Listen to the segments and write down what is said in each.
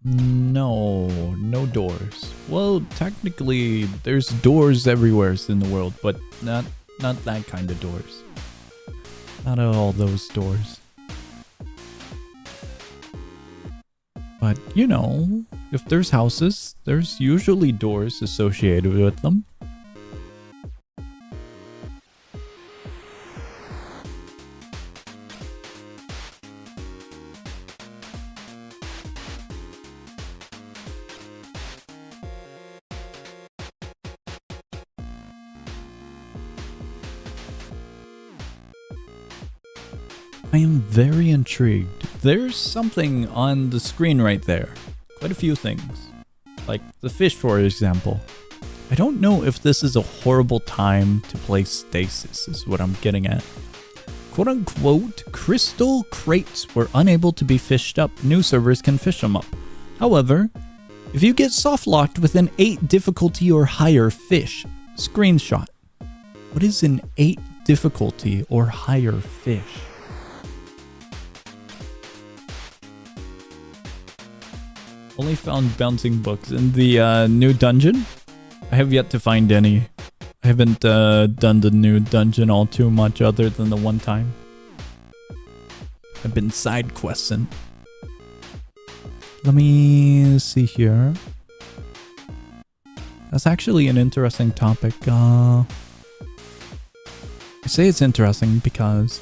No, no doors. Well, technically, there's doors everywhere in the world, but not that kind of doors. Not all those doors. But, you know, if there's houses, there's usually doors associated with them. I am very intrigued. There's something on the screen right there. Quite a few things. Like the fish, for example. I don't know if this is a horrible time to play Stasis, is what I'm getting at. Quote unquote, crystal crates were unable to be fished up. New servers can fish them up. However, if you get soft locked with an 8 difficulty or higher fish, screenshot. What is an 8 difficulty or higher fish? Only found bouncing books in the new dungeon. I have yet to find any. I haven't done the new dungeon all too much other than the one time. I've been side questing. Let me see here. That's actually an interesting topic. I say it's interesting because...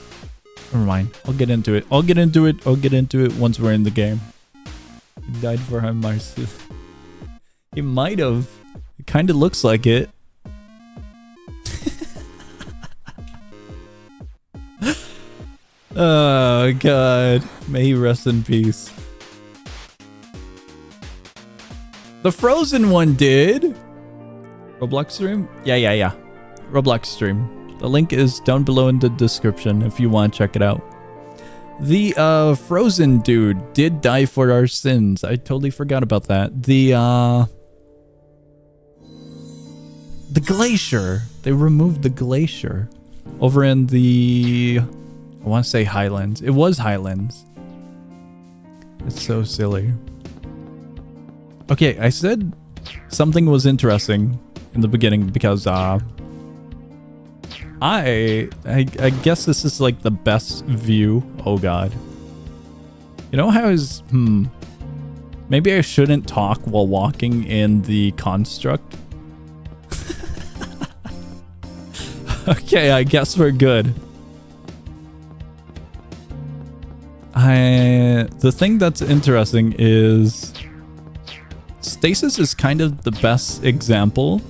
Never mind. I'll get into it. I'll get into it once we're in the game. He died for him, Mycelia. He might have. It kind of looks like it. Oh, God. May he rest in peace. The Frozen one did. Roblox stream? Yeah. Roblox stream. The link is down below in the description if you want to check it out. The Frozen dude did die for our sins. I totally forgot about that. The glacier. They removed the glacier over in the... I want to say Highlands. It was Highlands. It's so silly. Okay, I said something was interesting in the beginning because I guess this is like the best view. Oh God. You know how is maybe I shouldn't talk while walking in the construct. Okay, I guess we're good. The thing that's interesting is Stasis is kind of the best example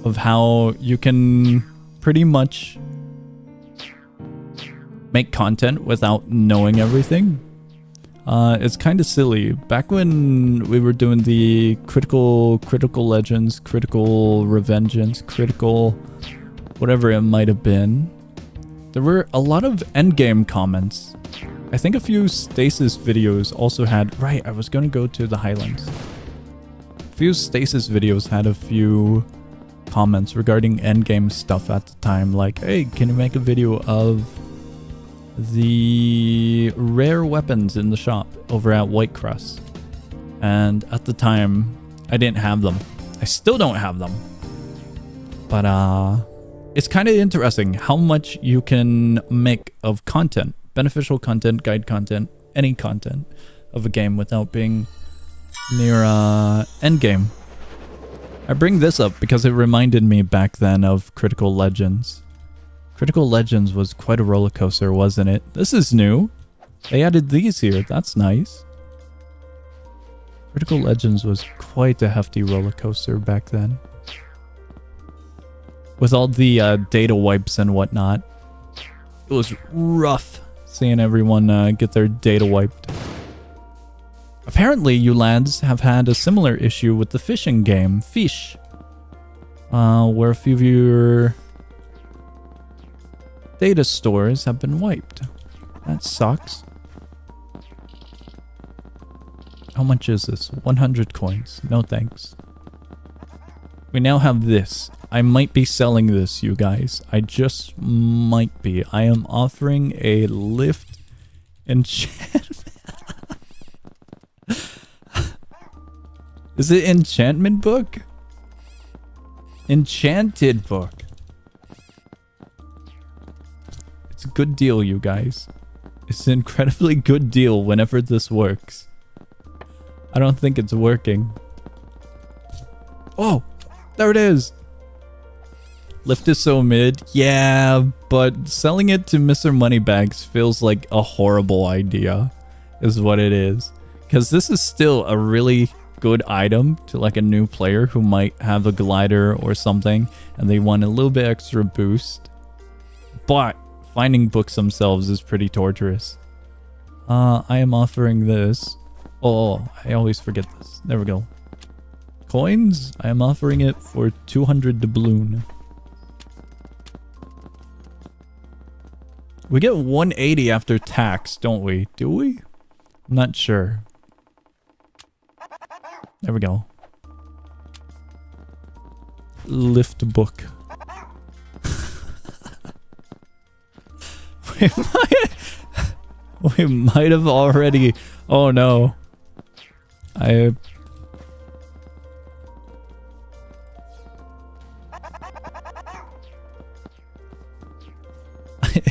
of how you can pretty much make content without knowing everything. It's kind of silly. Back when we were doing the critical legends, critical revengeance, critical whatever it might have been, there were a lot of endgame comments. I think a few Stasis videos also had... Right, I was going to go to the Highlands. A few Stasis videos had a few comments regarding endgame stuff at the time. Like, hey, can you make a video of the rare weapons in the shop over at Whitecrest? And at the time, I didn't have them. I still don't have them. But, it's kind of interesting how much you can make of content. Beneficial content, guide content, any content of a game without being near endgame. I bring this up because it reminded me back then of Critical Legends. Critical Legends was quite a roller coaster, wasn't it? This is new. They added these here. That's nice. Critical Legends was quite a hefty roller coaster back then. With all the data wipes and whatnot. It was rough seeing everyone get their data wiped. Apparently, you lads have had a similar issue with the fishing game, Fish. Where a few of your data stores have been wiped. That sucks. How much is this? 100 coins. No thanks. We now have this. I might be selling this, you guys. I just might be. I am offering a lift enchantment. Is it enchantment book? Enchanted book. It's a good deal, you guys. It's an incredibly good deal whenever this works. I don't think it's working. Oh, there it is. Lift is so mid. Yeah, but selling it to Mr. Moneybags feels like a horrible idea, is what it is. Because this is still a really good item to like a new player who might have a glider or something and they want a little bit extra boost. But finding books themselves is pretty torturous. I am offering this. Oh, I always forget this. There we go. Coins? I am offering it for 200 doubloon. We get 180 after tax, don't we? Do we? I'm not sure. There we go. Lift book. we might have already... Oh no.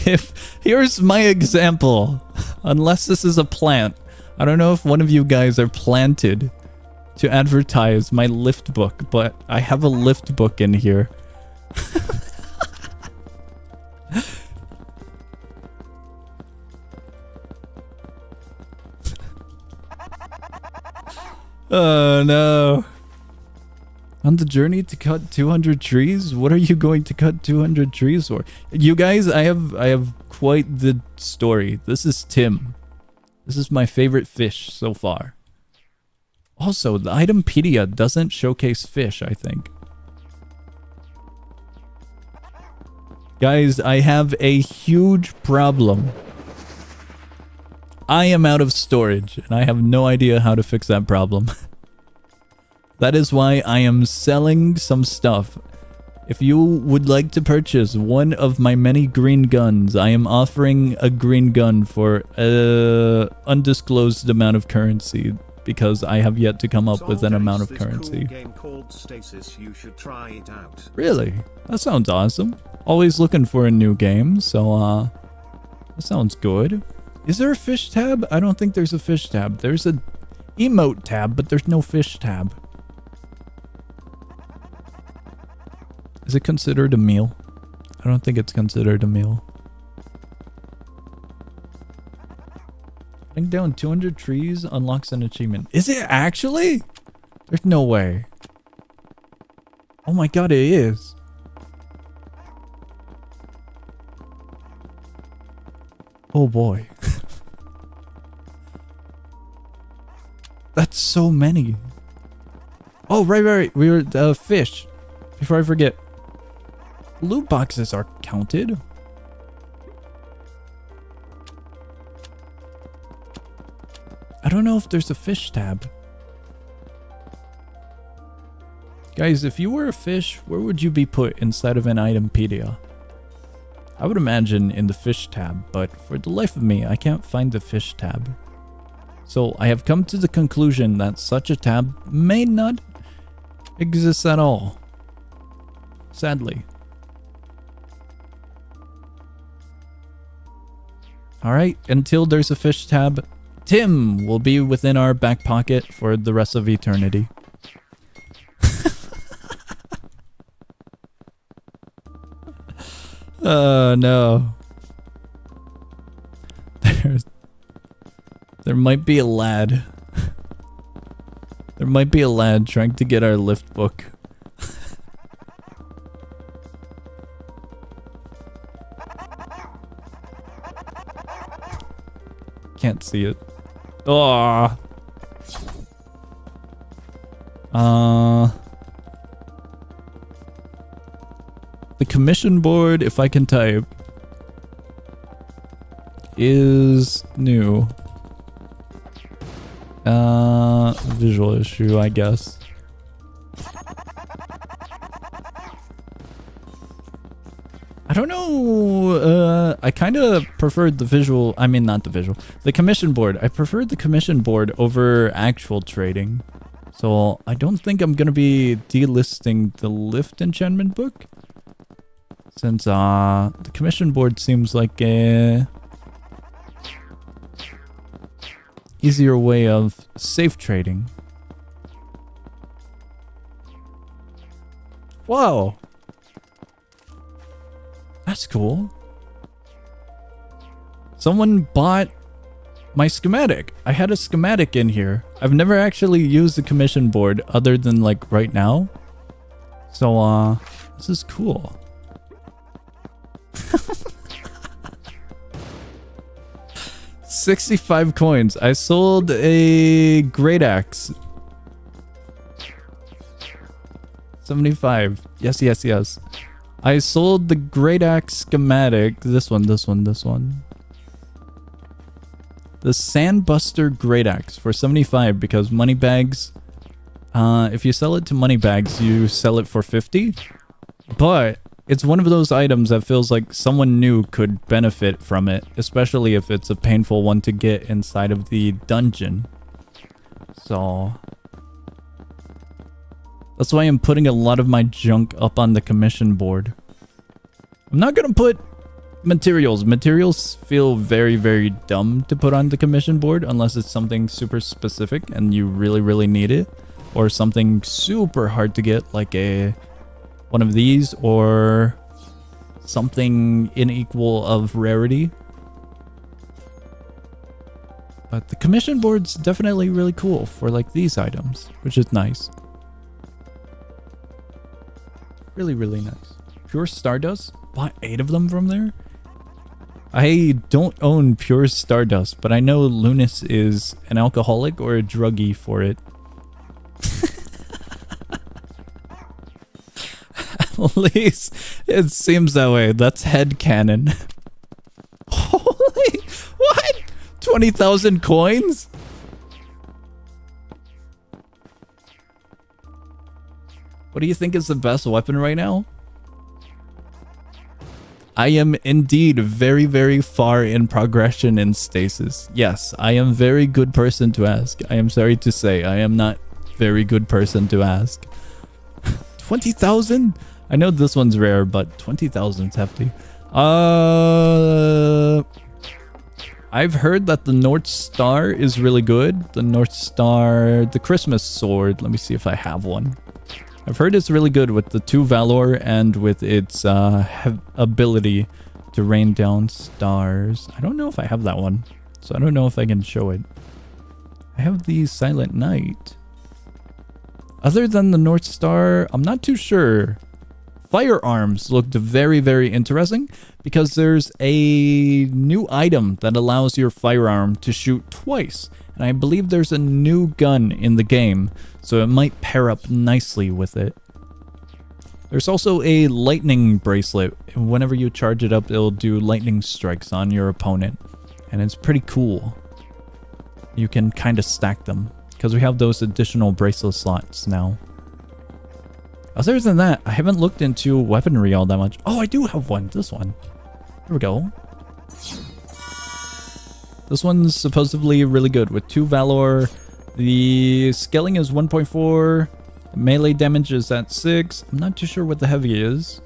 If here's my example, unless this is a plant, I don't know if one of you guys are planted to advertise my lift book, but I have a lift book in here. Oh no. On the journey to cut 200 trees? What are you going to cut 200 trees for? You guys, I have quite the story. This is Tim. This is my favorite fish so far. Also, the Itempedia doesn't showcase fish, I think. Guys, I have a huge problem. I am out of storage, and I have no idea how to fix that problem. That is why I am selling some stuff. If you would like to purchase one of my many green guns, I am offering a green gun for an undisclosed amount of currency, because I have yet to come up with an amount of currency. Cool game called Stasis. You should try it out. Really? That sounds awesome. Always looking for a new game, so that sounds good. Is there a fish tab? I don't think there's a fish tab. There's a emote tab, but there's no fish tab. Is it considered a meal? I don't think it's considered a meal. Cutting down 200 trees unlocks an achievement. Is it actually? There's no way. Oh my god, it is. Oh boy. That's so many. Oh, right. We were, fish. Before I forget. Loot boxes are counted. I don't know if there's a fish tab. Guys, if you were a fish, where would you be put inside of an Itempedia? I would imagine in the fish tab, but for the life of me, I can't find the fish tab. So I have come to the conclusion that such a tab may not exist at all. Sadly. Alright, until there's a fish tab, Tim will be within our back pocket for the rest of eternity. Oh no. There might be a lad. There might be a lad trying to get our lift book. Can't see it. Oh. The commission board, if I can type, is new. Visual issue, I guess. I don't know, I kind of preferred the visual, I mean not the visual, the commission board. I preferred the commission board over actual trading. So I don't think I'm gonna be delisting the lift enchantment book, since the commission board seems like a easier way of safe trading. Whoa! That's cool. Someone bought my schematic. I had a schematic in here. I've never actually used the commission board other than like right now. So this is cool. 65 coins. I sold a great axe. 75. Yes, yes, yes. I sold the great axe schematic. This one. The Sandbuster Great Axe for 75 because money bags. If you sell it to money bags, you sell it for 50. But it's one of those items that feels like someone new could benefit from it, especially if it's a painful one to get inside of the dungeon. So that's why I'm putting a lot of my junk up on the commission board. I'm not gonna put materials. Materials feel very, very dumb to put on the commission board unless it's something super specific and you really, really need it, or something super hard to get like one of these, or something unequal of rarity. But the commission board's definitely really cool for like these items, which is nice. Really, really nice. Pure Stardust. Bought 8 of them from there. I don't own Pure Stardust, but I know Lunas is an alcoholic or a druggie for it. At least it seems that way. That's headcanon. Holy... What? 20,000 coins? What do you think is the best weapon right now? I am indeed very, very far in progression in Stasis. Yes, I am very good person to ask. I am sorry to say, I am not very good person to ask. 20,000? I know this one's rare, but 20,000 is hefty. I've heard that the North Star is really good. The North Star, the Christmas sword. Let me see if I have one. I've heard it's really good with the 2 Valor and with its ability to rain down stars. I don't know if I have that one, so I don't know if I can show it. I have the Silent Knight. Other than the North Star, I'm not too sure. Firearms looked very, very interesting because there's a new item that allows your firearm to shoot twice. And I believe there's a new gun in the game, so it might pair up nicely with it. There's also a lightning bracelet. Whenever you charge it up, it'll do lightning strikes on your opponent. And it's pretty cool. You can kind of stack them because we have those additional bracelet slots now. Other than that, I haven't looked into weaponry all that much. Oh, I do have one. This one. Here we go. This one's supposedly really good with 2 Valor. The scaling is 1.4. Melee damage is at 6. I'm not too sure what the heavy is.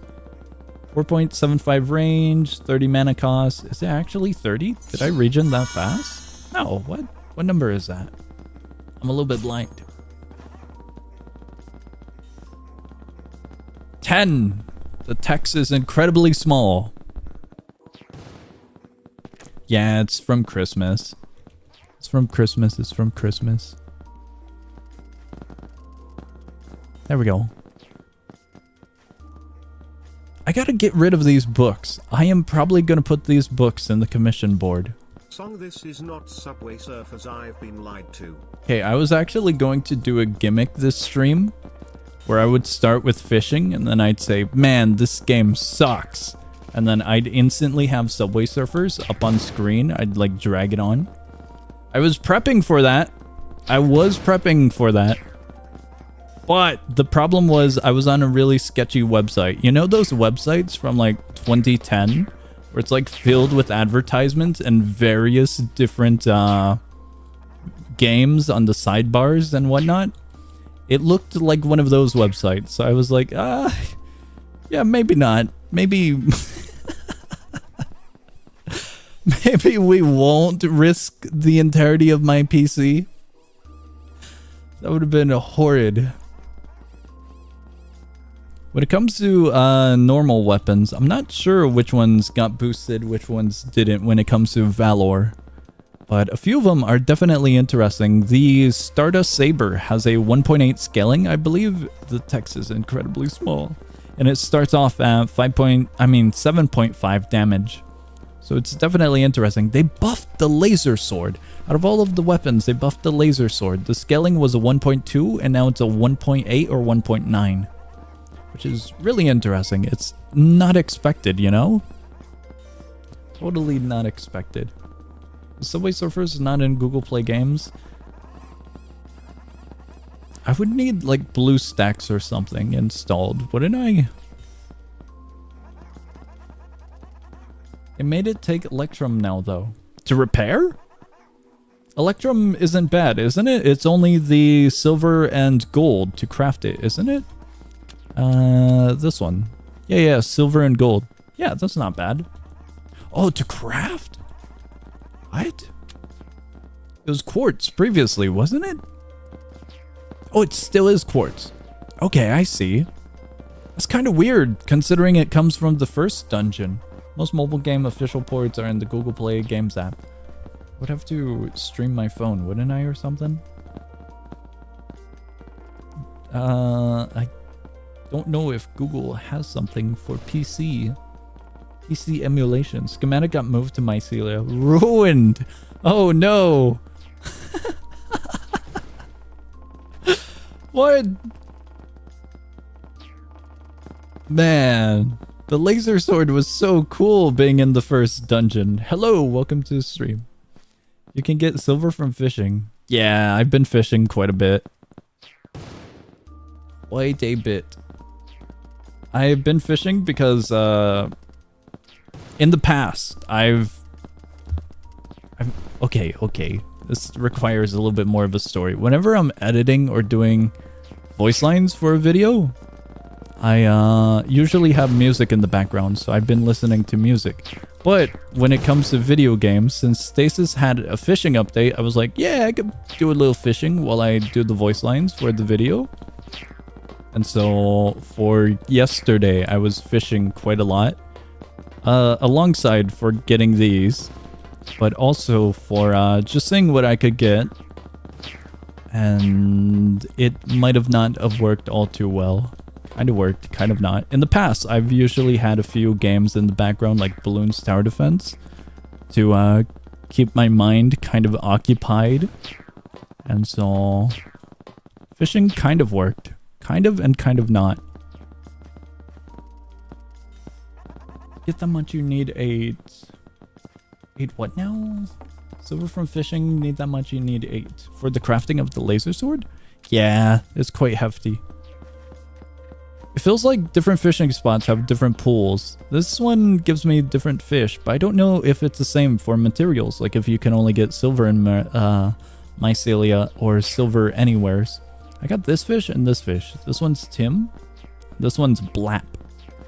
4.75 range, 30 mana cost. Is it actually 30? Did I regen that fast? No, what? What number is that? I'm a little bit blind. 10. The text is incredibly small. Yeah, it's from Christmas. It's from Christmas. It's from Christmas. There we go. I gotta get rid of these books. I am probably gonna put these books in the commission board. Song, this is not Subway Surfers, I've been lied to. Okay, I was actually going to do a gimmick this stream where I would start with fishing and then I'd say, man, this game sucks. And then I'd instantly have Subway Surfers up on screen. I'd like drag it on. I was prepping for that. But the problem was I was on a really sketchy website. You know those websites from like 2010 where it's like filled with advertisements and various different games on the sidebars and whatnot? It looked like one of those websites. So I was like, yeah, maybe not. Maybe... maybe we won't risk the entirety of my PC. That would have been horrid. When it comes to normal weapons, I'm not sure which ones got boosted, which ones didn't when it comes to Valor. But a few of them are definitely interesting. The Stardust Saber has a 1.8 scaling. I believe the text is incredibly small. And it starts off at 7.5 damage. So it's definitely interesting. They buffed the laser sword. Out of all of the weapons, they buffed the laser sword. The scaling was a 1.2 and now it's a 1.8 or 1.9. Which is really interesting. It's not expected, you know? Totally not expected. Subway Surfers is not in Google Play Games. I would need like BlueStacks or something installed, wouldn't I? It made it take Electrum now though. To repair? Electrum isn't bad, isn't it? It's only the silver and gold to craft it, isn't it? This one. Yeah, silver and gold. Yeah, that's not bad. Oh, to craft? What? It was quartz previously, wasn't it? Oh, it still is quartz. Okay, I see. That's kind of weird, considering it comes from the first dungeon. Most mobile game official ports are in the Google Play Games app. I would have to stream my phone, wouldn't I, or something? I don't know if Google has something for PC. PC emulation. Schematic got moved to Mycelia. Ruined! Oh no! What? Man, the laser sword was so cool being in the first dungeon. Hello, welcome to the stream. You can get silver from fishing. Yeah, I've been fishing quite a bit. Quite a bit. I've been fishing because in the past okay. This requires a little bit more of a story. Whenever I'm editing or doing voice lines for a video, I usually have music in the background, so I've been listening to music. But when it comes to video games, since Stasis had a fishing update, I was like, yeah, I could do a little fishing while I do the voice lines for the video. And so for yesterday, I was fishing quite a lot. Alongside for getting these, but also for just seeing what I could get. And it might have not have worked all too well. Kind of worked, kind of not. In the past, I've usually had a few games in the background like Balloons Tower Defense to keep my mind kind of occupied. And so fishing kind of worked. Kind of and kind of not. Get that much, you need 8 what now? Silver from fishing, need that much, you need 8. For the crafting of the laser sword? Yeah, it's quite hefty. It feels like different fishing spots have different pools. This one gives me different fish, but I don't know if it's the same for materials. Like if you can only get silver in Mycelia or silver anywheres. I got this fish and this fish. This one's Tim. This one's Blap.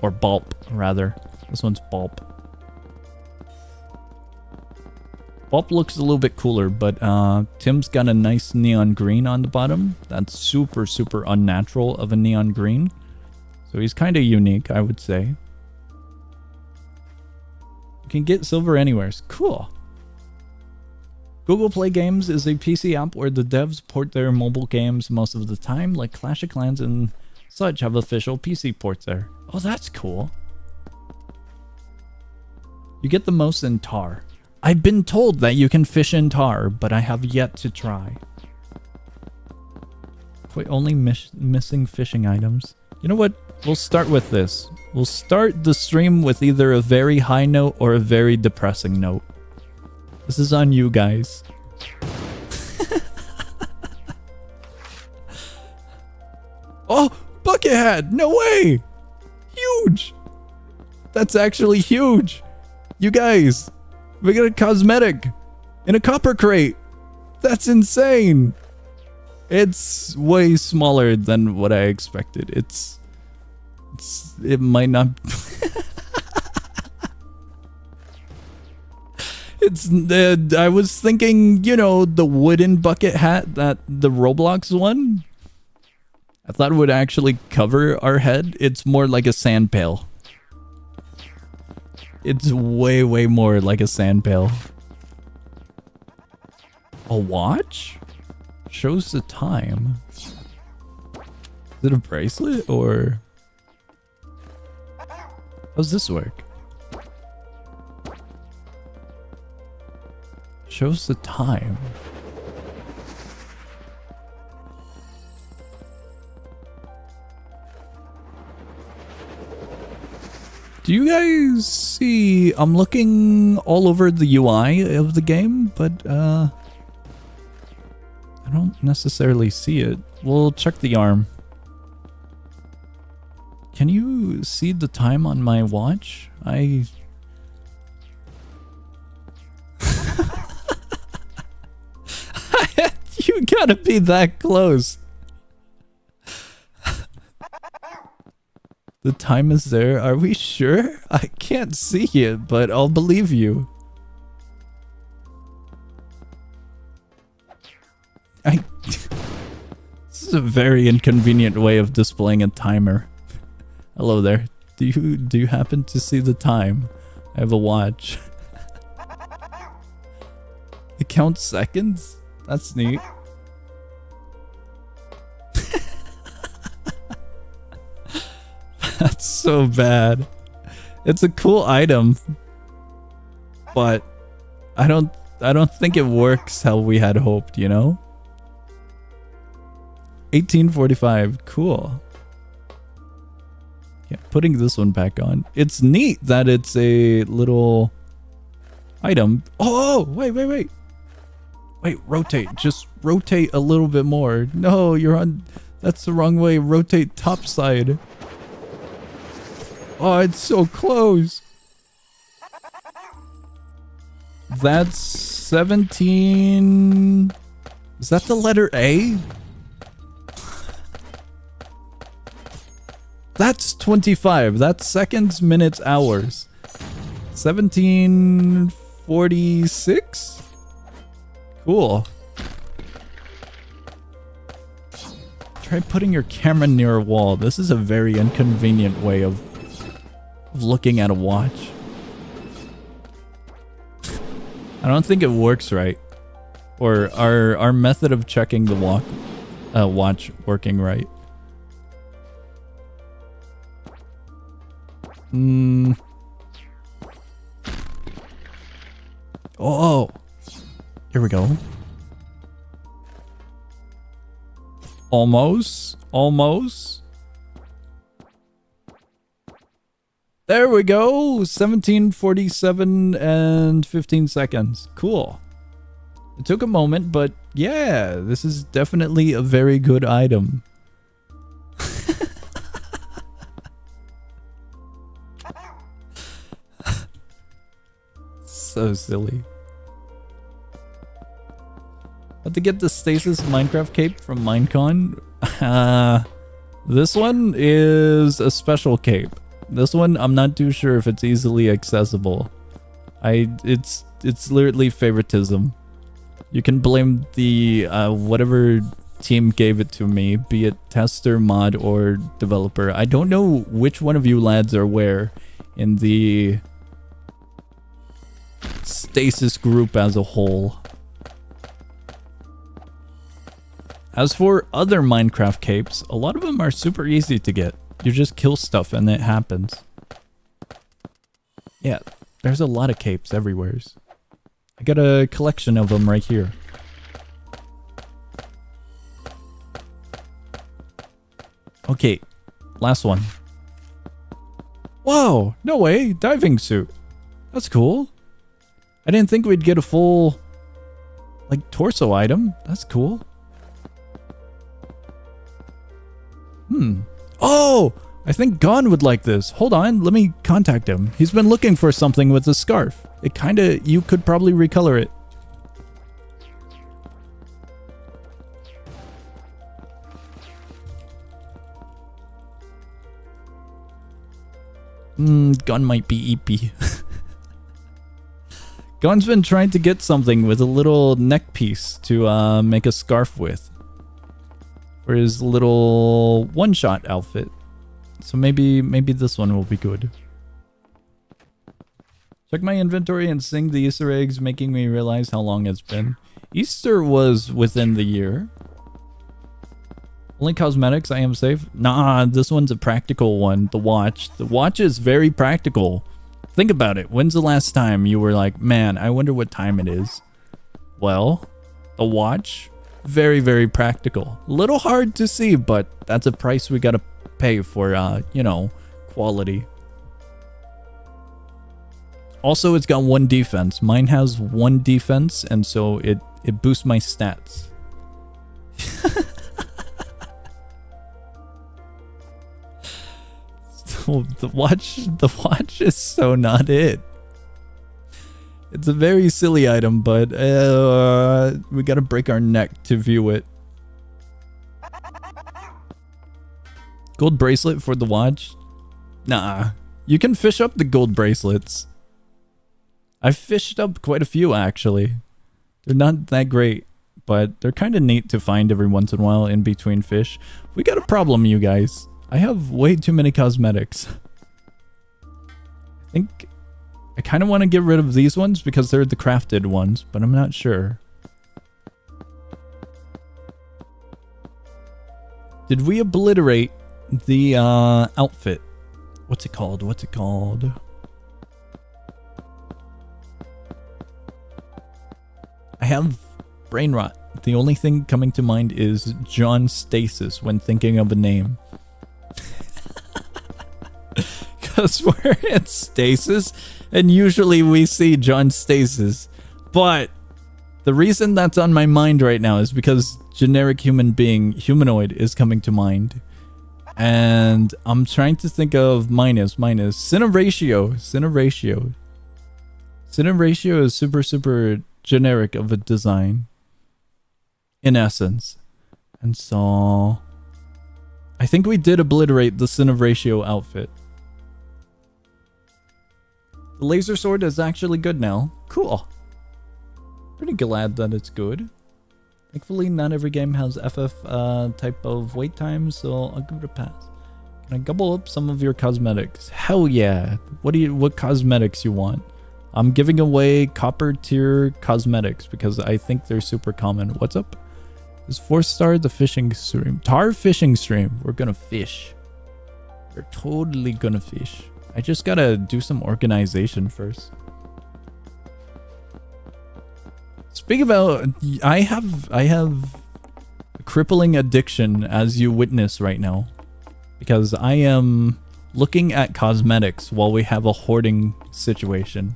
Or Bulp, rather. This one's Bulp. Bulp looks a little bit cooler, but Tim's got a nice neon green on the bottom. That's super, super unnatural of a neon green. So he's kind of unique, I would say. You can get silver anywheres. Cool. Google Play Games is a PC app where the devs port their mobile games most of the time, like Clash of Clans and such have official PC ports there. Oh, that's cool. You get the most in Tar. I've been told that you can fish in Tar, but I have yet to try. Quite only missing fishing items. You know what? We'll start with this. We'll start the stream with either a very high note or a very depressing note. This is on you guys. Oh, bucket hat! No way! Huge! That's actually huge! You guys, we got a cosmetic in a copper crate. That's insane! It's way smaller than what I expected. It might not. I was thinking, you know, the wooden bucket hat, that the Roblox one. I thought it would actually cover our head. It's more like a sand pail. It's way, way more like a sand pail. A watch? Shows the time. Is it a bracelet or... How's this work? Shows the time. Do you guys see? I'm looking all over the UI of the game, but I don't necessarily see it. We'll check the arm. Can you see the time on my watch? You gotta be that close. The time is there. Are we sure? I can't see it, but I'll believe you. This is a very inconvenient way of displaying a timer. Hello there. Do you happen to see the time? I have a watch. It counts seconds? That's neat. That's so bad. It's a cool item, but I don't think it works how we had hoped, you know? 1845, cool. Yeah, putting this one back on. It's neat that it's a little item. Oh, wait. Wait, rotate. Just rotate a little bit more. No, you're on... That's the wrong way. Rotate top side. Oh, it's so close. That's 17... Is that the letter A? That's 25. That's seconds, minutes, hours. 1746? Cool. Try putting your camera near a wall. This is a very inconvenient way of looking at a watch. I don't think it works right. Or our method of checking the watch working right. Oh, here we go. Almost. There we go. 1747 and 15 seconds. Cool. It took a moment, but yeah, this is definitely a very good item. So silly. Had to get the Stasis Minecraft cape from Minecon. This one is a special cape. This one, I'm not too sure if it's easily accessible. It's literally favoritism. You can blame the whatever team gave it to me, be it tester, mod, or developer. I don't know which one of you lads are where in the Stasis group as a whole. As for other Minecraft capes, a lot of them are super easy to get. You just kill stuff and it happens. Yeah, there's a lot of capes everywhere. I got a collection of them right here. Okay, last one. Whoa, no way, diving suit. That's cool. I didn't think we'd get a full, like, torso item. That's cool. Oh, I think Gon would like this. Hold on, let me contact him. He's been looking for something with a scarf. It kinda, you could probably recolor it. Gun might be EP. Gun's been trying to get something with a little neck piece to make a scarf with. For his little one-shot outfit. So maybe this one will be good. Check my inventory and sing the Easter eggs, making me realize how long it's been. Easter was within the year. Only cosmetics, I am safe. Nah, this one's a practical one. The watch. The watch is very practical. Think about it. When's the last time you were like, man, I wonder what time it is? Well, the watch, very, very practical. A little hard to see, but that's a price we gotta pay for, you know, quality. Also, it's got 1 defense. Mine has 1 defense, and so it boosts my stats. So the watch is so not it. It's a very silly item, but we gotta break our neck to view it. Gold bracelet for the watch? Nah, you can fish up the gold bracelets. I've fished up quite a few actually. They're not that great, but they're kind of neat to find every once in a while in between fish. We got a problem, you guys. I have way too many cosmetics. I think I kind of want to get rid of these ones because they're the crafted ones, but I'm not sure. Did we obliterate the outfit? What's it called? What's it called? I have brain rot. The only thing coming to mind is John Stasis when thinking of a name. Because we're in Stasis, and usually we see John Stasis. But the reason that's on my mind right now is because generic human being, humanoid, is coming to mind. And I'm trying to think of minus. Cineratio. Cineratio is super generic of a design. In essence. And so I think we did obliterate the Cineratio outfit. The laser sword is actually good now. Cool. Pretty glad that it's good. Thankfully, not every game has FF type of wait time, so I'll give it a pass. Can I gobble up some of your cosmetics? Hell yeah. What cosmetics you want? I'm giving away copper tier cosmetics because I think they're super common. What's up? Is 4-star the fishing stream? Tar fishing stream. We're gonna fish. We're totally gonna fish. I just gotta do some organization first. Speak about, I have a crippling addiction as you witness right now, because I am looking at cosmetics while we have a hoarding situation.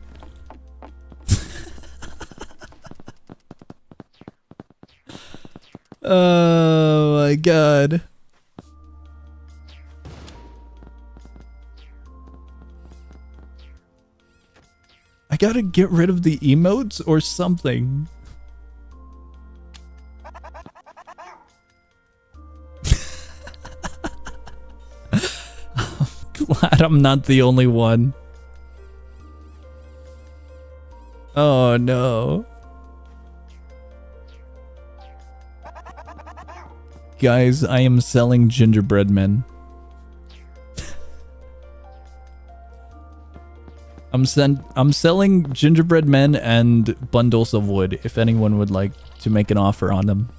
Oh my god. I gotta get rid of the emotes or something. I'm glad I'm not the only one. Oh no. Guys, I am selling gingerbread men. I'm selling gingerbread men and bundles of wood if anyone would like to make an offer on them.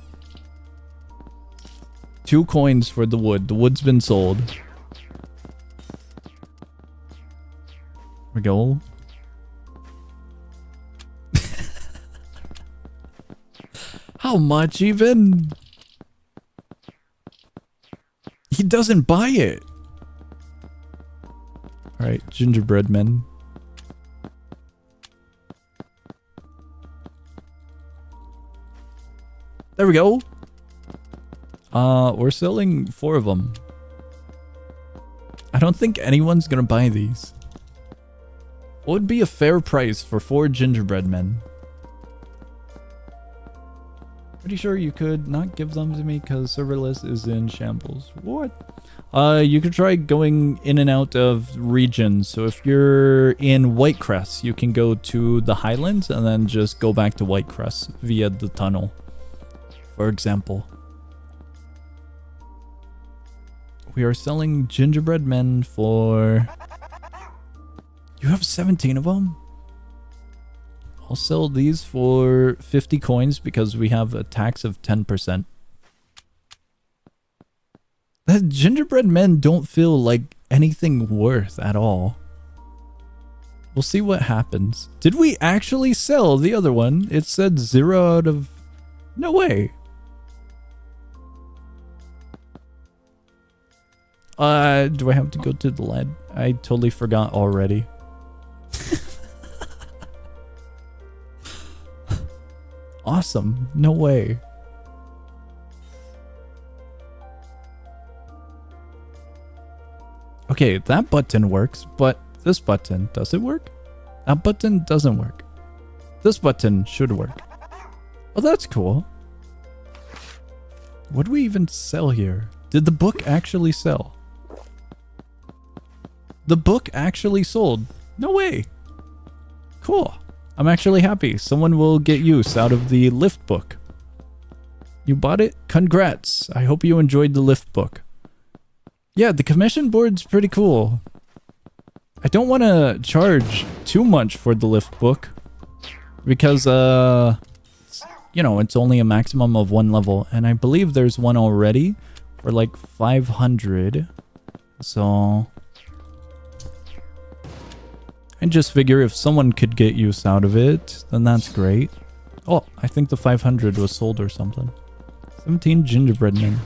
2 coins for the wood. The wood's been sold. There we go. How much even? He doesn't buy it. Alright, gingerbread men. There we go. We're selling 4 of them. I don't think anyone's gonna buy these. What would be a fair price for 4 gingerbread men? Where Pretty sure you could not give them to me because serverless is in shambles. What? You could try going in and out of regions. So if you're in Whitecrest, you can go to the Highlands and then just go back to Whitecrest via the tunnel, for example. We are selling gingerbread men for... You have 17 of them? I'll sell these for 50 coins because we have a tax of 10%. The gingerbread men don't feel like anything worth at all. We'll see what happens. Did we actually sell the other one? It said 0 out of... No way. Do I have to go to the lead? I totally forgot already. Awesome. No way. Okay, that button works, but this button, does it work? That button doesn't work. This button should work. Oh, that's cool. What do we even sell here? Did the book actually sell? The book actually sold. No way. Cool. I'm actually happy. Someone will get use out of the lift book. You bought it? Congrats. I hope you enjoyed the lift book. Yeah, the commission board's pretty cool. I don't want to charge too much for the lift book because, you know, it's only a maximum of 1 level. And I believe there's one already for like 500. So... I just figure if someone could get use out of it, then that's great. Oh, I think the 500 was sold or something. 17 gingerbread men.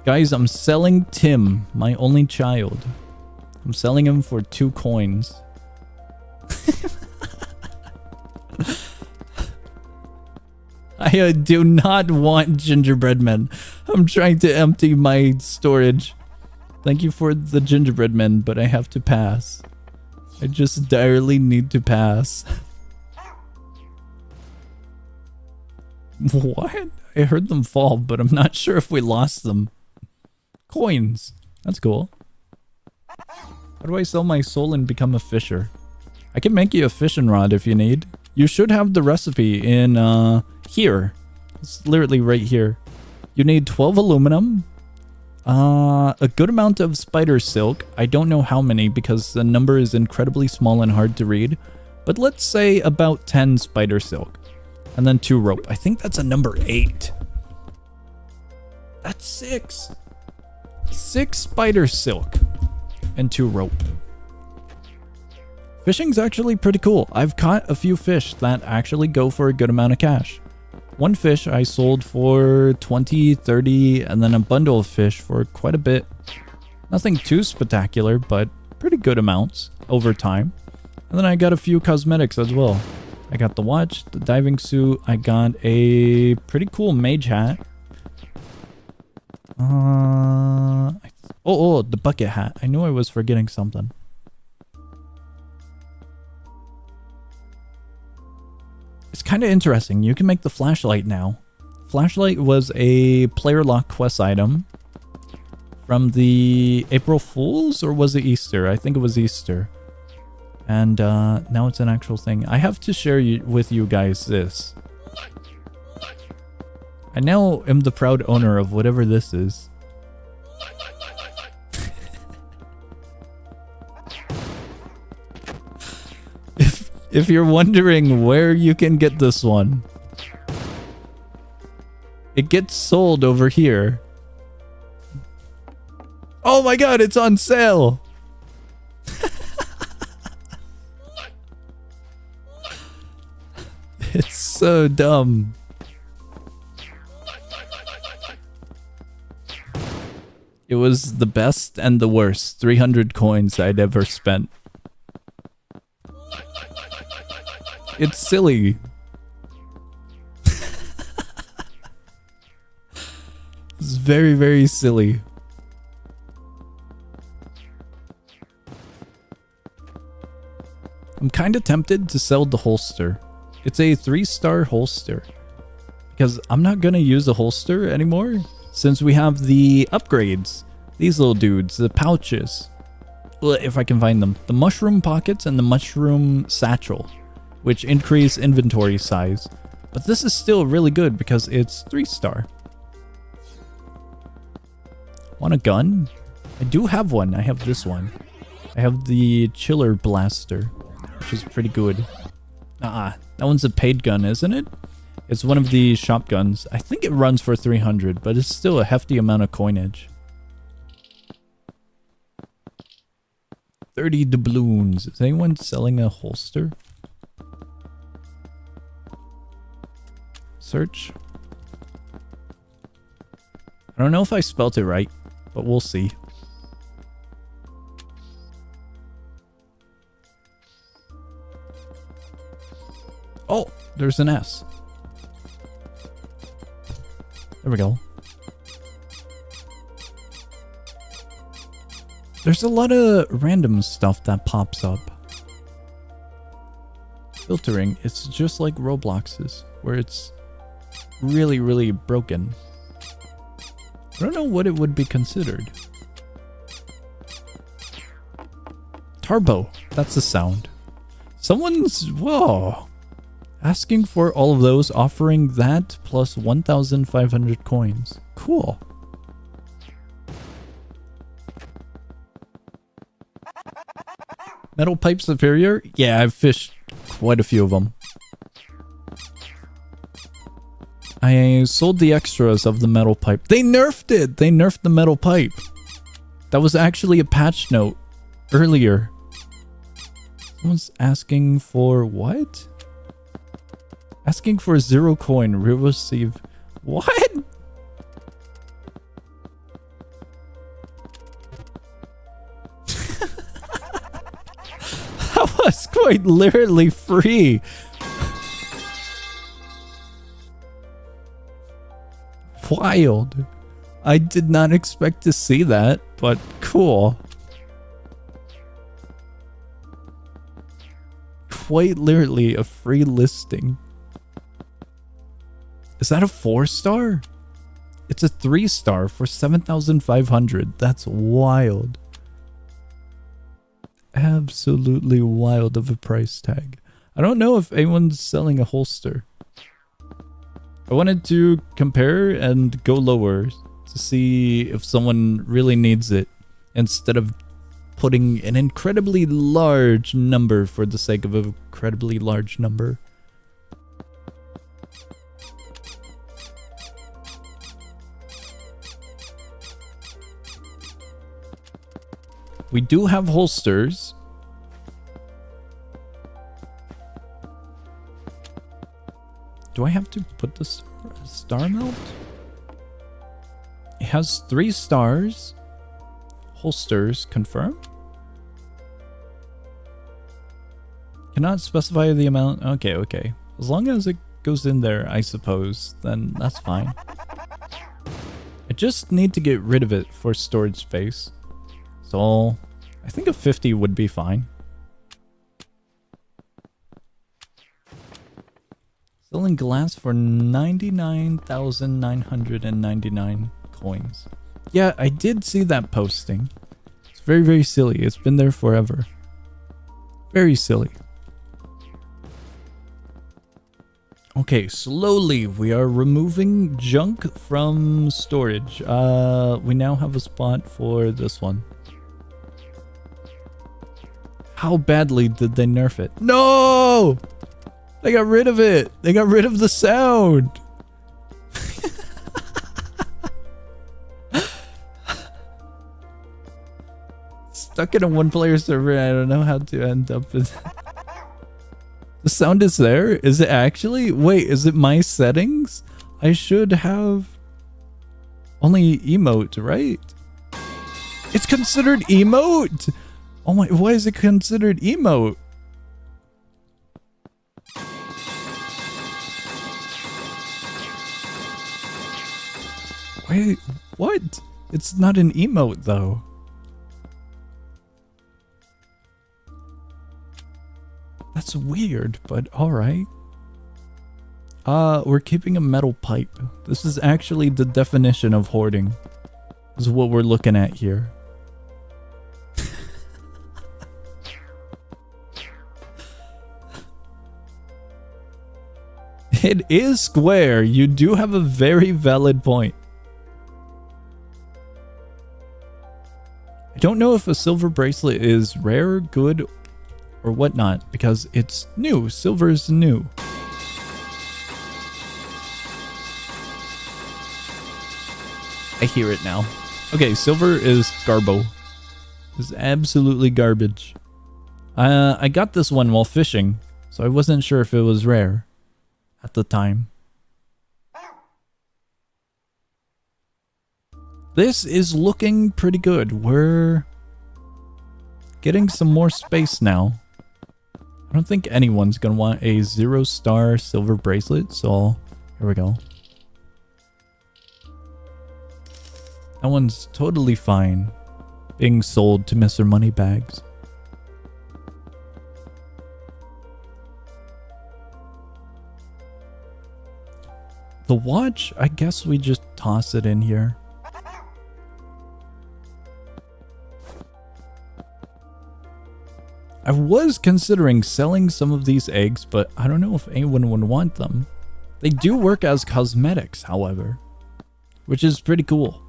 Guys, I'm selling Tim, my only child. I'm selling him for 2 coins. I do not want gingerbread men. I'm trying to empty my storage. Thank you for the gingerbread men, but I have to pass. I just direly need to pass. What? I heard them fall, but I'm not sure if we lost them. Coins. That's cool. How do I sell my soul and become a fisher? I can make you a fishing rod if you need. You should have the recipe in here. It's literally right here. You need 12 aluminum. A good amount of spider silk. I don't know how many because the number is incredibly small and hard to read. But let's say about 10 spider silk. And then 2 rope. I think that's a number 8. That's 6. 6 spider silk. And 2 rope. Fishing's actually pretty cool. I've caught a few fish that actually go for a good amount of cash. One fish I sold for 20, 30, and then a bundle of fish for quite a bit. Nothing too spectacular, but pretty good amounts over time. And then I got a few cosmetics as well. I got the watch, the diving suit, I got a pretty cool mage hat. Oh, the bucket hat. I knew I was forgetting something. It's kind of interesting. You can make the flashlight now. Flashlight was a player lock quest item from the April Fools, or was it Easter? I think it was Easter. And now it's an actual thing. I have to share with you guys this. I now am the proud owner of whatever this is. If you're wondering where you can get this one, it gets sold over here. Oh my god, it's on sale! It's so dumb. It was the best and the worst 300 coins I'd ever spent. It's silly. It's very, very silly. I'm kind of tempted to sell the holster. It's a 3-star holster. Because I'm not going to use a holster anymore since we have the upgrades. These little dudes, the pouches. Well, if I can find them. The mushroom pockets and the mushroom satchel, which increase inventory size. But this is still really good because it's 3-star. Want a gun? I do have one. I have this one. I have the chiller blaster, which is pretty good. That one's a paid gun, isn't it? It's one of the shotguns. I think it runs for 300, but it's still a hefty amount of coinage. 30 doubloons. Is anyone selling a holster? Search. I don't know if I spelt it right, but we'll see. Oh, there's an S. There we go. There's a lot of random stuff that pops up. Filtering, it's just like Roblox's, where it's really, really broken. I don't know what it would be considered. Turbo, that's the sound. Someone's, whoa, asking for all of those, offering that plus 1,500 coins. Cool. Metal pipe superior? Yeah, I've fished quite a few of them. I sold the extras of the metal pipe. They nerfed it! They nerfed the metal pipe. That was actually a patch note earlier. Someone's asking for what? Asking for 0 coin. We'll receive... What? That was quite literally free. Wild. I did not expect to see that, but cool. Quite literally a free listing. Is that a 4-star? It's a 3-star for 7,500. That's wild. Absolutely wild of a price tag. I don't know if anyone's selling a holster. I wanted to compare and go lower to see if someone really needs it instead of putting an incredibly large number for the sake of an incredibly large number. We do have holsters. Do I have to put the star mount? It has 3 stars. Holsters, confirm? Cannot specify the amount. Okay, okay. As long as it goes in there, I suppose, then that's fine. I just need to get rid of it for storage space. So, I think a 50 would be fine. Selling glass for 99,999 coins. Yeah, I did see that posting. It's very, very silly. It's been there forever. Very silly. Okay, slowly we are removing junk from storage. We now have a spot for this one. How badly did they nerf it? No! They got rid of it. They got rid of the sound. Stuck in a 1-player server. I don't know how to end up with... The sound is there? Is it actually? Wait, is it my settings? I should have only emote, right? It's considered emote? Oh my, why is it considered emote? Wait, what? It's not an emote though. That's weird, but alright. We're keeping a metal pipe. This is actually the definition of hoarding. This is what we're looking at here. It is square. You do have a very valid point. I don't know if a silver bracelet is rare, good, or whatnot, because it's new. Silver is new. I hear it now. Okay, silver is garbo. It's absolutely garbage. I got this one while fishing, so I wasn't sure if it was rare at the time. This is looking pretty good. We're getting some more space now. I don't think anyone's gonna want a 0-star silver bracelet, so here we go. That one's totally fine being sold to Mr. Moneybags. The watch, I guess we just toss it in here. I was considering selling some of these eggs, but I don't know if anyone would want them. They do work as cosmetics, however, which is pretty cool.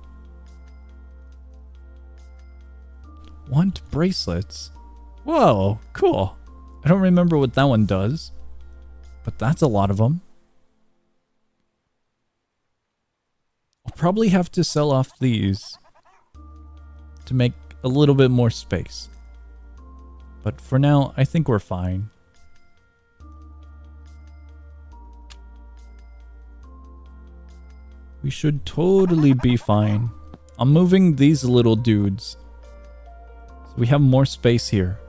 Want bracelets? Whoa, cool. I don't remember what that one does, but that's a lot of them. I'll probably have to sell off these to make a little bit more space. But for now, I think we're fine. We should totally be fine. I'm moving these little dudes, so we have more space here.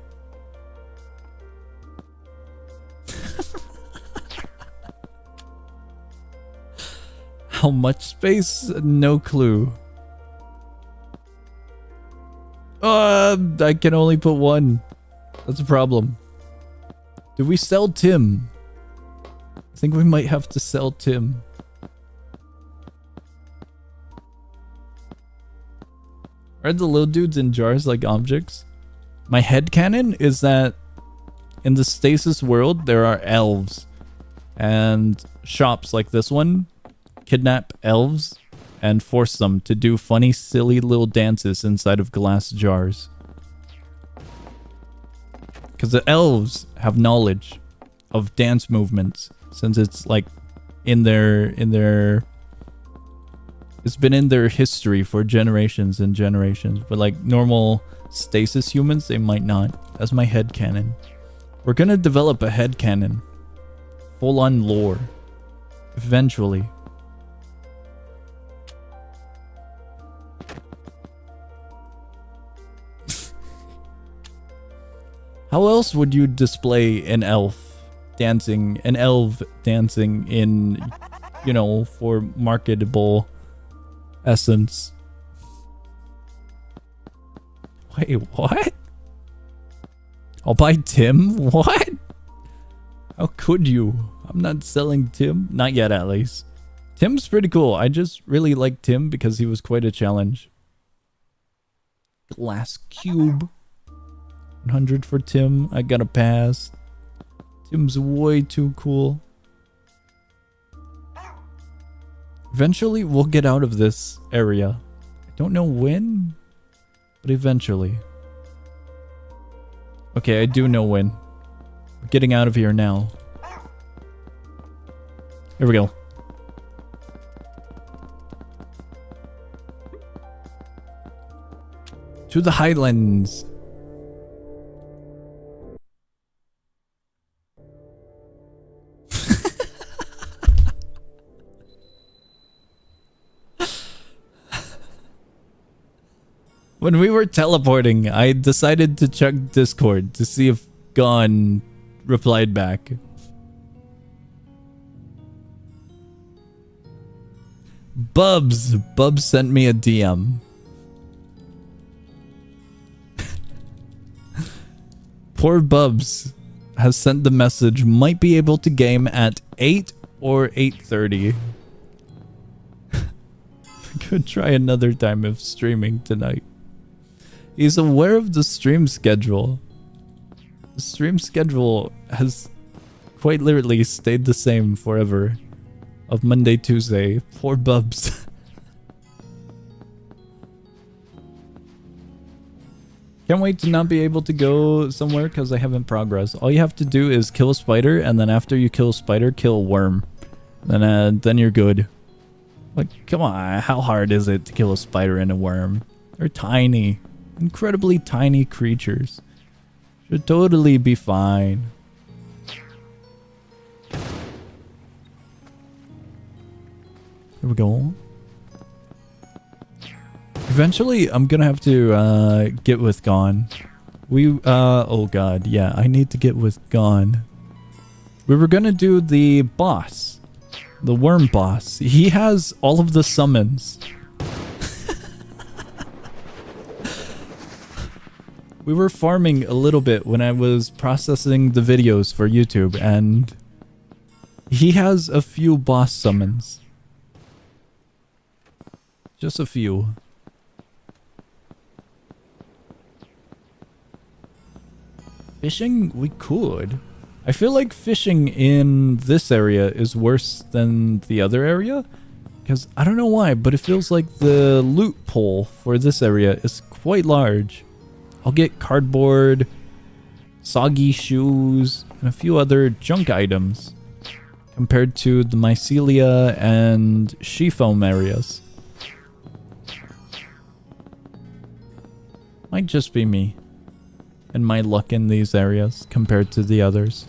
How much space? No clue. I can only put one. That's a problem. Do we sell Tim? I think we might have to sell Tim. Are the little dudes in jars like objects? My headcanon is that in the Stasis world, there are elves. And shops like this one kidnap elves and force them to do funny, silly little dances inside of glass jars. Because the elves have knowledge of dance movements, since it's like in their it's been in their history for generations and generations. But like normal Stasis humans, they might not. That's my headcanon. We're gonna develop a headcanon. Full on lore. Eventually. How else would you display an elf dancing in, you know, for marketable essence? Wait, what? I'll buy Tim? What? How could you? I'm not selling Tim. Not yet, at least. Tim's pretty cool. I just really like Tim because he was quite a challenge. Glass cube. 100 for Tim. I gotta pass. Tim's way too cool. Eventually, we'll get out of this area. I don't know when, but eventually. Okay, I do know when. We're getting out of here now. Here we go. To the Highlands. When we were teleporting, I decided to check Discord to see if Gon replied back. Bubs sent me a DM. Poor Bubs has sent the message, might be able to game at 8 or 8:30. We could try another time of streaming tonight. He's aware of the stream schedule. The stream schedule has quite literally stayed the same forever. Of Monday, Tuesday. Poor Bubs. Can't wait to not be able to go somewhere because I haven't progressed. All you have to do is kill a spider, and then after you kill a spider, kill a worm. Then you're good. Like, come on, how hard is it to kill a spider and a worm? They're tiny. Incredibly tiny creatures. Should totally be fine. Here we go. Eventually, I'm gonna have to get with Gone. Oh god, yeah, I need to get with Gone. We were gonna do the boss. The worm boss. He has all of the summons. We were farming a little bit when I was processing the videos for YouTube, and he has a few boss summons. Just a few. Fishing? We could. I feel like fishing in this area is worse than the other area. Because I don't know why, but it feels like the loot pool for this area is quite large. I'll get cardboard, soggy shoes, and a few other junk items. Compared to the Mycelia and She-Foam areas. Might just be me. And my luck in these areas compared to the others.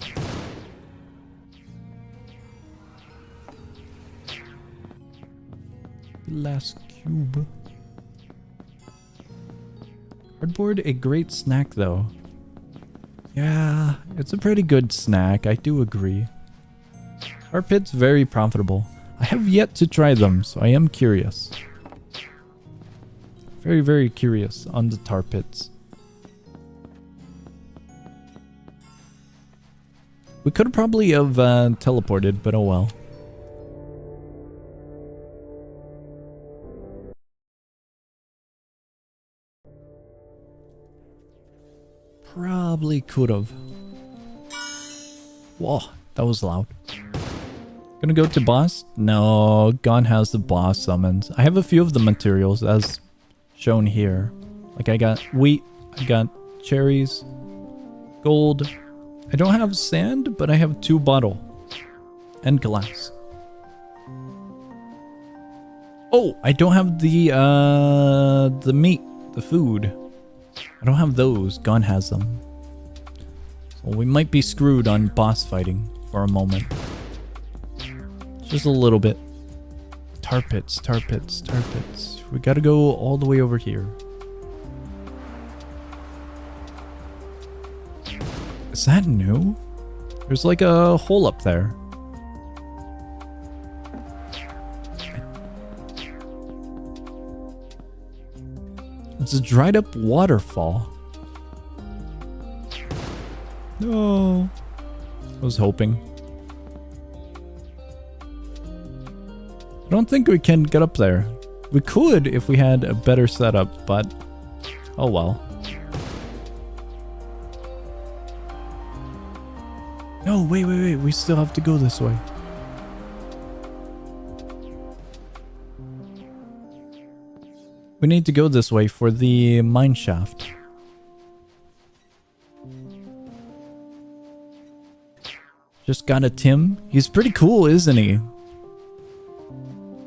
Last cube. Cardboard, a great snack though. Yeah, it's a pretty good snack, I do agree. Tar pits, very profitable. I have yet to try them, so I am curious. Very, very curious on the tar pits. We could probably have teleported, but oh well. Probably could have. Whoa, that was loud. Gonna go to boss? No, Gone has the boss summons. I have a few of the materials as shown here. Like I got wheat, I got cherries, gold. I don't have sand, but I have 2 bottle and glass. Oh, I don't have the meat, the food. I don't have those. Gone has them. So we might be screwed on boss fighting for a moment. Just a little bit. Tar pits, tar pits, tar pits. We gotta go all the way over here. Is that new? There's like a hole up there. It's a dried up waterfall. No. I was hoping. I don't think we can get up there. We could if we had a better setup, but oh well. No, wait. We still have to go this way. We need to go this way for the mine shaft. Just got a Tim. He's pretty cool, isn't he?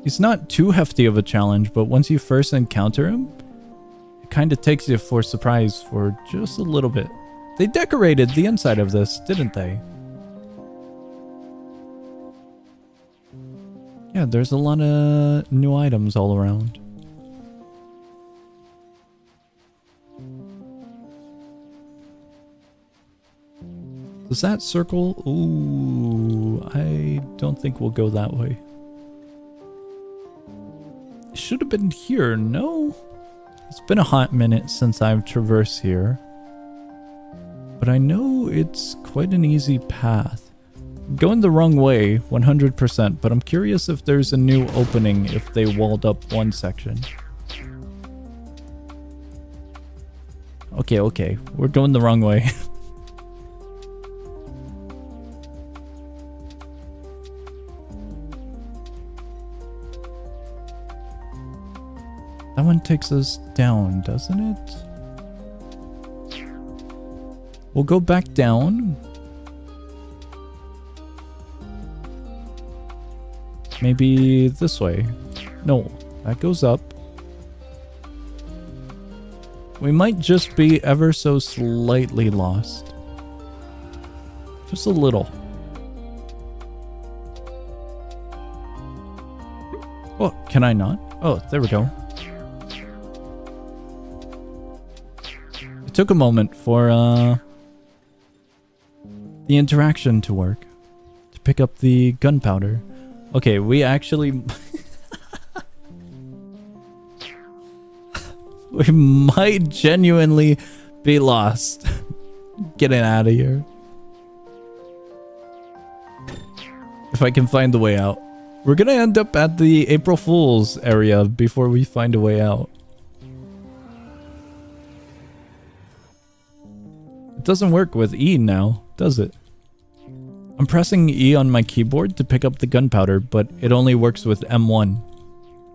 He's not too hefty of a challenge, but once you first encounter him, it kind of takes you for surprise for just a little bit. They decorated the inside of this, didn't they? Yeah, there's a lot of new items all around. Does that circle? Ooh, I don't think we'll go that way. It should have been here, no? It's been a hot minute since I've traversed here. But I know it's quite an easy path. Going the wrong way, 100%, but I'm curious if there's a new opening if they walled up one section. Okay, we're going the wrong way. That one takes us down, doesn't it? We'll go back down. Maybe this way. No, that goes up. We might just be ever so slightly lost. Just a little. Oh, can I not? Oh, there we go. It took a moment for the interaction to work. To pick up the gunpowder. Okay, we actually... we might genuinely be lost. Getting out of here. If I can find the way out. We're gonna end up at the April Fool's area before we find a way out. It doesn't work with E now, does it? I'm pressing E on my keyboard to pick up the gunpowder, but it only works with M1.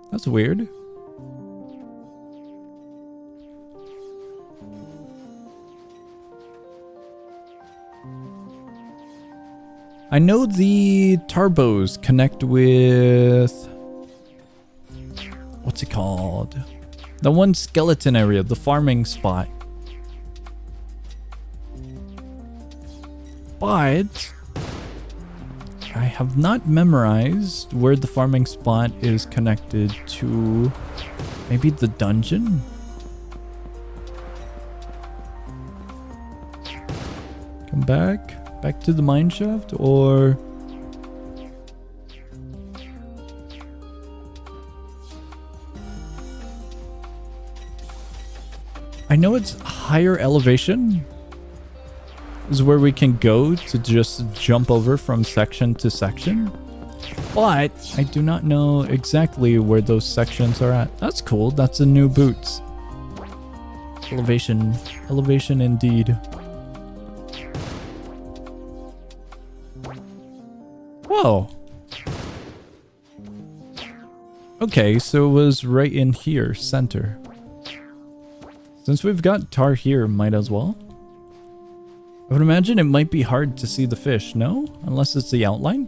That's weird. I know the turbos connect with... what's it called? The one skeleton area, the farming spot. But... I have not memorized where the farming spot is connected to. Maybe the dungeon? Come back? Back to the mine shaft? Or... I know it's higher elevation is where we can go to just jump over from section to section. But I do not know exactly where those sections are at. That's cool. That's a new boots. Elevation. Elevation indeed. Whoa. Okay, so it was right in here, center. Since we've got tar here, might as well. I would imagine it might be hard to see the fish, no? Unless it's the outline?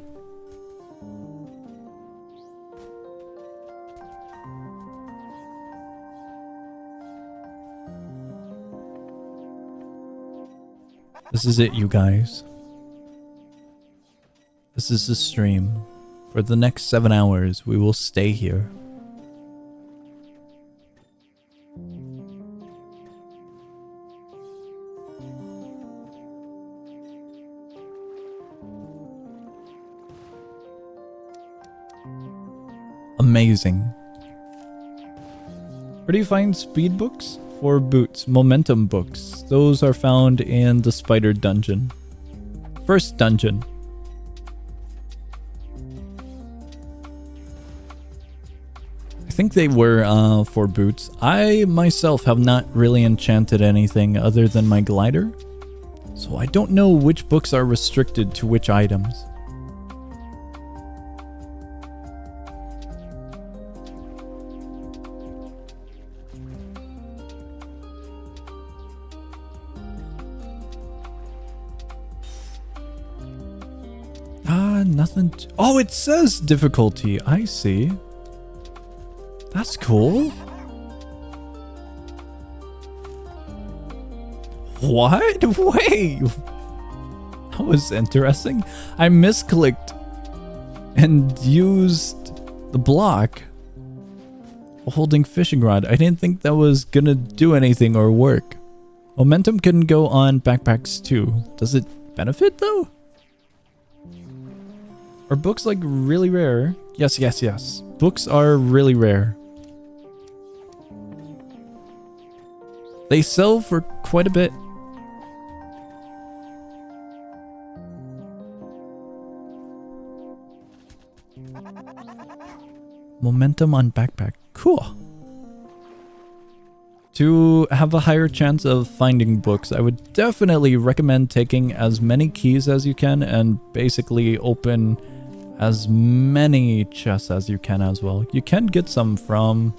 This is it, you guys. This is the stream. For the next 7 hours, we will stay here. Amazing. Where do you find speed books? For boots. Momentum books. Those are found in the spider dungeon. First dungeon. I think they were for boots. I myself have not really enchanted anything other than my glider. So I don't know which books are restricted to which items. Nothing. Oh, it says difficulty. I see. That's cool. What? Wait. That was interesting. I misclicked and used the block holding fishing rod. I didn't think that was gonna do anything or work. Momentum can go on backpacks too. Does it benefit though? Are books like really rare? Yes, yes, yes. Books are really rare. They sell for quite a bit. Momentum on backpack. Cool. To have a higher chance of finding books, I would definitely recommend taking as many keys as you can and basically open as many chests as you can as well. You can get some from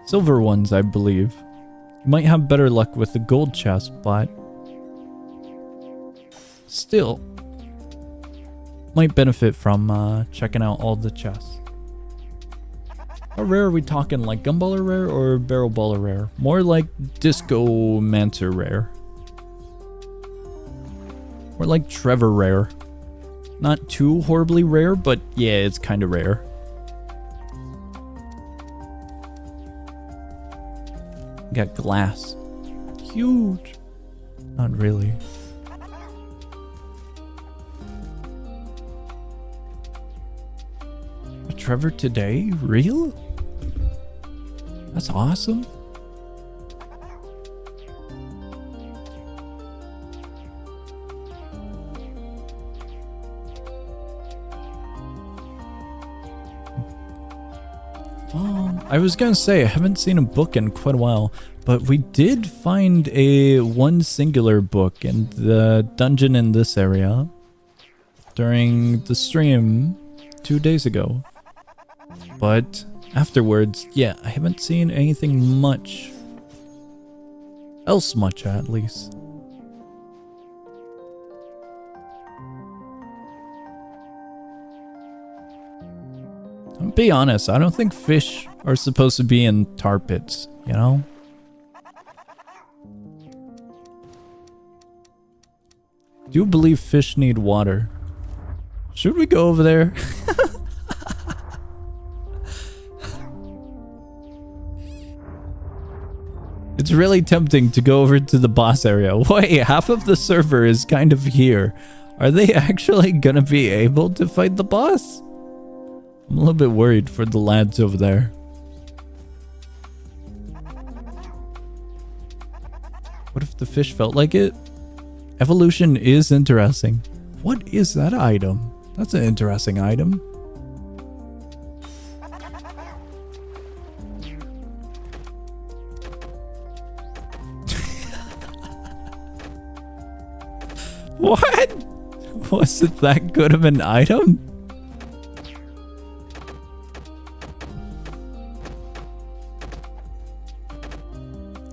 silver ones, I believe. You might have better luck with the gold chest, but still might benefit from checking out all the chests. How rare are we talking? Like Gumballer rare or Barrel Baller rare? More like Disco Mancer rare. More like Trevor rare. Not too horribly rare, but yeah, it's kind of rare. Got glass. Huge. Not really. A Trevor today? Real? That's awesome. I was gonna say, I haven't seen a book in quite a while, but we did find one singular book in the dungeon in this area during the stream 2 days ago. But afterwards, yeah, I haven't seen anything much. Else much, at least. I'll be honest, I don't think fish are supposed to be in tar pits, you know? Do you believe fish need water? Should we go over there? It's really tempting to go over to the boss area. Wait, half of the server is kind of here. Are they actually gonna be able to fight the boss? I'm a little bit worried for the lads over there. What if the fish felt like it? Evolution is interesting. What is that item? That's an interesting item. What? Was it that good of an item?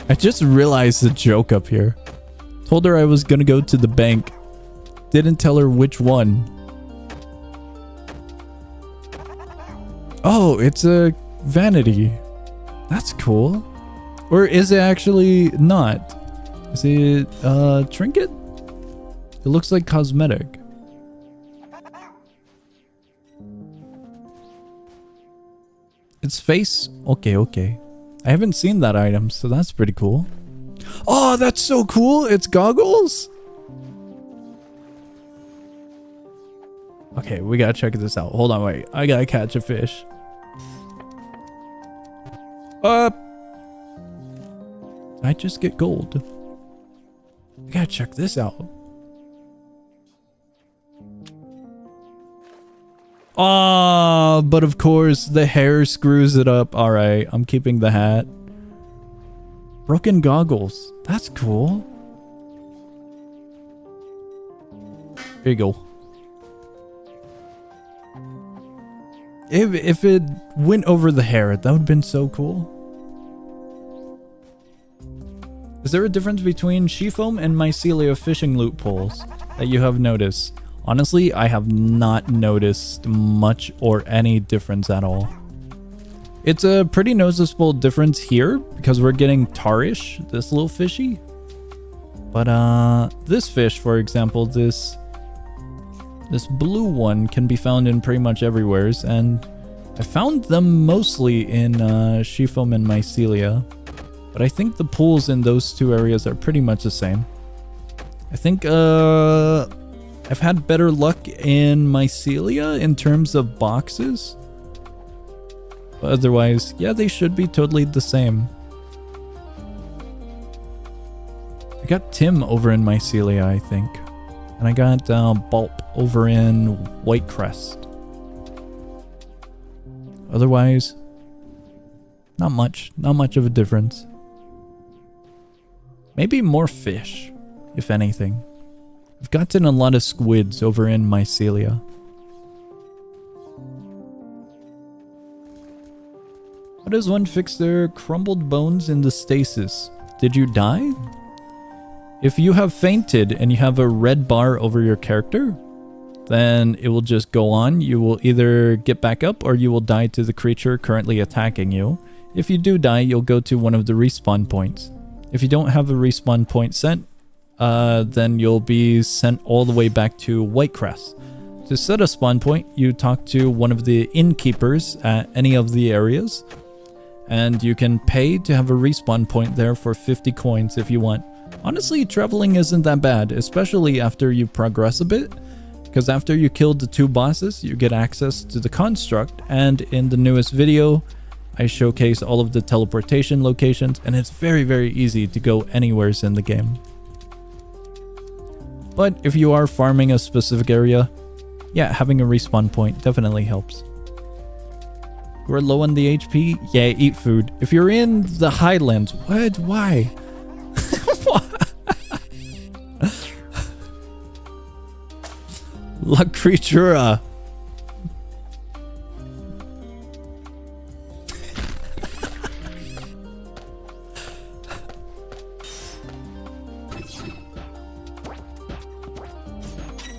I just realized the joke up here. Told her I was gonna go to the bank. Didn't tell her which one. Oh, it's a vanity. That's cool. Or is it actually not? Is it a trinket? It looks like cosmetic. Its face? Okay, okay. I haven't seen that item, so that's pretty cool. Oh, that's so cool! It's goggles? Okay, we gotta check this out. Hold on, wait. I gotta catch a fish. Did I just get gold? I gotta check this out. Ah, but of course the hair screws it up. All right, I'm keeping the hat. Broken goggles. That's cool. Here you go. If it went over the hair, that would have been so cool. Is there a difference between Sheafoam and Mycelia fishing loop poles that you have noticed? Honestly, I have not noticed much or any difference at all. It's a pretty noticeable difference here because we're getting tarish, this little fishy. But this fish, for example, this blue one can be found in pretty much everywhere, and I found them mostly in Sheafoam and Mycelia. But I think the pools in those two areas are pretty much the same. I think I've had better luck in Mycelia in terms of boxes. But otherwise, yeah, they should be totally the same. I got Tim over in Mycelia, I think. And I got Bulp over in Whitecrest. Otherwise, not much of a difference. Maybe more fish, if anything. I've gotten a lot of squids over in Mycelia. How does one fix their crumbled bones in the stasis? Did you die? If you have fainted and you have a red bar over your character, then it will just go on. You will either get back up or you will die to the creature currently attacking you. If you do die, you'll go to one of the respawn points. If you don't have a respawn point sent, then you'll be sent all the way back to Whitecrest. To set a spawn point, you talk to one of the innkeepers at any of the areas, and you can pay to have a respawn point there for 50 coins if you want. Honestly, traveling isn't that bad, especially after you progress a bit, because after you killed the 2 bosses, you get access to the construct, and in the newest video, I showcase all of the teleportation locations, and it's very, very easy to go anywhere in the game. But if you are farming a specific area, yeah, having a respawn point definitely helps. We're low on the HP? Yeah, eat food. If you're in the highlands, what? Why? La Creatura.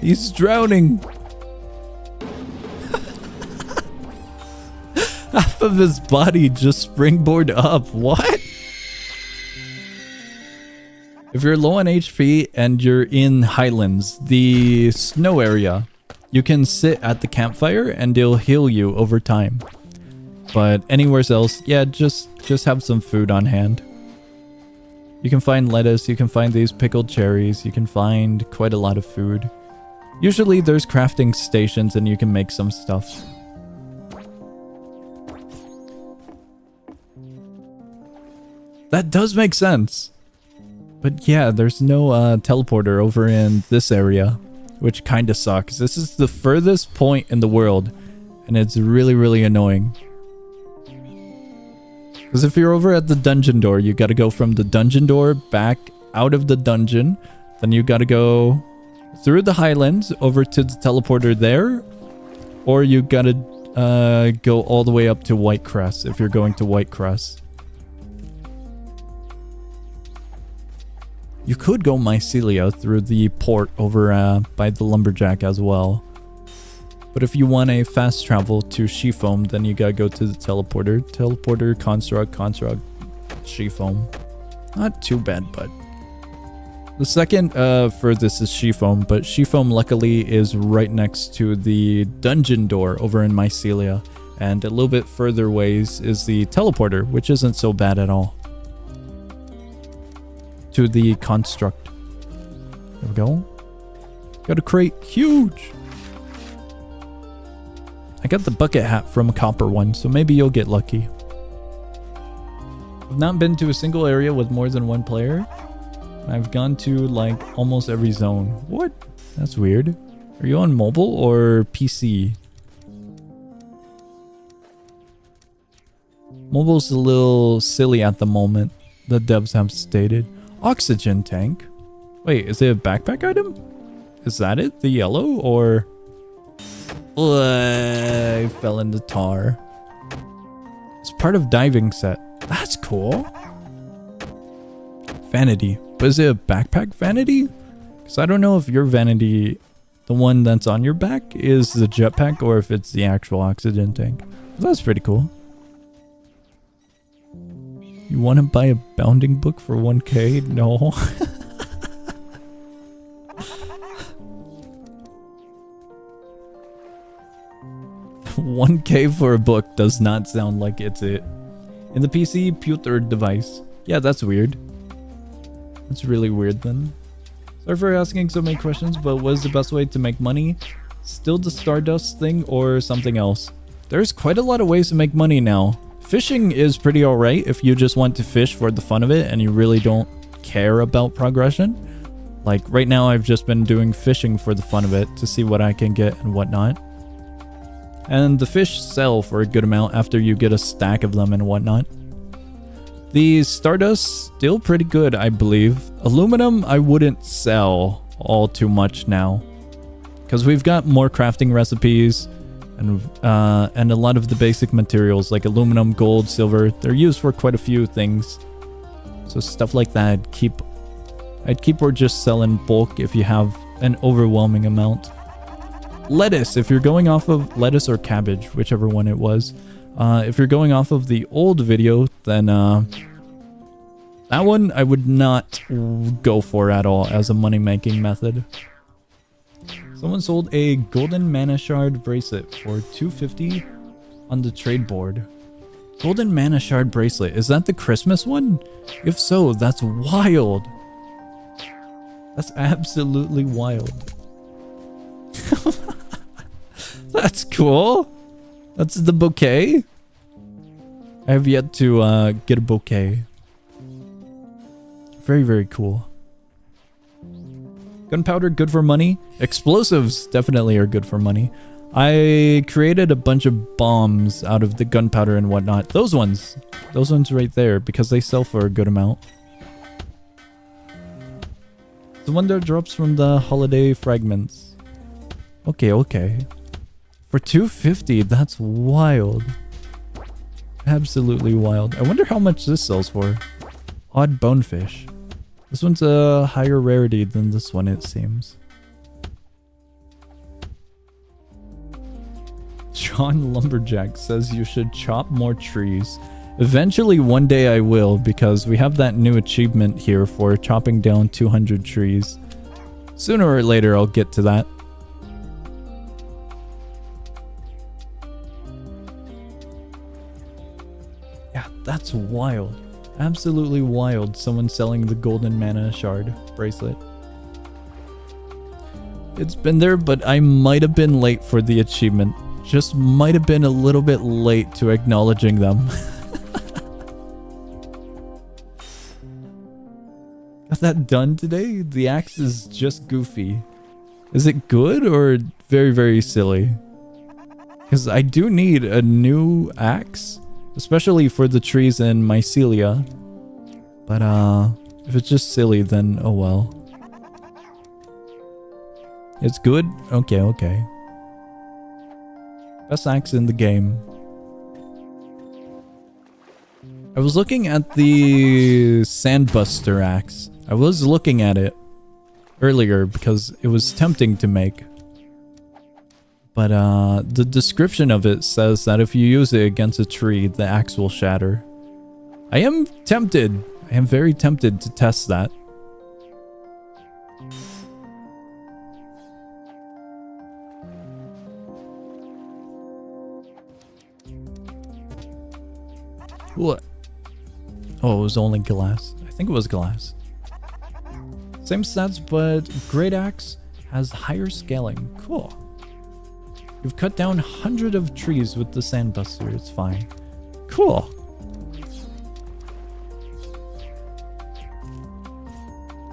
He's drowning. Half of his body just springboard up. What? If you're low on HP and you're in Highlands, the snow area, you can sit at the campfire and it'll heal you over time. But anywhere else, yeah, just have some food on hand. You can find lettuce, you can find these pickled cherries, you can find quite a lot of food. Usually there's crafting stations and you can make some stuff. That does make sense. But yeah, there's no teleporter over in this area, which kind of sucks. This is the furthest point in the world, and it's really, really annoying. Because if you're over at the dungeon door, you got to go from the dungeon door back out of the dungeon. Then you got to go through the highlands over to the teleporter there. Or you got to go all the way up to Whitecrest if you're going to Whitecrest. You could go Mycelia through the port over by the lumberjack as well. But if you want a fast travel to Shefoam, then you gotta go to the teleporter. Teleporter, construct, Shefoam. Not too bad, but... The second furthest is Shefoam, but Shefoam luckily is right next to the dungeon door over in Mycelia. And a little bit further ways is the teleporter, which isn't so bad at all. To the construct. There we go. Got a crate. Huge! I got the bucket hat from a copper one, so maybe you'll get lucky. I've not been to a single area with more than 1 player. I've gone to like almost every zone. What? That's weird. Are you on mobile or PC? Mobile's a little silly at the moment, the devs have stated. Oxygen tank? Wait, is it a backpack item? Is that it? The yellow or... I fell into tar. It's part of diving set. That's cool. Vanity. But is it a backpack vanity? Because I don't know if your vanity, the one that's on your back, is the jetpack or if it's the actual oxygen tank. That's pretty cool. You want to buy a bounding book for 1k? No. 1k for a book does not sound like it's it. In the PC, pewter device. Yeah, that's weird. That's really weird then. Sorry for asking so many questions, but what is the best way to make money? Still the Stardust thing or something else? There's quite a lot of ways to make money now. Fishing is pretty alright if you just want to fish for the fun of it and you really don't care about progression. Like right now I've just been doing fishing for the fun of it to see what I can get and whatnot. And the fish sell for a good amount after you get a stack of them and whatnot. The Stardust, still pretty good, I believe. Aluminum, I wouldn't sell all too much now. Because we've got more crafting recipes and a lot of the basic materials like aluminum, gold, silver. They're used for quite a few things. So stuff like that I'd keep or just sell in bulk if you have an overwhelming amount. Lettuce, if you're going off of lettuce or cabbage, whichever one it was. If you're going off of the old video, then that one I would not go for at all as a money-making method. Someone sold a golden mana shard bracelet for $250 on the trade board. Golden mana shard bracelet, is that the Christmas one? If so, that's wild. That's absolutely wild. That's cool. That's the bouquet. I have yet to get a bouquet. Very, very cool. Gunpowder, good for money. Explosives definitely are good for money. I created a bunch of bombs out of the gunpowder and whatnot. Those ones right there, because they sell for a good amount. The one that drops from the holiday fragments. Okay, okay. For $250, that's wild. Absolutely wild. I wonder how much this sells for. Odd bonefish. This one's a higher rarity than this one, it seems. John Lumberjack says you should chop more trees. Eventually, one day I will, because we have that new achievement here for chopping down 200 trees. Sooner or later, I'll get to that. Yeah, that's wild. Absolutely wild. Someone selling the golden mana shard bracelet. It's been there, but I might have been late for the achievement. Just might have been a little bit late to acknowledging them. Got that done today? The axe is just goofy. Is it good or very, very silly? Because I do need a new axe. Especially for the trees in Mycelia. But if it's just silly, then oh well. It's good? Okay, okay. Best axe in the game. I was looking at the Sandbuster axe. I was looking at it earlier because it was tempting to make. But the description of it says that if you use it against a tree, the axe will shatter. I am tempted. I am very tempted to test that. What? Oh, it was only glass. I think it was glass. Same stats, but Great Axe has higher scaling. Cool. You've cut down hundreds of trees with the Sandbuster. It's fine. Cool.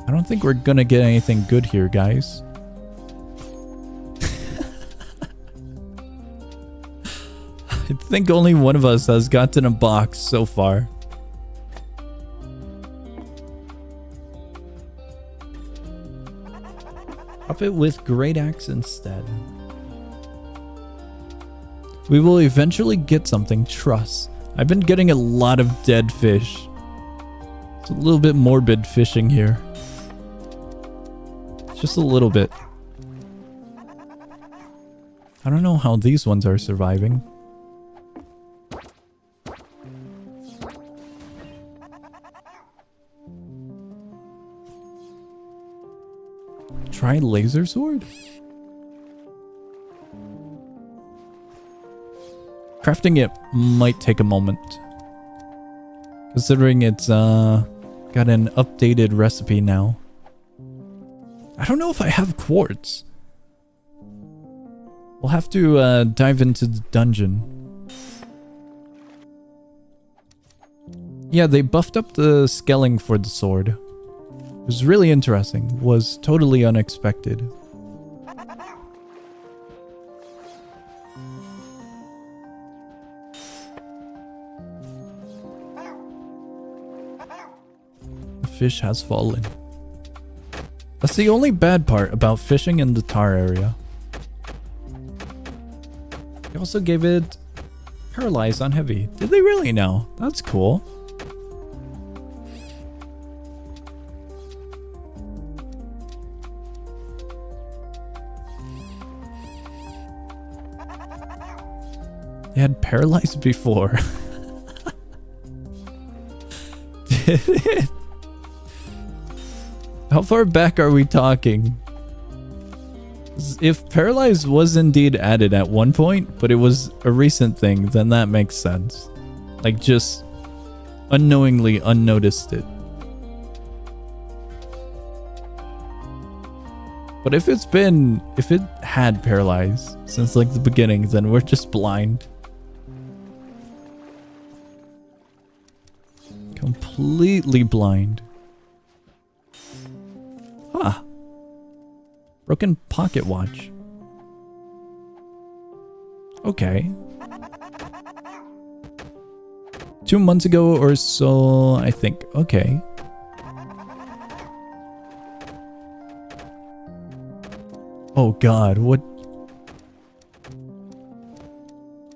I don't think we're gonna get anything good here, guys. I think only one of us has gotten a box so far. Up it with Great Axe instead. We will eventually get something, trust. I've been getting a lot of dead fish. It's a little bit morbid fishing here. Just a little bit. I don't know how these ones are surviving. Try laser sword? Crafting it might take a moment. Considering it's got an updated recipe now. I don't know if I have quartz. We'll have to dive into the dungeon. Yeah, they buffed up the scaling for the sword. It was really interesting. Was totally unexpected. The fish has fallen. That's the only bad part about fishing in the tar area. They also gave it paralyzed on heavy. Did they really know? That's cool. They had paralyzed before. Did it? How far back are we talking? If paralyzed was indeed added at one point, but it was a recent thing, then that makes sense. Like, just unknowingly unnoticed it. But if it had paralyzed since like the beginning, then we're just blind. Completely blind. Huh. Broken pocket watch. Okay. 2 months ago or so, I think. Okay. Oh god, what?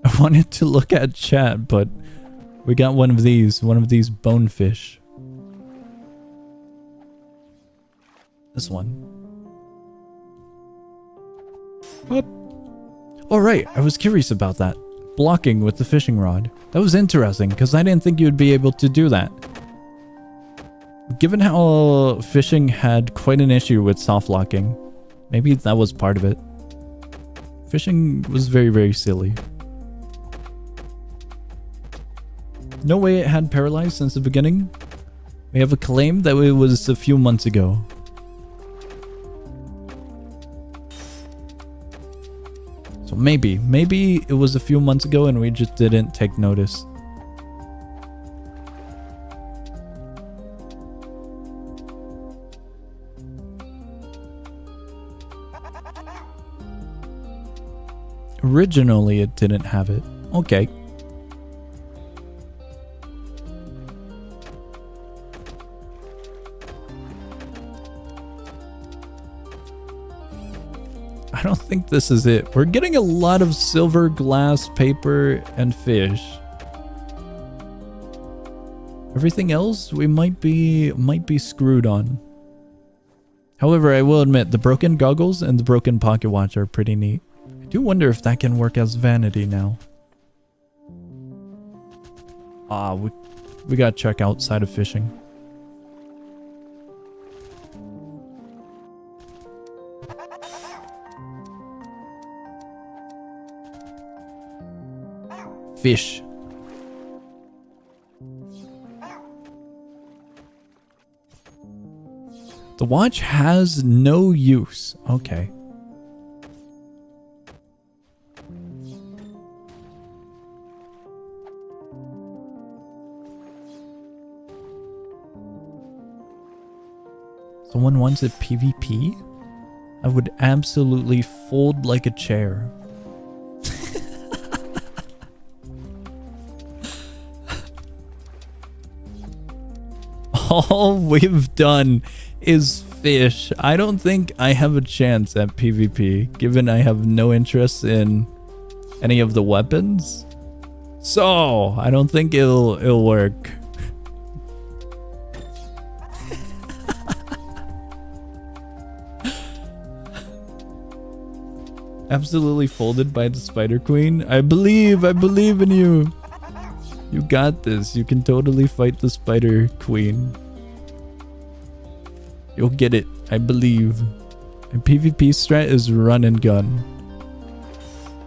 I wanted to look at chat, but we got one of these bonefish. This one. What? Oh right, I was curious about that. Blocking with the fishing rod. That was interesting, because I didn't think you'd be able to do that. Given how fishing had quite an issue with soft locking, maybe that was part of it. Fishing was very, very silly. No way it had paralyzed since the beginning. We have a claim that it was a few months ago. So maybe it was a few months ago and we just didn't take notice. Originally, it didn't have it. Okay. I don't think this is it. We're getting a lot of silver, glass, paper, and fish. Everything else we might be screwed on. However, I will admit the broken goggles and the broken pocket watch are pretty neat. I do wonder if that can work as vanity now. We gotta check outside of fishing. Fish. The watch has no use. Okay. Someone wants it PvP? I would absolutely fold like a chair. All we've done is fish. I don't think I have a chance at PvP, given I have no interest in any of the weapons. So, I don't think it'll work. Absolutely folded by the Spider Queen. I believe in you. You got this. You can totally fight the Spider Queen. You'll get it. I believe. My PvP strat is run and gun.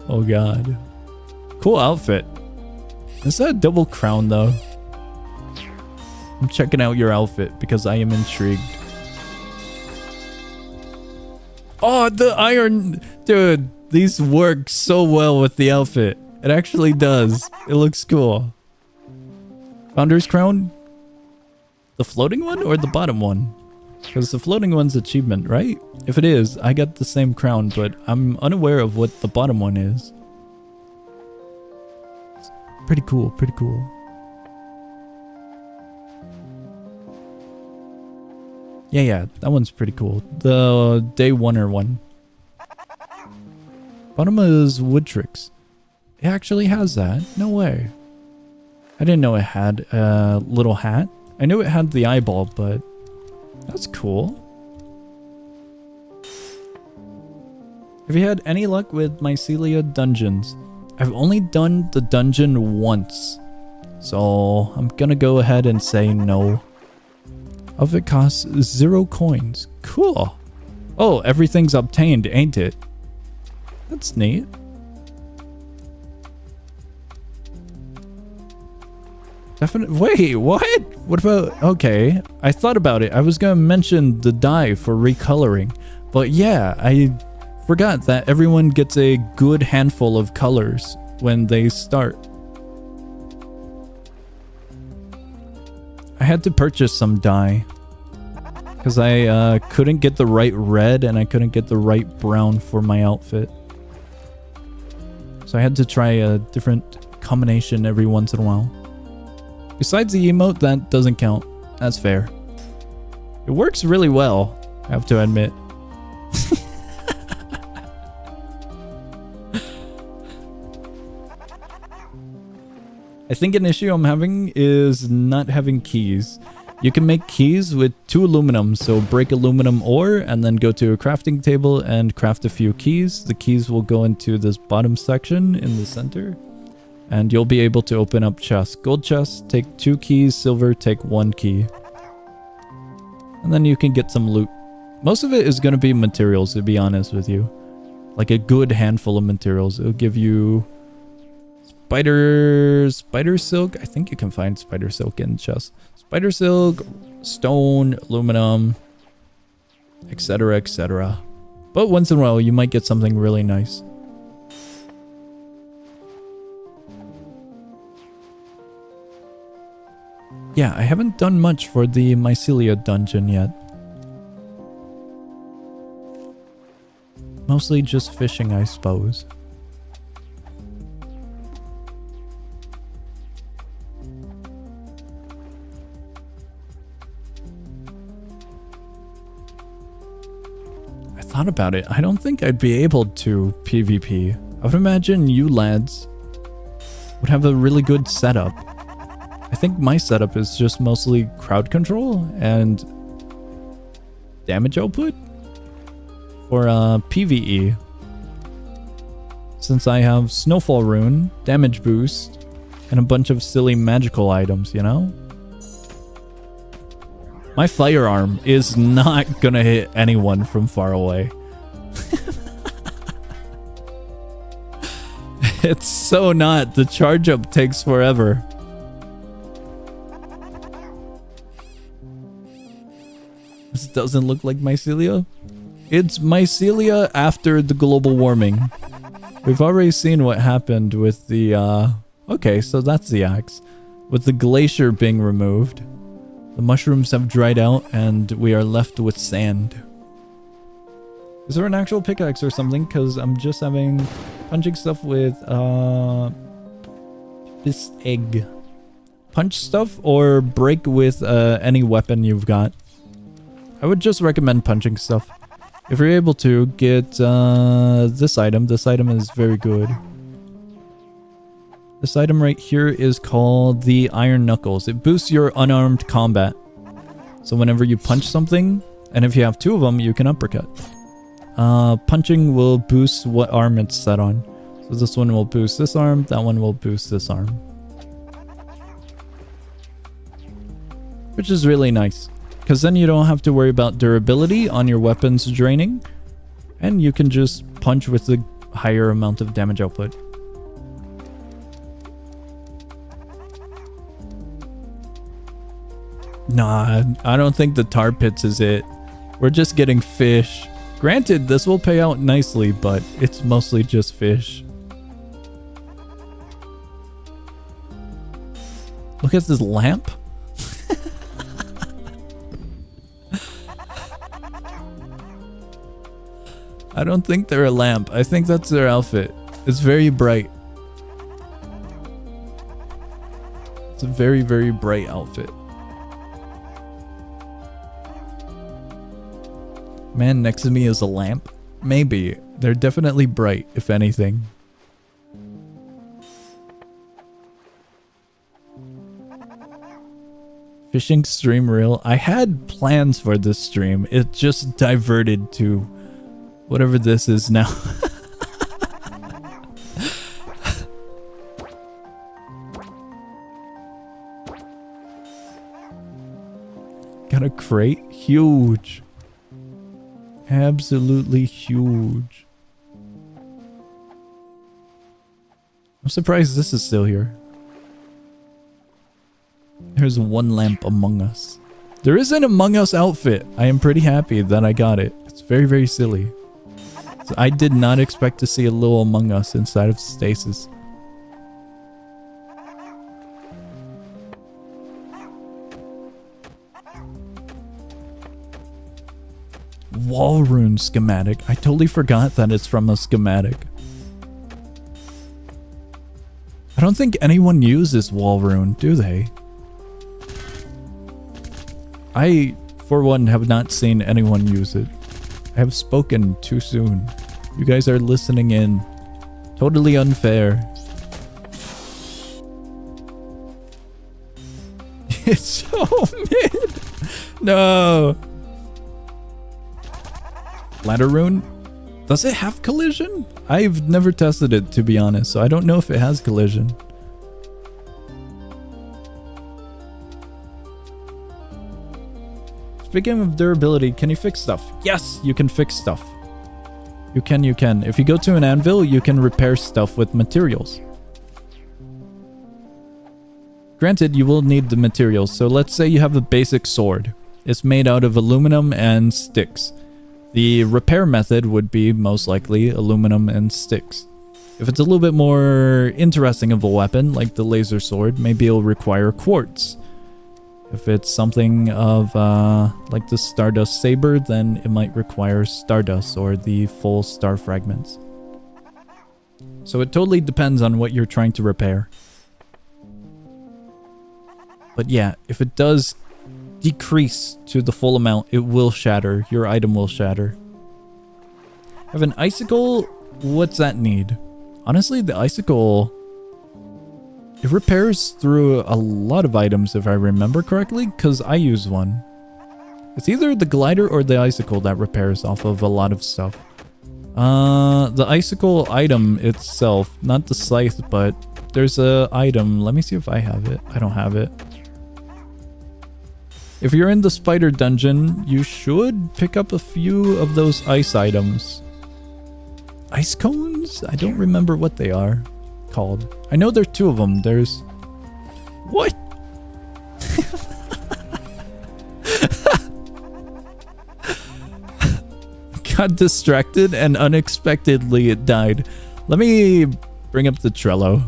Oh god. Cool outfit. Is that a double crown though? I'm checking out your outfit because I am intrigued. Oh, the iron. Dude, these work so well with the outfit. It actually does. It looks cool. Founder's crown? The floating one or the bottom one? Because the floating one's achievement, right? If it is, I get the same crown, but I'm unaware of what the bottom one is. It's pretty cool, pretty cool. Yeah, that one's pretty cool. The day oneer one. Bottom is wood tricks. It actually has that. No way. I didn't know it had a little hat. I knew it had the eyeball, but that's cool. Have you had any luck with Mycelia dungeons? I've only done the dungeon once, so I'm gonna go ahead and say no. Outfit costs 0 coins. Cool. Oh, everything's obtained, ain't it? That's neat. Wait, what? What about... Okay, I thought about it. I was gonna mention the dye for recoloring. But yeah, I forgot that everyone gets a good handful of colors when they start. I had to purchase some dye. Because I couldn't get the right red and I couldn't get the right brown for my outfit. So I had to try a different combination every once in a while. Besides the emote, that doesn't count. That's fair. It works really well, I have to admit. I think an issue I'm having is not having keys. You can make keys with 2 aluminum, so break aluminum ore and then go to a crafting table and craft a few keys. The keys will go into this bottom section in the center. And you'll be able to open up chests. Gold chests, take 2 keys. Silver, take 1 key. And then you can get some loot. Most of it is going to be materials, to be honest with you. Like a good handful of materials. It'll give you spider silk. I think you can find spider silk in chests. Spider silk, stone, aluminum, etc, etc. But once in a while, you might get something really nice. Yeah, I haven't done much for the Mycelia dungeon yet. Mostly just fishing, I suppose. I thought about it. I don't think I'd be able to PvP. I would imagine you lads would have a really good setup. I think my setup is just mostly crowd control and damage output for PvE. Since I have Snowfall Rune, damage boost, and a bunch of silly magical items, you know? My firearm is not gonna hit anyone from far away. It's so not. The charge up takes forever. This doesn't look like Mycelia. It's Mycelia after the global warming. We've already seen what happened with the, okay, so that's the axe. With the glacier being removed, the mushrooms have dried out and we are left with sand. Is there an actual pickaxe or something? Because I'm just having punching stuff with, this egg. Punch stuff or break with, any weapon you've got. I would just recommend punching stuff. If you're able to, get this item. This item is very good. This item right here is called the Iron Knuckles. It boosts your unarmed combat. So whenever you punch something, and if you have 2 of them, you can uppercut. Punching will boost what arm it's set on. So this one will boost this arm, that one will boost this arm. Which is really nice. Because then you don't have to worry about durability on your weapons draining. And you can just punch with the higher amount of damage output. Nah, I don't think the tar pits is it. We're just getting fish. Granted, this will pay out nicely, but it's mostly just fish. Look at this lamp. I don't think they're a lamp. I think that's their outfit. It's very bright. It's a very, very bright outfit. Man next to me is a lamp? Maybe. They're definitely bright, if anything. Fishing stream reel. I had plans for this stream. It just diverted to whatever this is now. Got a crate? Huge. Absolutely huge. I'm surprised this is still here. There's one lamp among us. There is an Among Us outfit. I am pretty happy that I got it. It's very, very silly. So I did not expect to see a little Among Us inside of Stasis. Wall rune schematic. I totally forgot that it's from a schematic. I don't think anyone uses wall rune, do they? I, for one, have not seen anyone use it. I have spoken too soon. You guys are listening in. Totally unfair. It's so mid. No. Ladder rune? Does it have collision? I've never tested it, to be honest, so I don't know if it has collision. Speaking of durability, can you fix stuff? Yes, you can fix stuff. You can. If you go to an anvil, you can repair stuff with materials. Granted, you will need the materials. So let's say you have a basic sword. It's made out of aluminum and sticks. The repair method would be most likely aluminum and sticks. If it's a little bit more interesting of a weapon, like the laser sword, maybe it'll require quartz. If it's something of like the Stardust Saber, then it might require Stardust or the full star fragments. So it totally depends on what you're trying to repair. But yeah, if it does decrease to the full amount, it will shatter. Your item will shatter. Have an icicle? What's that need? Honestly, the icicle... it repairs through a lot of items, if I remember correctly, because I use one. It's either the glider or the icicle that repairs off of a lot of stuff. The icicle item itself, not the scythe, but there's a item. Let me see if I have it. I don't have it. If you're in the spider dungeon, you should pick up a few of those ice items. Ice cones? I don't remember what they are called. I know there's two of them. There's... what? Got distracted and unexpectedly it died. Let me bring up the Trello.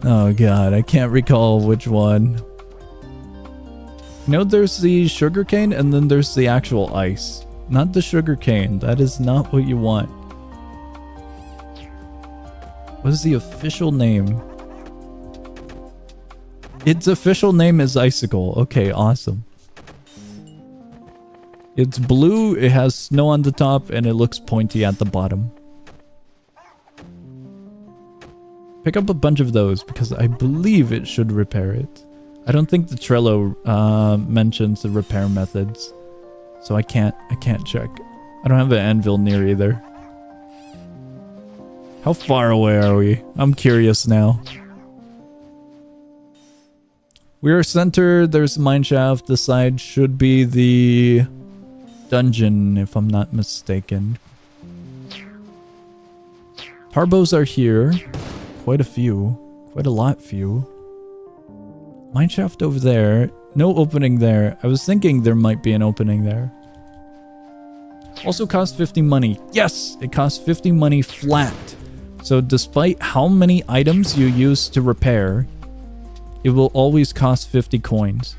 Oh god, I can't recall which one. You know, there's the sugarcane and then there's the actual ice. Not the sugarcane. That is not what you want. What is the official name? Its official name is Icicle. Okay, awesome. It's blue, it has snow on the top, and it looks pointy at the bottom. Pick up a bunch of those because I believe it should repair it. I don't think the Trello mentions the repair methods, so I can't check. I don't have an anvil near either. How far away are we? I'm curious now. We are center. There's the mineshaft. The side should be the dungeon, if I'm not mistaken. Harbos are here. Quite a few. Quite a lot few. Mineshaft over there. No opening there. I was thinking there might be an opening there. Also costs 50 money. Yes! It costs 50 money flat. So despite how many items you use to repair, it will always cost 50 coins.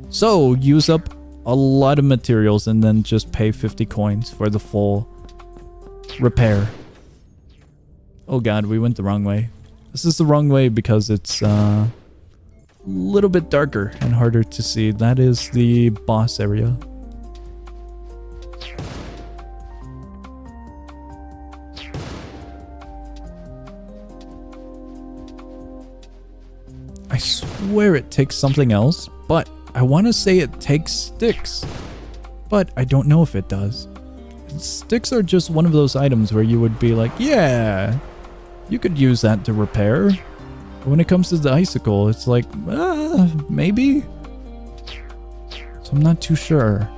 So use up a lot of materials and then just pay 50 coins for the full repair. Oh god, we went the wrong way. This is the wrong way because it's a little bit darker and harder to see. That is the boss area. I swear it takes something else, but I want to say it takes sticks, but I don't know if it does. Sticks are just one of those items where you would be like, yeah, you could use that to repair. But when it comes to the icicle, it's like, maybe? So I'm not too sure.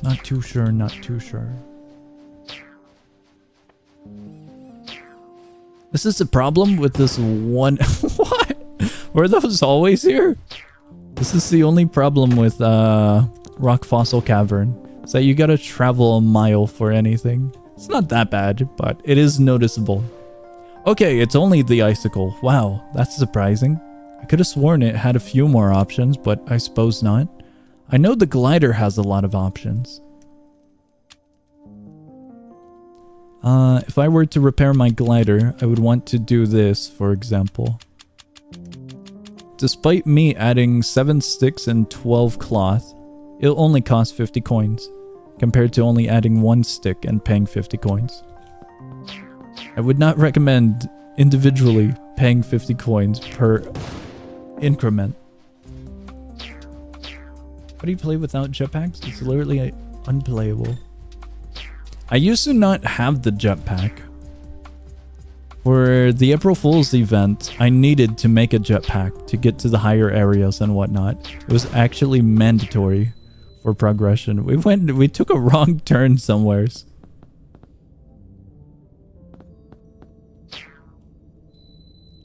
Not too sure, not too sure. This is the problem with this one. What? Were those always here? This is the only problem with Rock Fossil Cavern. Is that you gotta travel a mile for anything. It's not that bad, but it is noticeable. Okay, it's only the icicle. Wow, that's surprising. I could have sworn it had a few more options, but I suppose not. I know the glider has a lot of options. If I were to repair my glider, I would want to do this, for example. Despite me adding 7 sticks and 12 cloth, it'll only cost 50 coins, compared to only adding 1 stick and paying 50 coins. I would not recommend individually paying 50 coins per increment. How do you play without jetpacks? It's literally unplayable. I used to not have the jetpack. For the April Fool's event, I needed to make a jetpack to get to the higher areas and whatnot. It was actually mandatory for progression. We took a wrong turn somewheres.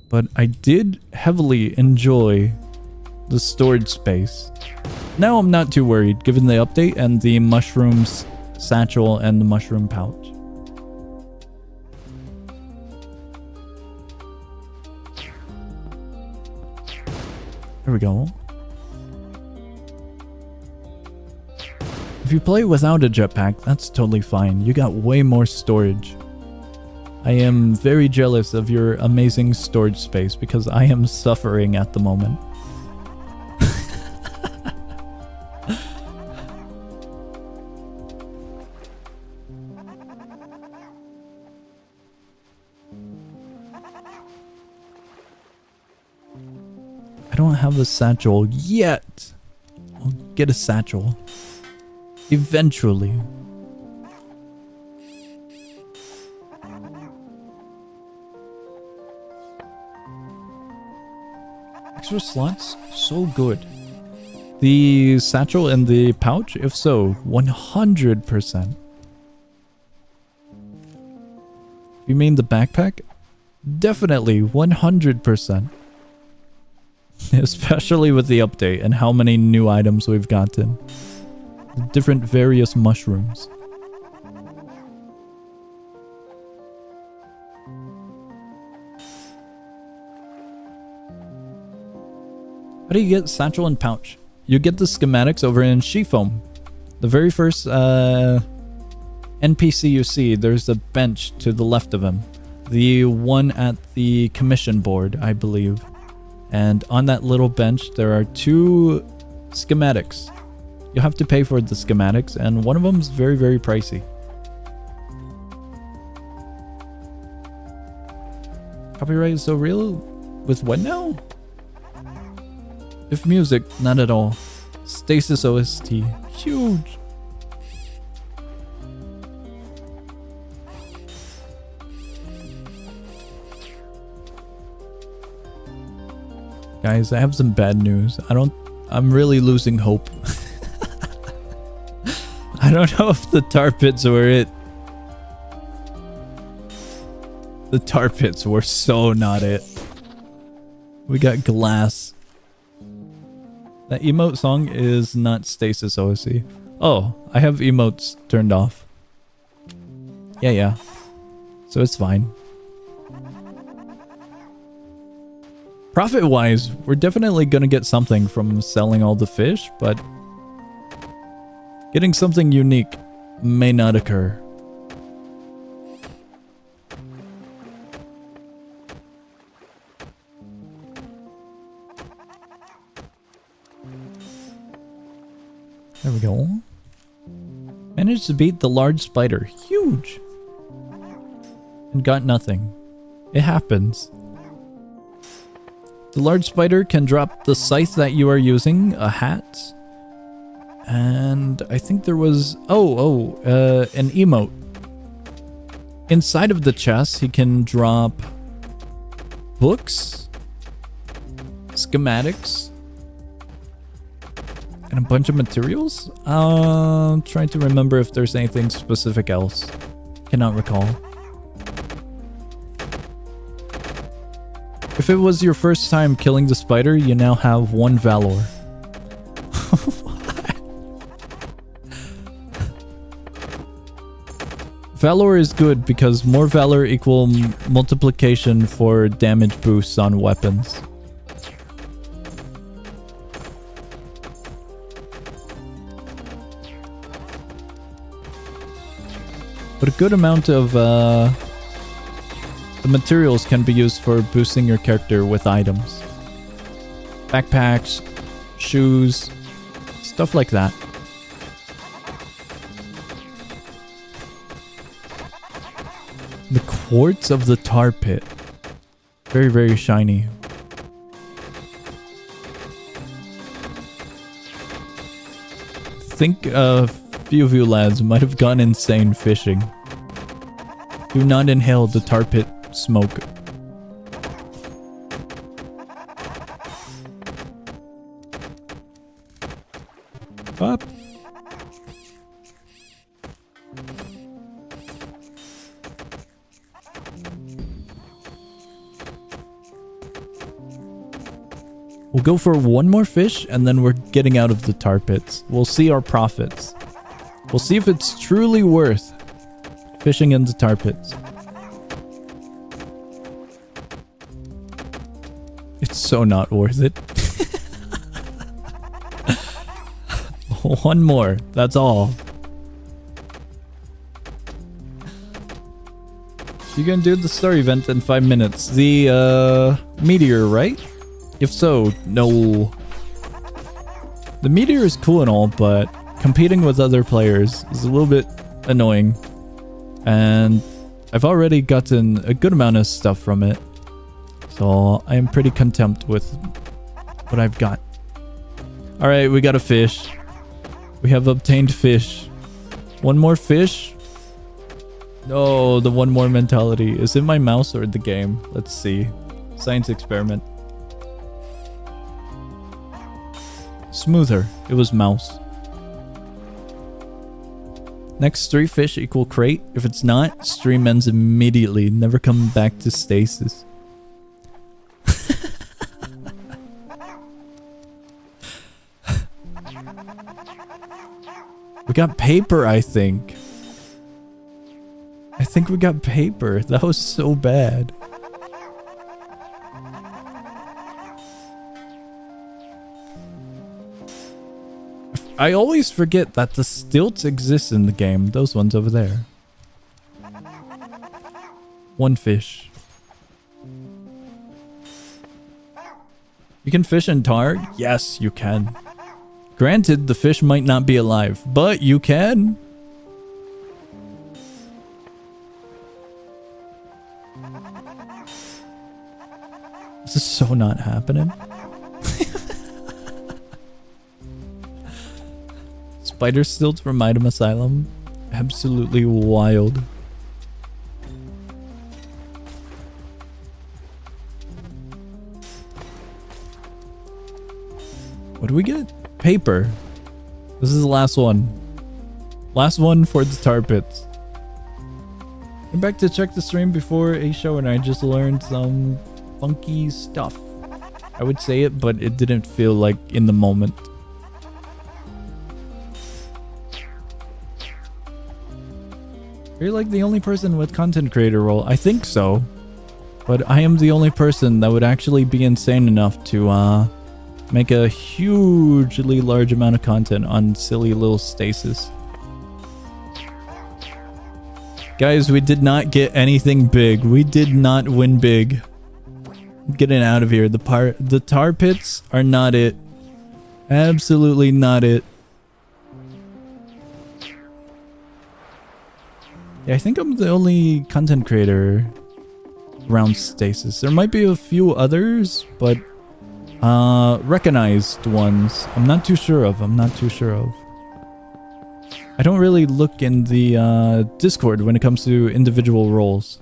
But I did heavily enjoy the storage space. Now I'm not too worried given the update and the mushrooms satchel and the mushroom pouch. There we go. If you play without a jetpack, that's totally fine. You got way more storage. I am very jealous of your amazing storage space because I am suffering at the moment. I don't have a satchel yet. I'll get a satchel. Eventually. Extra slots? So good. The satchel and the pouch? If so, 100%. You mean the backpack? Definitely 100%. Especially with the update and how many new items we've gotten. The different various mushrooms. How do you get satchel and pouch? You get the schematics over in Shefoam. The very first NPC you see, there's a bench to the left of him. The one at the commission board, I believe. And on that little bench, there are 2 schematics. You'll have to pay for the schematics, and one of them is very, very pricey. Copyright is so real? With what now? If music, not at all. Stasis OST, huge. Guys, I have some bad news. I'm really losing hope. I don't know if the tar pits were it. The tar pits were so not it. We got glass. That emote song is not Stasis OSC. Oh, I have emotes turned off. Yeah. So it's fine. Profit-wise, we're definitely gonna get something from selling all the fish, but getting something unique may not occur. There we go. Managed to beat the large spider. Huge! And got nothing. It happens. The large spider can drop the scythe that you are using, a hat, and I think there was... an emote. Inside of the chest, he can drop books, schematics, and a bunch of materials? Trying to remember if there's anything specific else. Cannot recall. If it was your first time killing the spider, you now have 1 valor. Valor is good because more valor equal multiplication for damage boosts on weapons. But a good amount of the materials can be used for boosting your character with items. Backpacks, shoes, stuff like that. The quartz of the tar pit. Very, very shiny. Think a few of you lads might have gone insane fishing. Do not inhale the tar pit smoke. Up. We'll go for one more fish and then we're getting out of the tar pits. We'll see our profits. We'll see if it's truly worth fishing in the tar pits. It's so not worth it. One more, that's all. You can do the story event in 5 minutes. The meteor, right? If so, no. The meteor is cool and all, but competing with other players is a little bit annoying. And I've already gotten a good amount of stuff from it. So I am pretty content with what I've got. Alright, we got a fish. We have obtained fish. One more fish? No, the one more mentality. Is it my mouse or the game? Let's see. Science experiment. Smoother. It was mouse. Next 3 fish equal crate. If it's not, stream ends immediately. Never come back to stasis. We got paper, I think. I think we got paper. That was so bad. I always forget that the stilts exist in the game. Those ones over there. 1 fish. You can fish in tar? Yes, you can. Granted, the fish might not be alive, but you can. This is so not happening. Spider stilts from Item Asylum. Absolutely wild. What do we get? Paper. This is the last one. Last one for the tar pits. I'm back to check the stream before a show and I just learned some funky stuff. I would say it, but it didn't feel like in the moment. Are you like the only person with content creator role? I think so. But I am the only person that would actually be insane enough to make a hugely large amount of content on silly little Stasis. Guys, we did not get anything big. We did not win big. I'm getting out of here. The tar pits are not it. Absolutely not it. Yeah, I think I'm the only content creator around Stasis. There might be a few others, but recognized ones I'm not too sure of. I don't really look in the Discord when it comes to individual roles.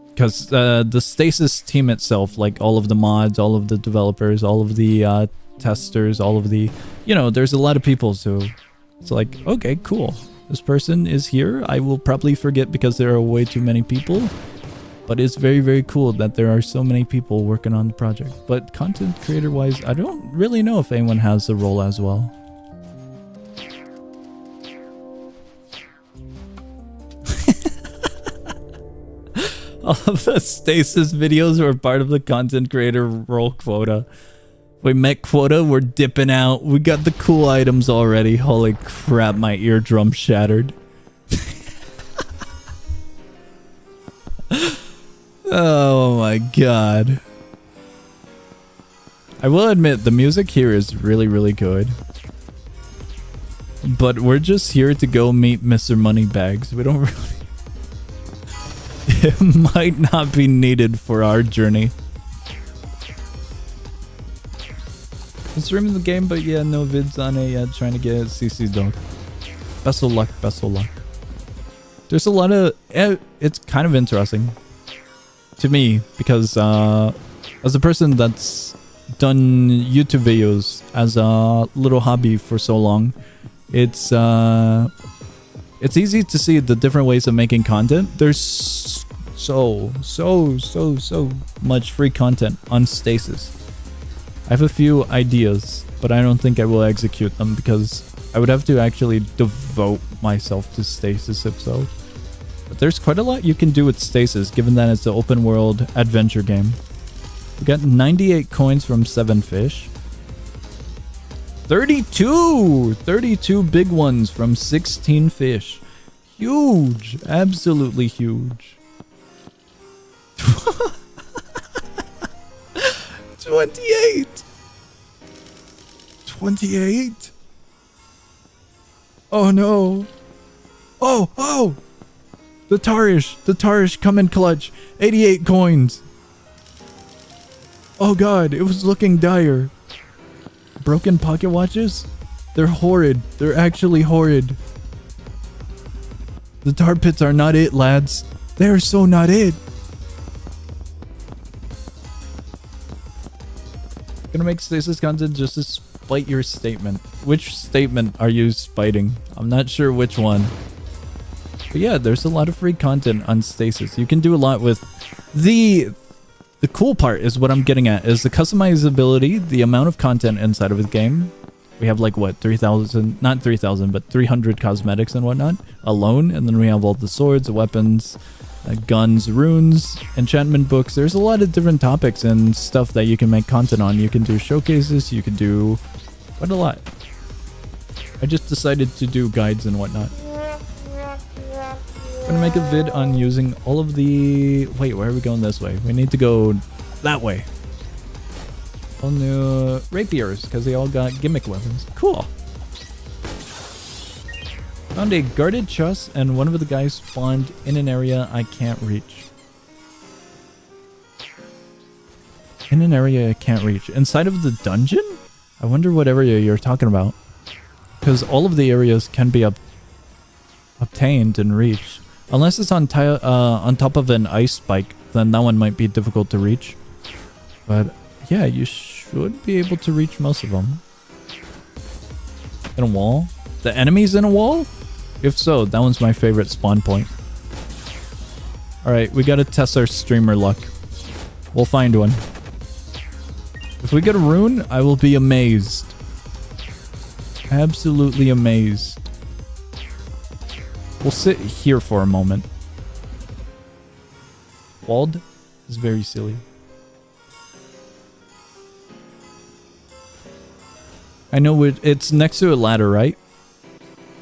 Because the Stasis team itself, like all of the mods, all of the developers, all of the testers, all of the... You know, there's a lot of people, so it's like, okay, cool. This person is here. I will probably forget because there are way too many people. But it's very, very cool that there are so many people working on the project. But content creator-wise, I don't really know if anyone has a role as well. All of the Stasis videos were part of the content creator role quota. We met quota, we're dipping out. We got the cool items already. Holy crap, my eardrum shattered. Oh my god. I will admit, the music here is really, really good. But we're just here to go meet Mr. Moneybags. We don't really... It might not be needed for our journey. I'm streaming the game, but yeah, no vids on it yet. Trying to get CC dog. Best of luck, best of luck. There's a lot of... it's kind of interesting to me because as a person that's done YouTube videos as a little hobby for so long, it's easy to see the different ways of making content. There's so much free content on Stasis. I have a few ideas, but I don't think I will execute them because I would have to actually devote myself to Stasis if so. But there's quite a lot you can do with Stasis, given that it's an open world adventure game. We got 98 coins from 7 fish. 32 big ones from 16 fish. Huge, absolutely huge. 28. Oh no. Oh. The Tarish come in clutch. 88 coins. Oh god, it was looking dire. Broken pocket watches? They're horrid. They're actually horrid. The tar pits are not it, lads. They are so not it. Gonna make Stasis content just to spite your statement. Which statement are you spiting? I'm not sure which one. But yeah, there's a lot of free content on Stasis. You can do a lot with the cool part is what I'm getting at is the customizability, the amount of content inside of the game. We have like what, 3,000, not 3,000, but 300 cosmetics and whatnot alone. And then we have all the swords, weapons, guns, runes, enchantment books. There's a lot of different topics and stuff that you can make content on. You can do showcases, you can do quite a lot. I just decided to do guides and whatnot. I'm gonna make a vid on using all of the... Wait, where are we going this way? We need to go that way. All new rapiers, because they all got gimmick weapons. Cool. Found a guarded chest, and one of the guys spawned in an area I can't reach. In an area I can't reach. Inside of the dungeon? I wonder what area you're talking about. Because all of the areas can be obtained and reached. Unless it's on top of an ice spike, then that one might be difficult to reach. But yeah, you should be able to reach most of them. In a wall? The enemy's in a wall? If so, that one's my favorite spawn point. Alright, we gotta test our streamer luck. We'll find one. If we get a rune, I will be amazed. Absolutely amazed. We'll sit here for a moment. Walled is very silly. I know it's next to a ladder, right?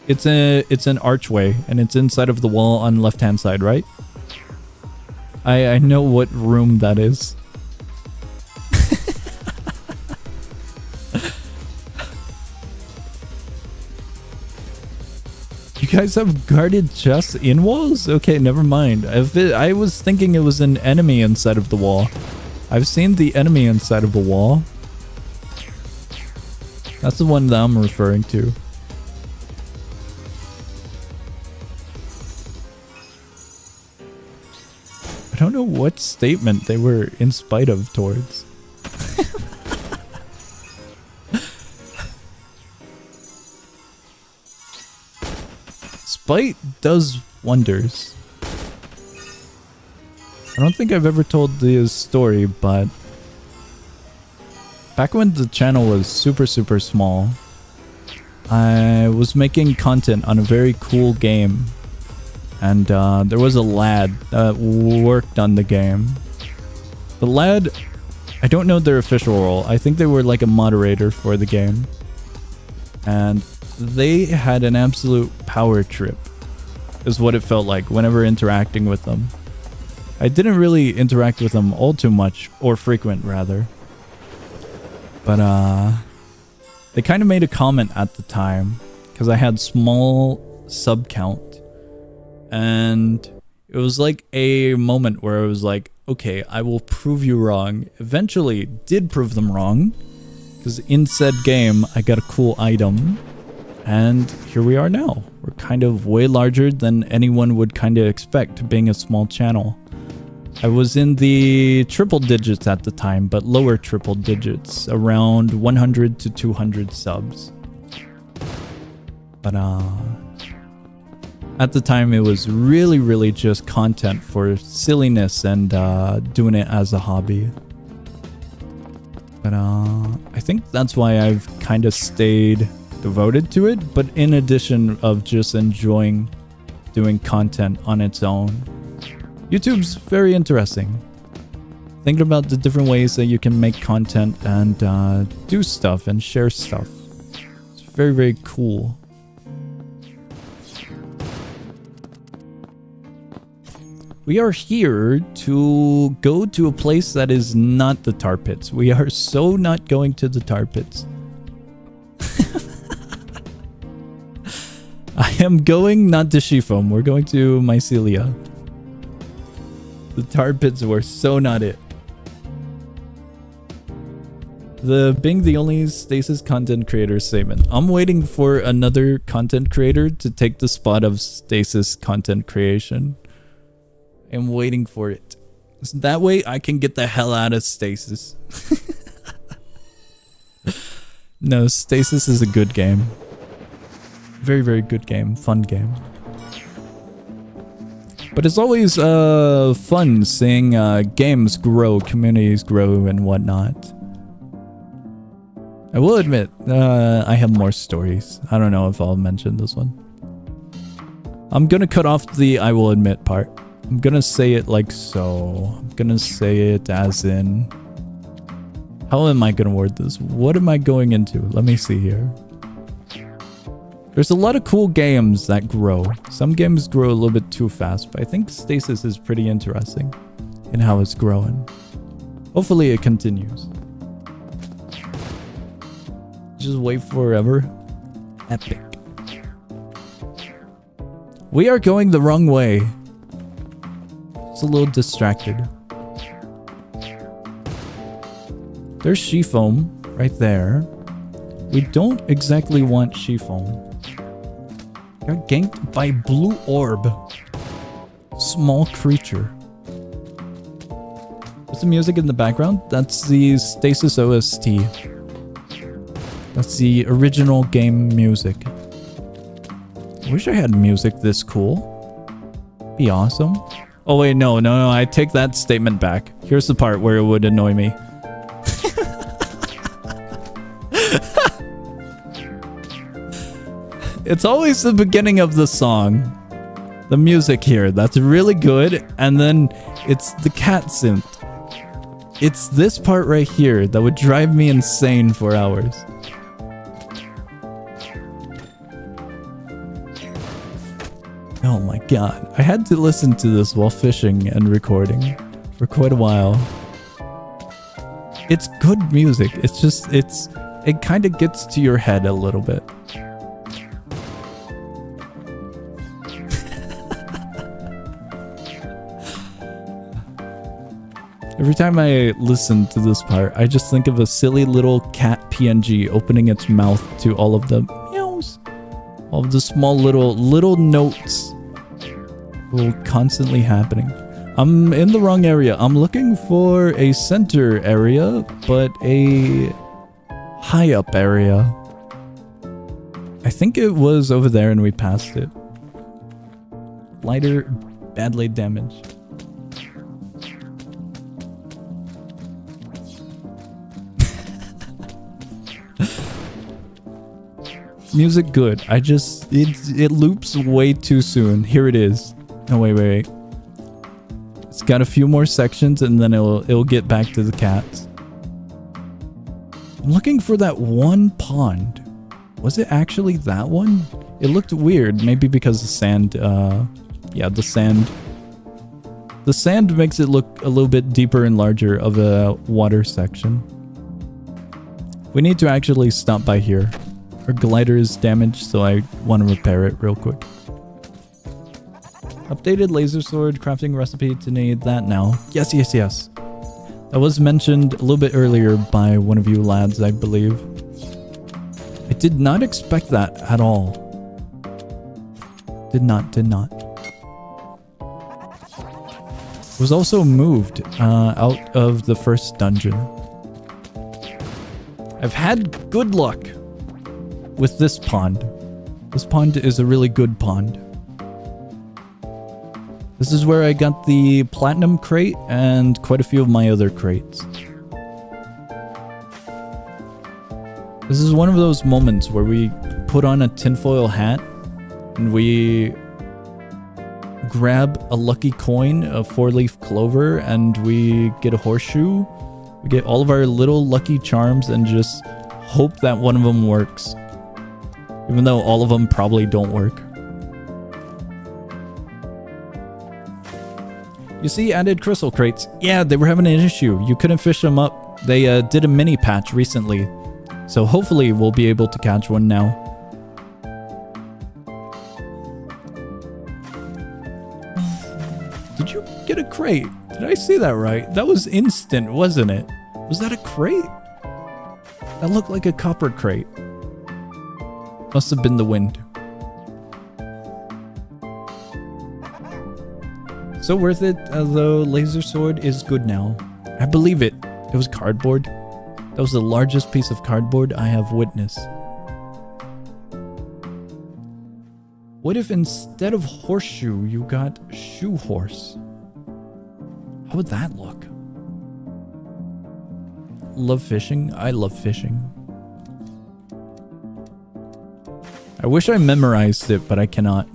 It's an archway, and it's inside of the wall on the left-hand side, right? I know what room that is. You guys have guarded chests in walls? Okay, never mind. I was thinking it was an enemy inside of the wall. I've seen the enemy inside of a wall. That's the one that I'm referring to. I don't know what statement they were in spite of towards. Spite does wonders. I don't think I've ever told this story, but back when the channel was super small, I was making content on a very cool game. And there was a lad that worked on the game. The lad, I don't know their official role. I think they were like a moderator for the game. And they had an absolute power trip, is what it felt like whenever interacting with them. I didn't really interact with them all too much, or frequent rather. But they kind of made a comment at the time, because I had small sub count. And it was like a moment where I was like, okay, I will prove you wrong. Eventually did prove them wrong, because in said game I got a cool item, and here we are now. We're kind of way larger than anyone would kind of expect, being a small channel. I was in the triple digits at the time, but lower triple digits, around 100 to 200 subs. But at the time it was really just content for silliness and doing it as a hobby. But I think that's why I've kind of stayed devoted to it, but in addition of just enjoying doing content on its own. YouTube's very interesting. Thinking about the different ways that you can make content and do stuff and share stuff. It's very cool. We are here to go to a place that is not the tar pits. We are so not going to the tar pits. I am going not to Shifom. We're going to Mycelia. The tar pits were so not it. Being the only Stasis content creator statement. I'm waiting for another content creator to take the spot of Stasis content creation. I'm waiting for it. So that way I can get the hell out of Stasis. No, Stasis is a good game. Very good game. Fun game. But it's always fun seeing games grow, communities grow, and whatnot. I will admit, I have more stories. I don't know if I'll mention this one. I'm gonna cut off the I will admit part. I'm gonna say it like so. I'm gonna say it as in... How am I gonna word this? What am I going into? Let me see here. There's a lot of cool games that grow. Some games grow a little bit too fast, but I think Stasis is pretty interesting in how it's growing. Hopefully it continues. Just wait forever. Epic. We are going the wrong way. It's a little distracted. There's Shifom right there. We don't exactly want Shifom. Got ganked by blue orb. Small creature. What's the music in the background? That's the Stasis OST. That's the original game music. I wish I had music this cool. Be awesome. Oh wait, no, I take that statement back. Here's the part where it would annoy me. It's always the beginning of the song. the music here. That's really good. And then it's the cat synth. It's this part right here that would drive me insane for hours. Oh my god. I had to listen to this while fishing and recording for quite a while. It's good music. It's just, it kind of gets to your head a little bit. Every time I listen to this part, I just think of a silly little cat PNG opening its mouth to all of the meows. All of the small little notes will constantly happening. I'm in the wrong area. I'm looking for a center area, but a high up area. I think it was over there and we passed it. Lighter, badly damaged. Music good. I just it loops way too soon. Here it is. Oh wait. It's got a few more sections and then it'll get back to the cats. I'm looking for that one pond. Was it actually that one? It looked weird. Maybe because the sand. Yeah, the sand. The sand makes it look a little bit deeper and larger of a water section. We need to actually stop by here. Our glider is damaged, so I want to repair it real quick. Updated laser sword crafting recipe to need that now. Yes. That was mentioned a little bit earlier by one of you lads, I believe. I did not expect that at all. Did not. It was also moved out of the first dungeon. I've had good luck with this pond. This pond is a really good pond. This is where I got the platinum crate and quite a few of my other crates. This is one of those moments where we put on a tinfoil hat and we grab a lucky coin, a 4-leaf clover, and we get a horseshoe. We get all of our little lucky charms and just hope that one of them works. Even though all of them probably don't work. You see, added crystal crates. Yeah, they were having an issue. You couldn't fish them up. They did a mini patch recently. So hopefully we'll be able to catch one now. Did you get a crate? Did I see that right? That was instant, wasn't it? Was that a crate? That looked like a copper crate. Must have been the wind. So worth it, although laser sword is good now. I believe it. It was cardboard. That was the largest piece of cardboard I have witnessed. What if instead of horseshoe, you got shoe horse? How would that look? Love fishing? I love fishing. I wish I memorized it, but I cannot.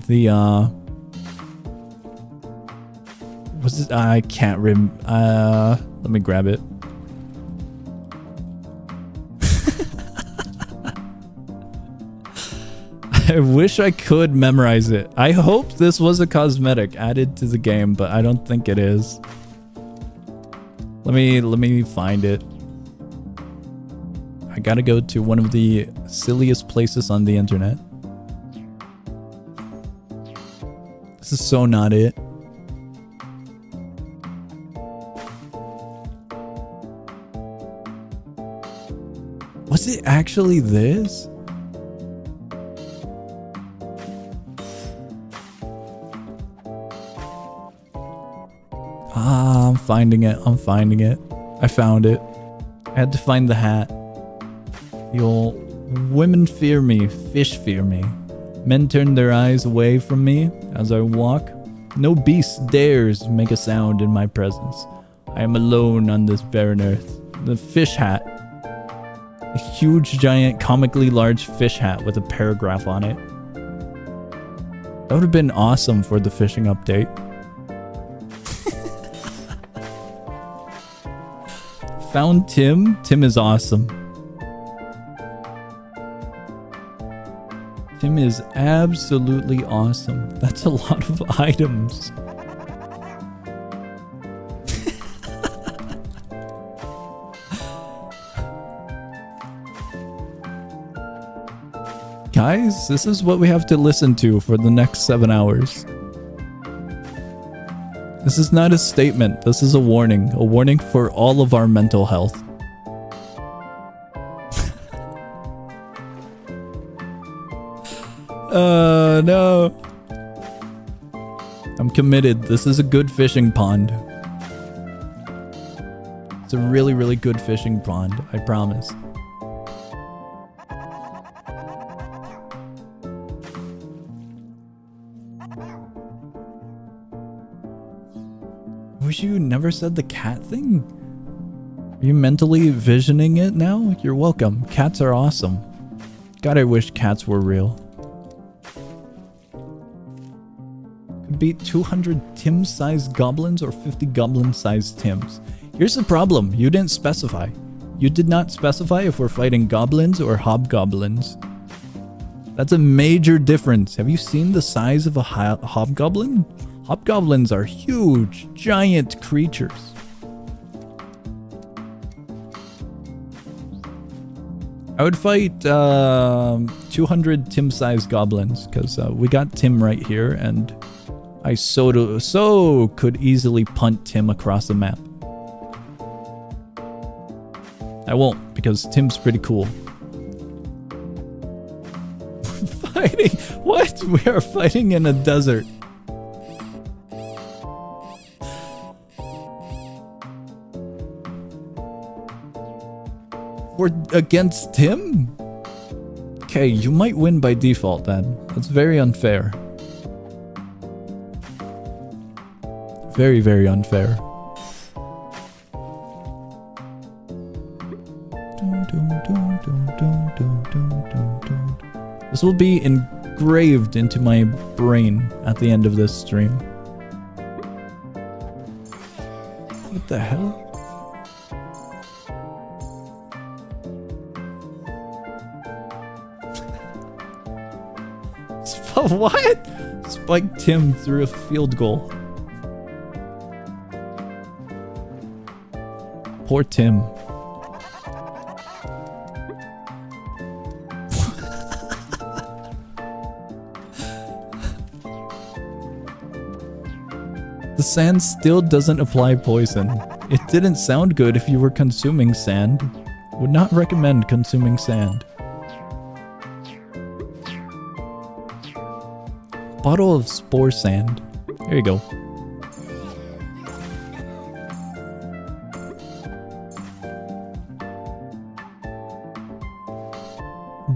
Was it? I can't let me grab it. I wish I could memorize it. I hope this was a cosmetic added to the game, but I don't think it is. Let me find it. I gotta go to one of the silliest places on the internet. This is so not it. Was it actually this? I'm finding it. I found it. I had to find the hat. The old women fear me, fish fear me. Men turn their eyes away from me as I walk. No beast dares make a sound in my presence. I am alone on this barren earth. The fish hat. A huge, giant, comically large fish hat with a paragraph on it. That would have been awesome for the fishing update. Found Tim. Tim is awesome. Tim is absolutely awesome. That's a lot of items. Guys, this is what we have to listen to for the next 7 hours. This is not a statement. This is a warning. A warning for all of our mental health. No. I'm committed. This is a good fishing pond. It's a really, really good fishing pond. I promise. Wish you never said the cat thing? Are you mentally visioning it now? You're welcome. Cats are awesome. God, I wish cats were real. Could beat 200 Tim-sized goblins or 50 goblin-sized Tims. Here's the problem. You didn't specify. You did not specify if we're fighting goblins or hobgoblins. That's a major difference. Have you seen the size of a hobgoblin? Hobgoblins are huge, giant creatures. I would fight 200 Tim-sized goblins because we got Tim right here, and I so could easily punt Tim across the map. I won't because Tim's pretty cool. Fighting? What? We are fighting in a desert. We're against him? Okay, you might win by default then. That's very unfair. Very, very unfair. This will be engraved into my brain at the end of this stream. What the hell? What? Spiked Tim through a field goal. Poor Tim. The sand still doesn't apply poison. It didn't sound good if you were consuming sand. Would not recommend consuming sand. Bottle of spore sand. There you go.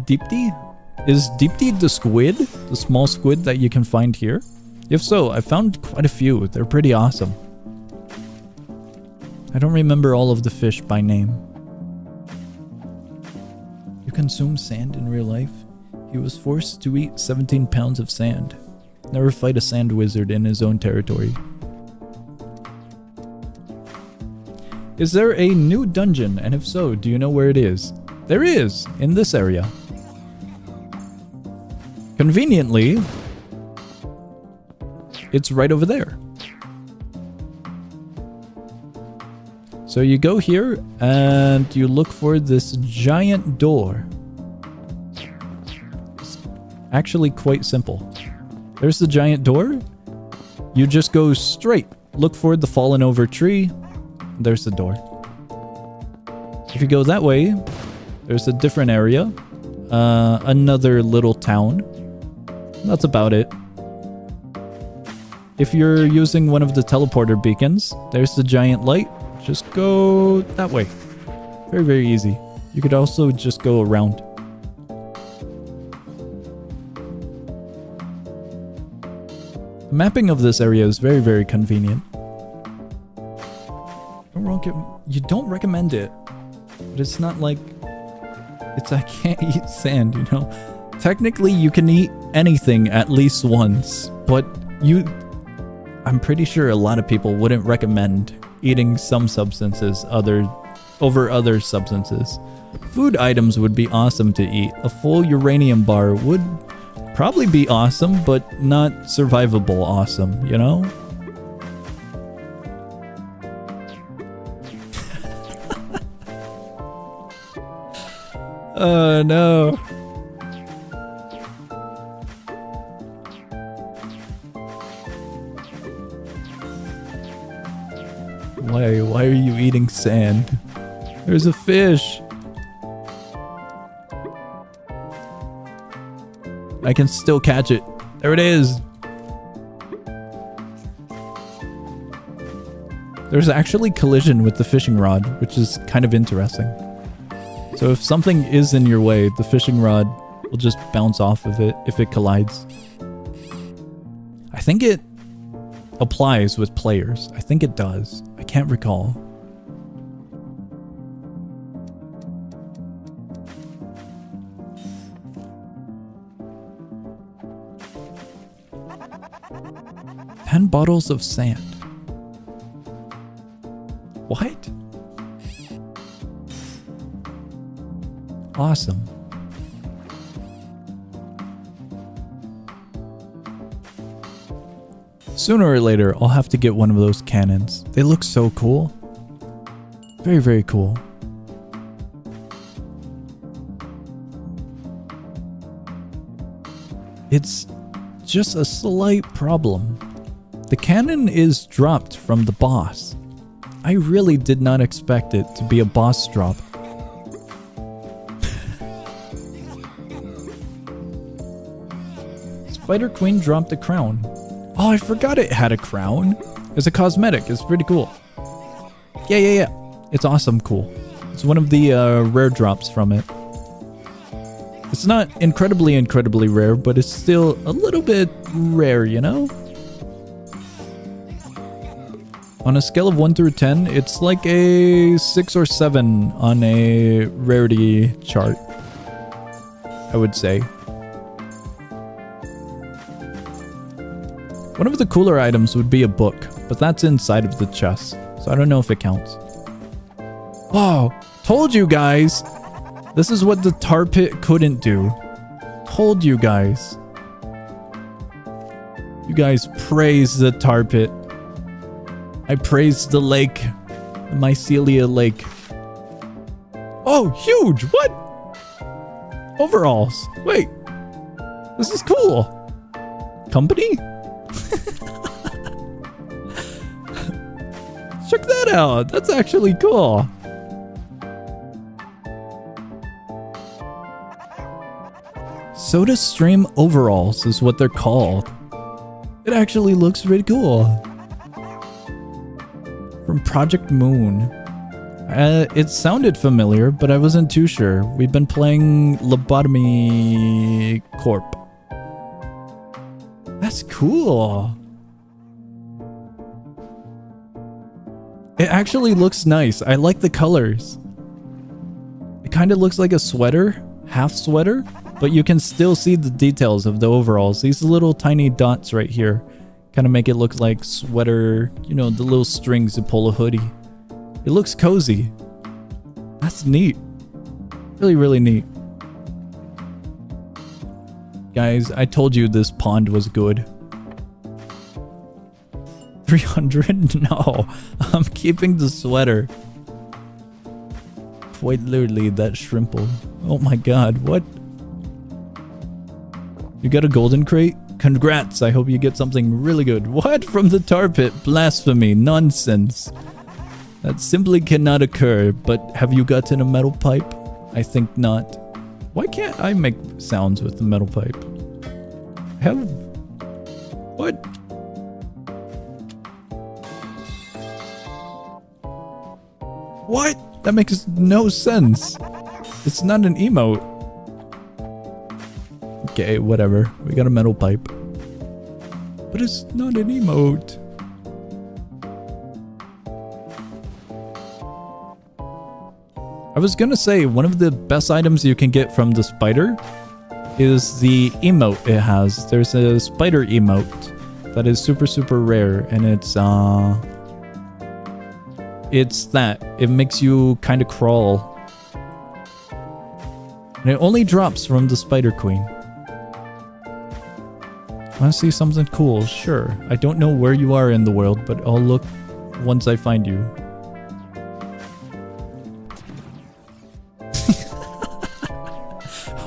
Deepty? Is Deepty the squid? The small squid that you can find here? If so, I found quite a few. They're pretty awesome. I don't remember all of the fish by name. You consume sand in real life? He was forced to eat 17 pounds of sand. Never fight a sand wizard in his own territory. Is there a new dungeon? And if so, do you know where it is? There is! In this area. Conveniently, it's right over there. So you go here and you look for this giant door. It's actually quite simple. There's the giant door. You just go straight. Look for the fallen over tree. There's the door. If you go that way, there's a different area. Another little town. That's about it. If you're using one of the teleporter beacons, there's the giant light. Just go that way. Very, very easy. You could also just go around. The mapping of this area is very, very convenient. You don't recommend it, but it's not like I can't eat sand, you know? Technically, you can eat anything at least once, but I'm pretty sure a lot of people wouldn't recommend eating some substances over other substances. Food items would be awesome to eat. A full uranium bar would probably be awesome, but not survivable awesome, you know? Oh no. Why are you eating sand? There's a fish. I can still catch it. There it is. There's actually collision with the fishing rod, which is kind of interesting. So if something is in your way, the fishing rod will just bounce off of it if it collides. I think it applies with players. I think it does. I can't recall. "10 bottles of sand." What? Awesome. Sooner or later, I'll have to get one of those cannons. They look so cool. Very, very cool. It's just a slight problem. The cannon is dropped from the boss. I really did not expect it to be a boss drop. Spider Queen dropped a crown. Oh, I forgot it had a crown. It's a cosmetic. It's pretty cool. Yeah. It's awesome cool. It's one of the rare drops from it. It's not incredibly rare, but it's still a little bit rare, you know? On a scale of 1 through 10, it's like a 6 or 7 on a rarity chart, I would say. One of the cooler items would be a book, but that's inside of the chest, so I don't know if it counts. Whoa, told you guys! This is what the tar pit couldn't do. Told you guys. You guys praise the tar pit. I praise the lake. The Mycelia lake. Oh, huge! What? Overalls. Wait. This is cool. Company? Check that out. That's actually cool. Soda Stream overalls is what they're called. It actually looks pretty cool. From Project Moon. It sounded familiar, but I wasn't too sure. We've been playing Lobotomy Corp. That's cool. It actually looks nice. I like the colors. It kind of looks like a sweater, half sweater, but you can still see the details of the overalls. These little tiny dots right here kind of make it look like sweater, you know, the little strings to pull a hoodie. It looks cozy. That's neat. Really, really neat. Guys, I told you this pond was good. 300? No, I'm keeping the sweater. Quite literally that shrimple. Oh my god, what? You got a golden crate? Congrats, I hope you get something really good. What? From the tar pit? Blasphemy. Nonsense. That simply cannot occur, but have you gotten a metal pipe? I think not. Why can't I make sounds with the metal pipe? What? What? That makes no sense. It's not an emote. Okay, whatever. We got a metal pipe. But it's not an emote. I was gonna say, one of the best items you can get from the spider is the emote it has. There's a spider emote that is super, super rare, and it's that. It makes you kind of crawl. And it only drops from the Spider Queen. Want to see something cool? Sure. I don't know where you are in the world, but I'll look once I find you.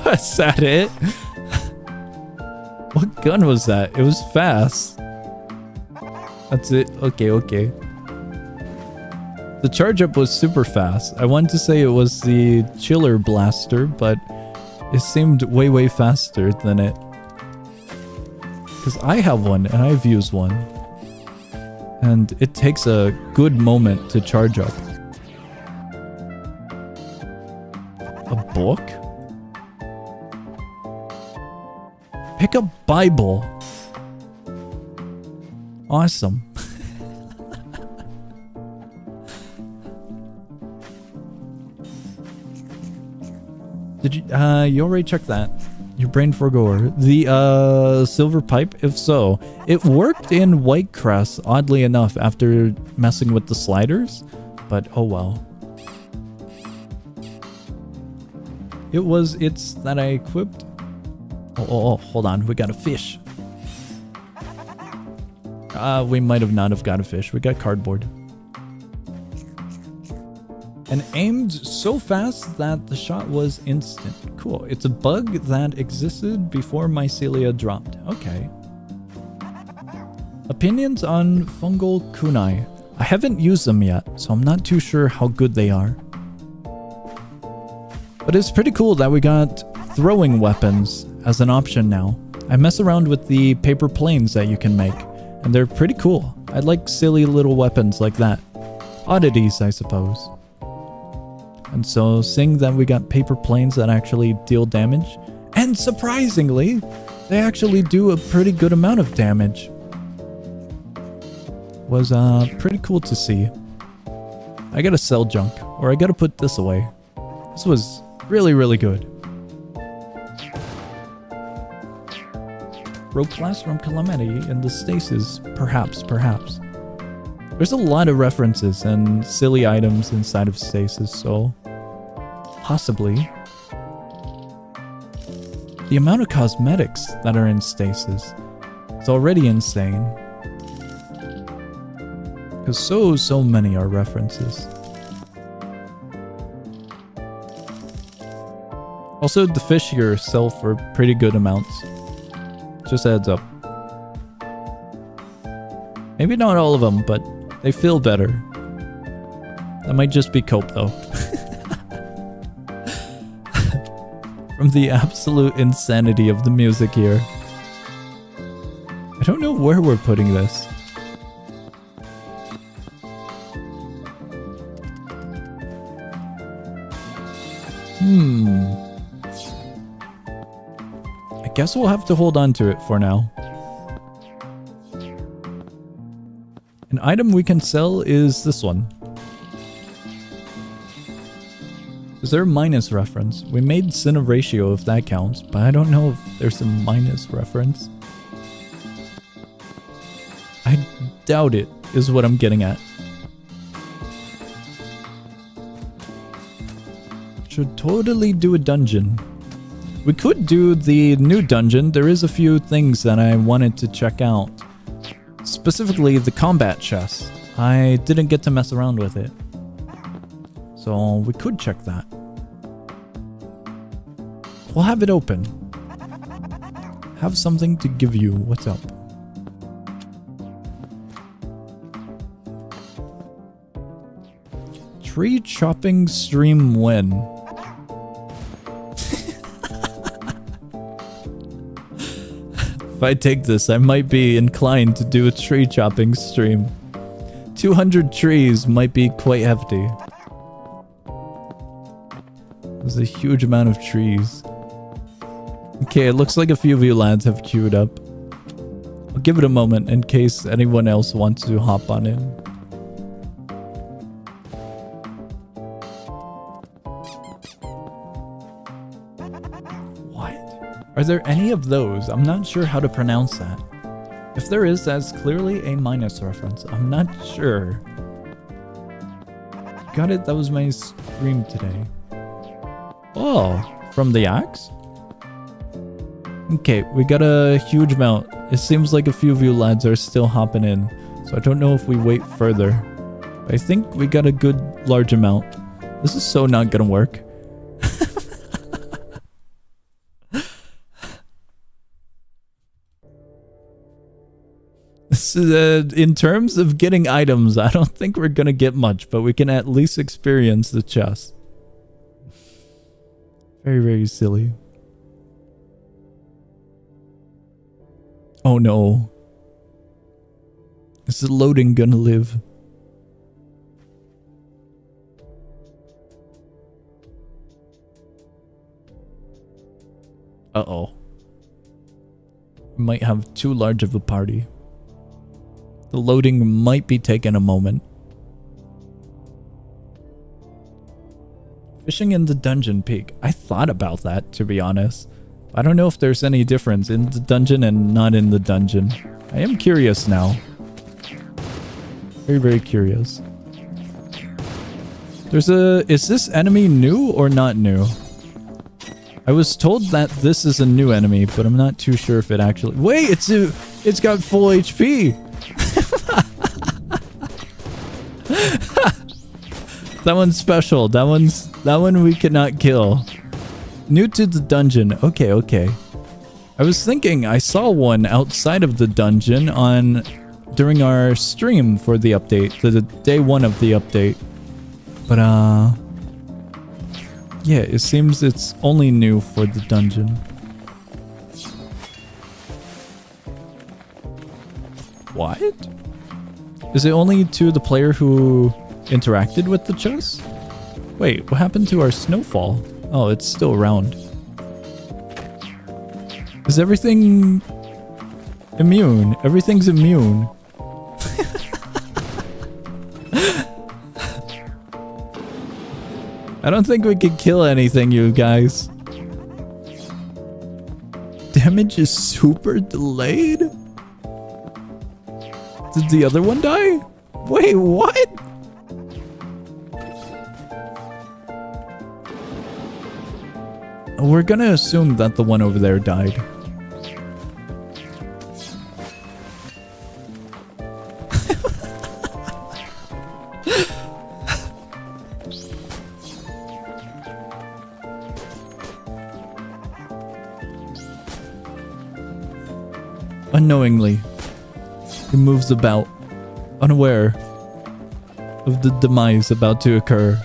Was that it? What gun was that? It was fast. That's it. Okay, okay. The charge up was super fast. I wanted to say it was the chiller blaster, but it seemed way, way faster than it. Because I have one and I've used one. And it takes a good moment to charge up. A book? Pick a Bible. Awesome. Did you already checked that? Your brain forgoer. The silver pipe? If so, it worked in Whitecrest, oddly enough, after messing with the sliders. But oh well. It's that I equipped. Oh, hold on. We got a fish. We might have not have got a fish. We got cardboard. And aimed so fast that the shot was instant. Cool. It's a bug that existed before Mycelia dropped. Okay. Opinions on fungal kunai. I haven't used them yet, so I'm not too sure how good they are. But it's pretty cool that we got throwing weapons as an option now. I mess around with the paper planes that you can make, and they're pretty cool. I like silly little weapons like that. Oddities, I suppose. And so, seeing that we got paper planes that actually deal damage, and surprisingly, they actually do a pretty good amount of damage, was pretty cool to see. I gotta sell junk, or I gotta put this away. This was really, really good. Rope class from Calamity in the Stasis, perhaps. There's a lot of references and silly items inside of Stasis, so possibly. The amount of cosmetics that are in Stasis is already insane. Because so many are references. Also, the fish here sell for pretty good amounts. Just a heads up. Maybe not all of them, but they feel better. That might just be cope though. From the absolute insanity of the music here. I don't know where we're putting this. I guess we'll have to hold on to it for now. An item we can sell is this one. Is there a minus reference? We made sin of ratio if that counts, but I don't know if there's a minus reference. I doubt it, is what I'm getting at. Should totally do a dungeon. We could do the new dungeon. There is a few things that I wanted to check out. Specifically the combat chest. I didn't get to mess around with it. So we could check that. We'll have it open. Have something to give you. What's up? Tree chopping stream when? If I take this, I might be inclined to do a tree chopping stream. 200 trees might be quite hefty. There's a huge amount of trees. Okay, it looks like a few of you lads have queued up. I'll give it a moment in case anyone else wants to hop on in. Are there any of those? I'm not sure how to pronounce that. If there is, that's clearly a minus reference. I'm not sure. Got it, that was my stream today. Oh, from the axe? Okay, we got a huge amount. It seems like a few of you lads are still hopping in, so I don't know if we wait further. I think we got a good large amount. This is so not gonna work. In terms of getting items, I don't think we're gonna get much, but we can at least experience the chest. Very, very silly. Oh no. Is the loading gonna live? Uh-oh. We might have too large of a party. The loading might be taking a moment. Fishing in the dungeon peak. I thought about that, to be honest. I don't know if there's any difference in the dungeon and not in the dungeon. I am curious now. Very, very curious. There's a... Is this enemy new or not new? I was told that this is a new enemy, but I'm not too sure if it actually... Wait, it's got full HP! That one's special. That one we cannot kill. New to the dungeon. Okay, okay. I was thinking I saw one outside of the dungeon during our stream for the update, the day 1 of the update. But yeah, it seems it's only new for the dungeon. What? Is it only to the player who interacted with the chest? Wait, what happened to our snowfall? Oh, it's still around. Is everything immune? Everything's immune. I don't think we can kill anything, you guys. Damage is super delayed? Did the other one die? Wait, what? We're gonna assume that the one over there died. Unknowingly, he moves about, unaware of the demise about to occur.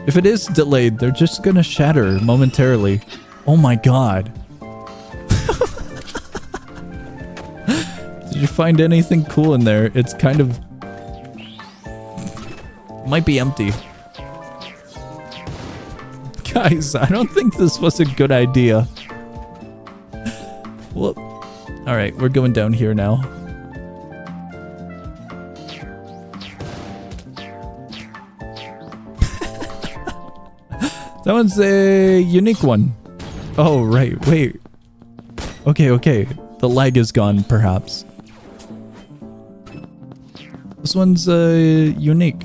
If it is delayed, they're just gonna shatter momentarily. Oh my god. Did you find anything cool in there? It's kind of... might be empty. Guys, I don't think this was a good idea. Well, alright, we're going down here now. That one's a unique one. Oh, right. Wait. Okay, okay. The lag is gone, perhaps. This one's unique.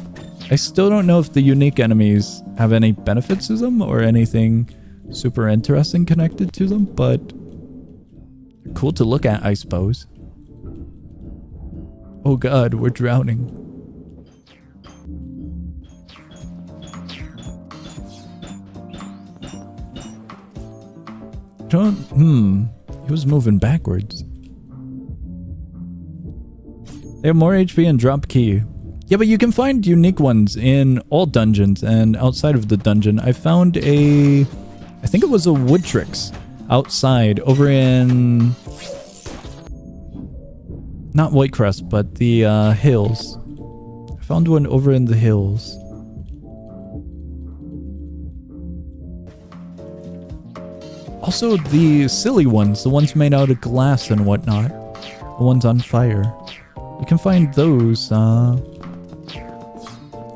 I still don't know if the unique enemies have any benefits to them or anything super interesting connected to them, but cool to look at, I suppose. Oh god, we're drowning. He was moving backwards. They have more HP and drop key. Yeah, but you can find unique ones in all dungeons and outside of the dungeon. I found I think it was a wood tricks outside over in... not Whitecrest, but the hills. I found one over in the hills. Also, the silly ones, the ones made out of glass and whatnot, the ones on fire. You can find those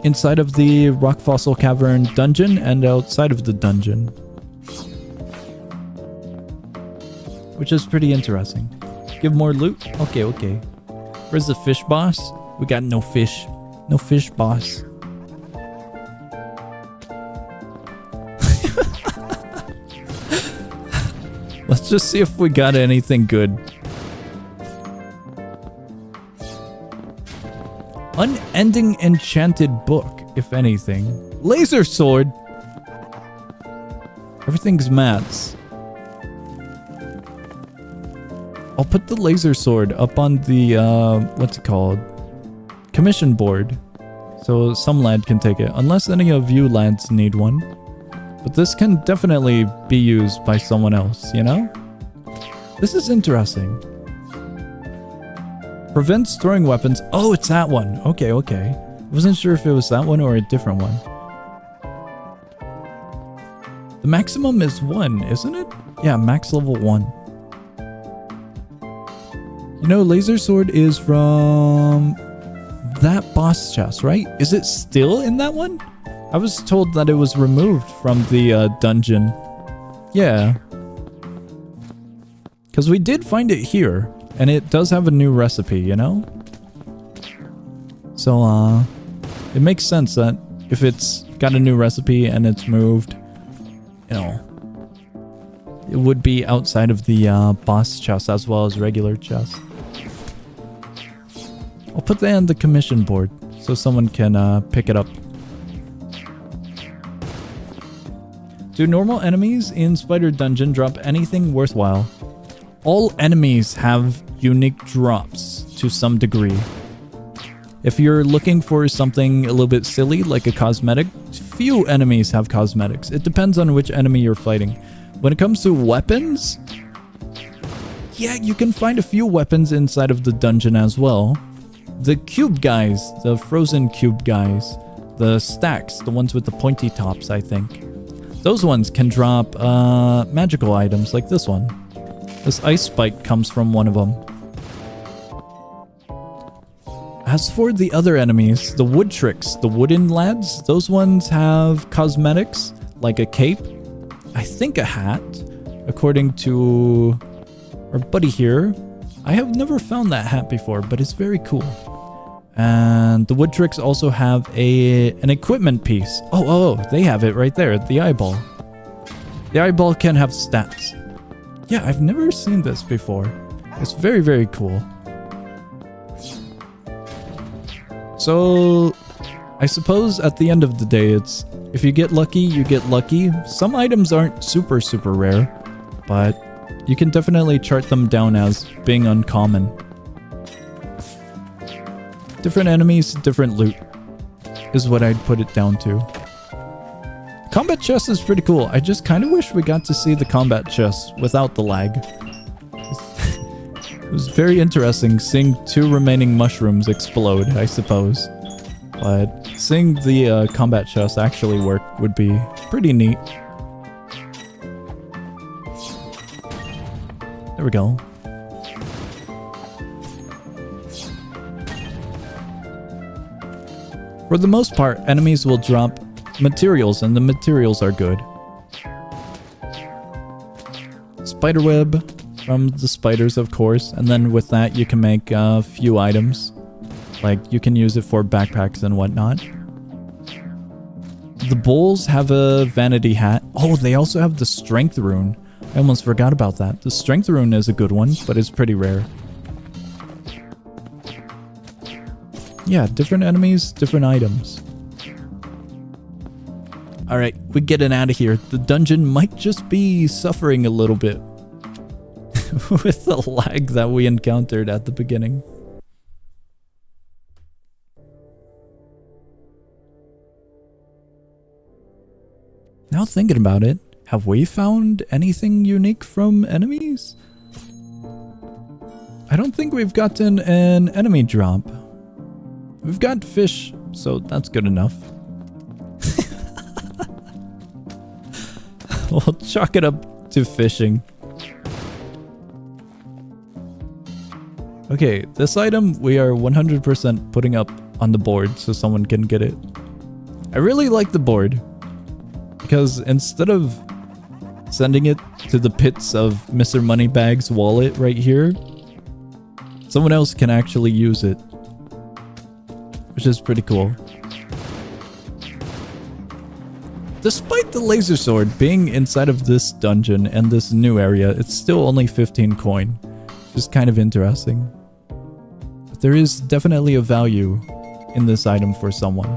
inside of the Rock Fossil Cavern dungeon and outside of the dungeon. which is pretty interesting. Give more loot? Okay, okay. Where's the fish boss? We got no fish. No fish boss. Let's just see if we got anything good. Unending enchanted book, if anything. Laser sword. Everything's mats. I'll put the laser sword up on the, what's it called? Commission board. So some lad can take it. Unless any of you lads need one. But this can definitely be used by someone else, you know? This is interesting. Prevents throwing weapons. Oh, it's that one. Okay, okay. I wasn't sure if it was that one or a different one. The maximum is 1, isn't it? Yeah, max level 1. You know, laser sword is from that boss chest, right? Is it still in that one? I was told that it was removed from the dungeon. Yeah. Because we did find it here. And it does have a new recipe, you know? So, it makes sense that if it's got a new recipe and it's moved, you know, it would be outside of the boss chest as well as regular chest. I'll put that on the commission board so someone can pick it up. Do normal enemies in Spider Dungeon drop anything worthwhile? All enemies have unique drops to some degree. If you're looking for something a little bit silly like a cosmetic, few enemies have cosmetics. It depends on which enemy you're fighting. When it comes to weapons, yeah, you can find a few weapons inside of the dungeon as well. The cube guys, the frozen cube guys, the stacks, the ones with the pointy tops, I think. Those ones can drop magical items like this one. This ice spike comes from one of them. As for the other enemies, the wood tricks, the wooden lads, those ones have cosmetics, like a cape, I think a hat, according to our buddy here. I have never found that hat before, but it's very cool. And the wood tricks also have an equipment piece. Oh, they have it right there, the eyeball. The eyeball can have stats. Yeah, I've never seen this before. It's very, very cool. So, I suppose at the end of the day, it's if you get lucky, you get lucky. Some items aren't super, super rare, but you can definitely chart them down as being uncommon. Different enemies, different loot is what I'd put it down to. Combat chest is pretty cool. I just kind of wish we got to see the combat chest without the lag. It was very interesting seeing 2 remaining mushrooms explode, I suppose. But seeing the combat chest actually work would be pretty neat. There we go. For the most part, enemies will drop materials, and the materials are good. Spiderweb from the spiders, of course, and then with that you can make a few items. Like, you can use it for backpacks and whatnot. The bulls have a vanity hat. Oh, they also have the strength rune. I almost forgot about that. The strength rune is a good one, but it's pretty rare. Yeah, different enemies, different items. Alright, we're getting out of here. The dungeon might just be suffering a little bit with the lag that we encountered at the beginning. Now thinking about it, have we found anything unique from enemies? I don't think we've gotten an enemy drop. We've got fish, so that's good enough. We'll chalk it up to fishing. Okay, this item we are 100% putting up on the board so someone can get it. I really like the board because instead of sending it to the pits of Mr. Moneybag's wallet right here. Someone else can actually use it, which is pretty cool. Despite the laser sword being inside of this dungeon and this new area, it's still only 15 coin, which is kind of interesting. But there is definitely a value in this item for someone.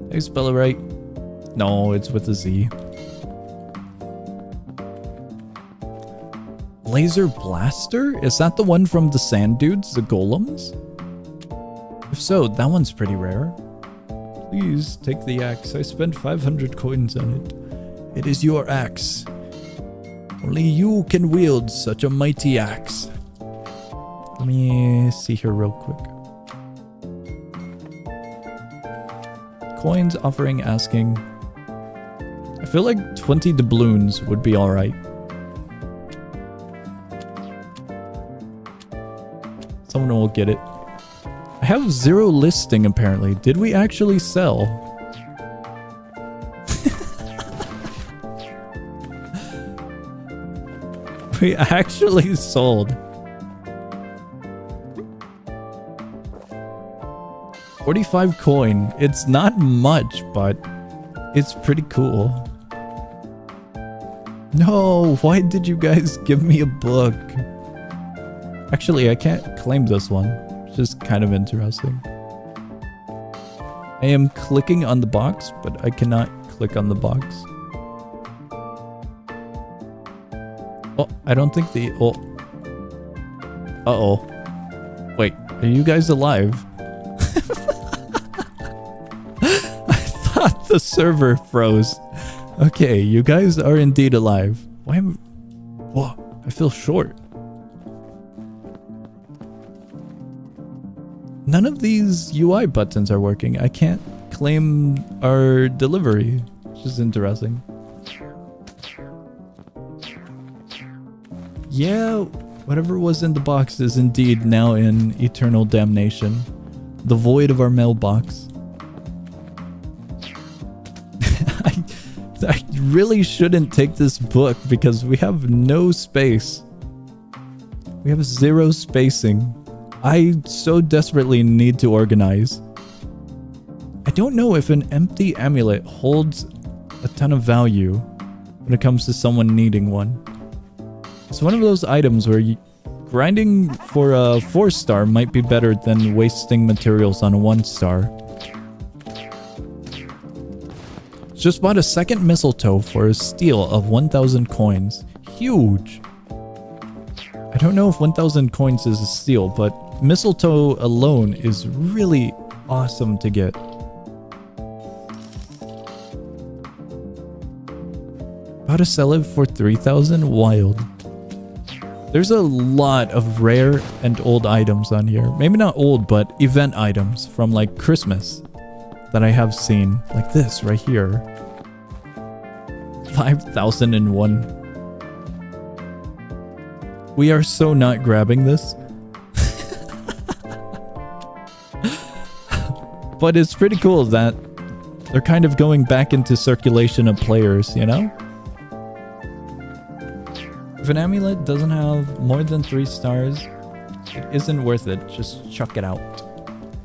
How you spell it right? No, it's with a Z. Laser Blaster? Is that the one from the sand dudes, the golems? If so, that one's pretty rare. Please take the axe. I spent 500 coins on it. It is your axe. Only you can wield such a mighty axe. Let me see here real quick. Coins offering asking. I feel like 20 doubloons would be alright. Someone will get it. I have 0 listing apparently. Did we actually sell? We actually sold. 45 coin. It's not much, but it's pretty cool. No, why did you guys give me a book? Actually, I can't claim this one. It's just kind of interesting. I am clicking on the box, but I cannot click on the box. Oh, I don't think the... Oh. Uh-oh. Wait, are you guys alive? I thought the server froze. Okay, you guys are indeed alive. Why am... Whoa, I feel short. None of these UI buttons are working. I can't claim our delivery, which is interesting. Yeah, whatever was in the box is indeed now in eternal damnation. The void of our mailbox. I really shouldn't take this book because we have no space. We have 0 spacing. I so desperately need to organize. I don't know if an empty amulet holds a ton of value when it comes to someone needing one. It's one of those items where grinding for a 4-star might be better than wasting materials on a 1-star. Just bought a second mistletoe for a steal of 1,000 coins. Huge! I don't know if 1,000 coins is a steal, but mistletoe alone is really awesome to get. About to sell it for 3,000? Wild. There's a lot of rare and old items on here. Maybe not old, but event items from like Christmas that I have seen. Like this right here. 5,001. We are so not grabbing this. But it's pretty cool that they're kind of going back into circulation of players, you know? If an amulet doesn't have more than 3 stars, it isn't worth it. Just chuck it out.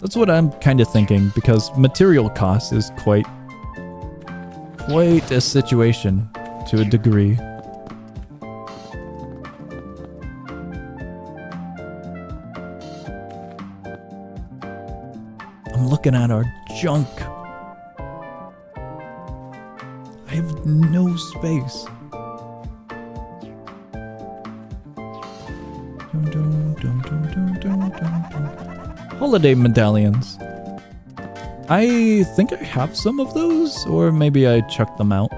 That's what I'm kind of thinking, because material cost is quite a situation to a degree. I'm looking at our junk. I have no space. Holiday medallions. I think I have some of those, or maybe I chucked them out.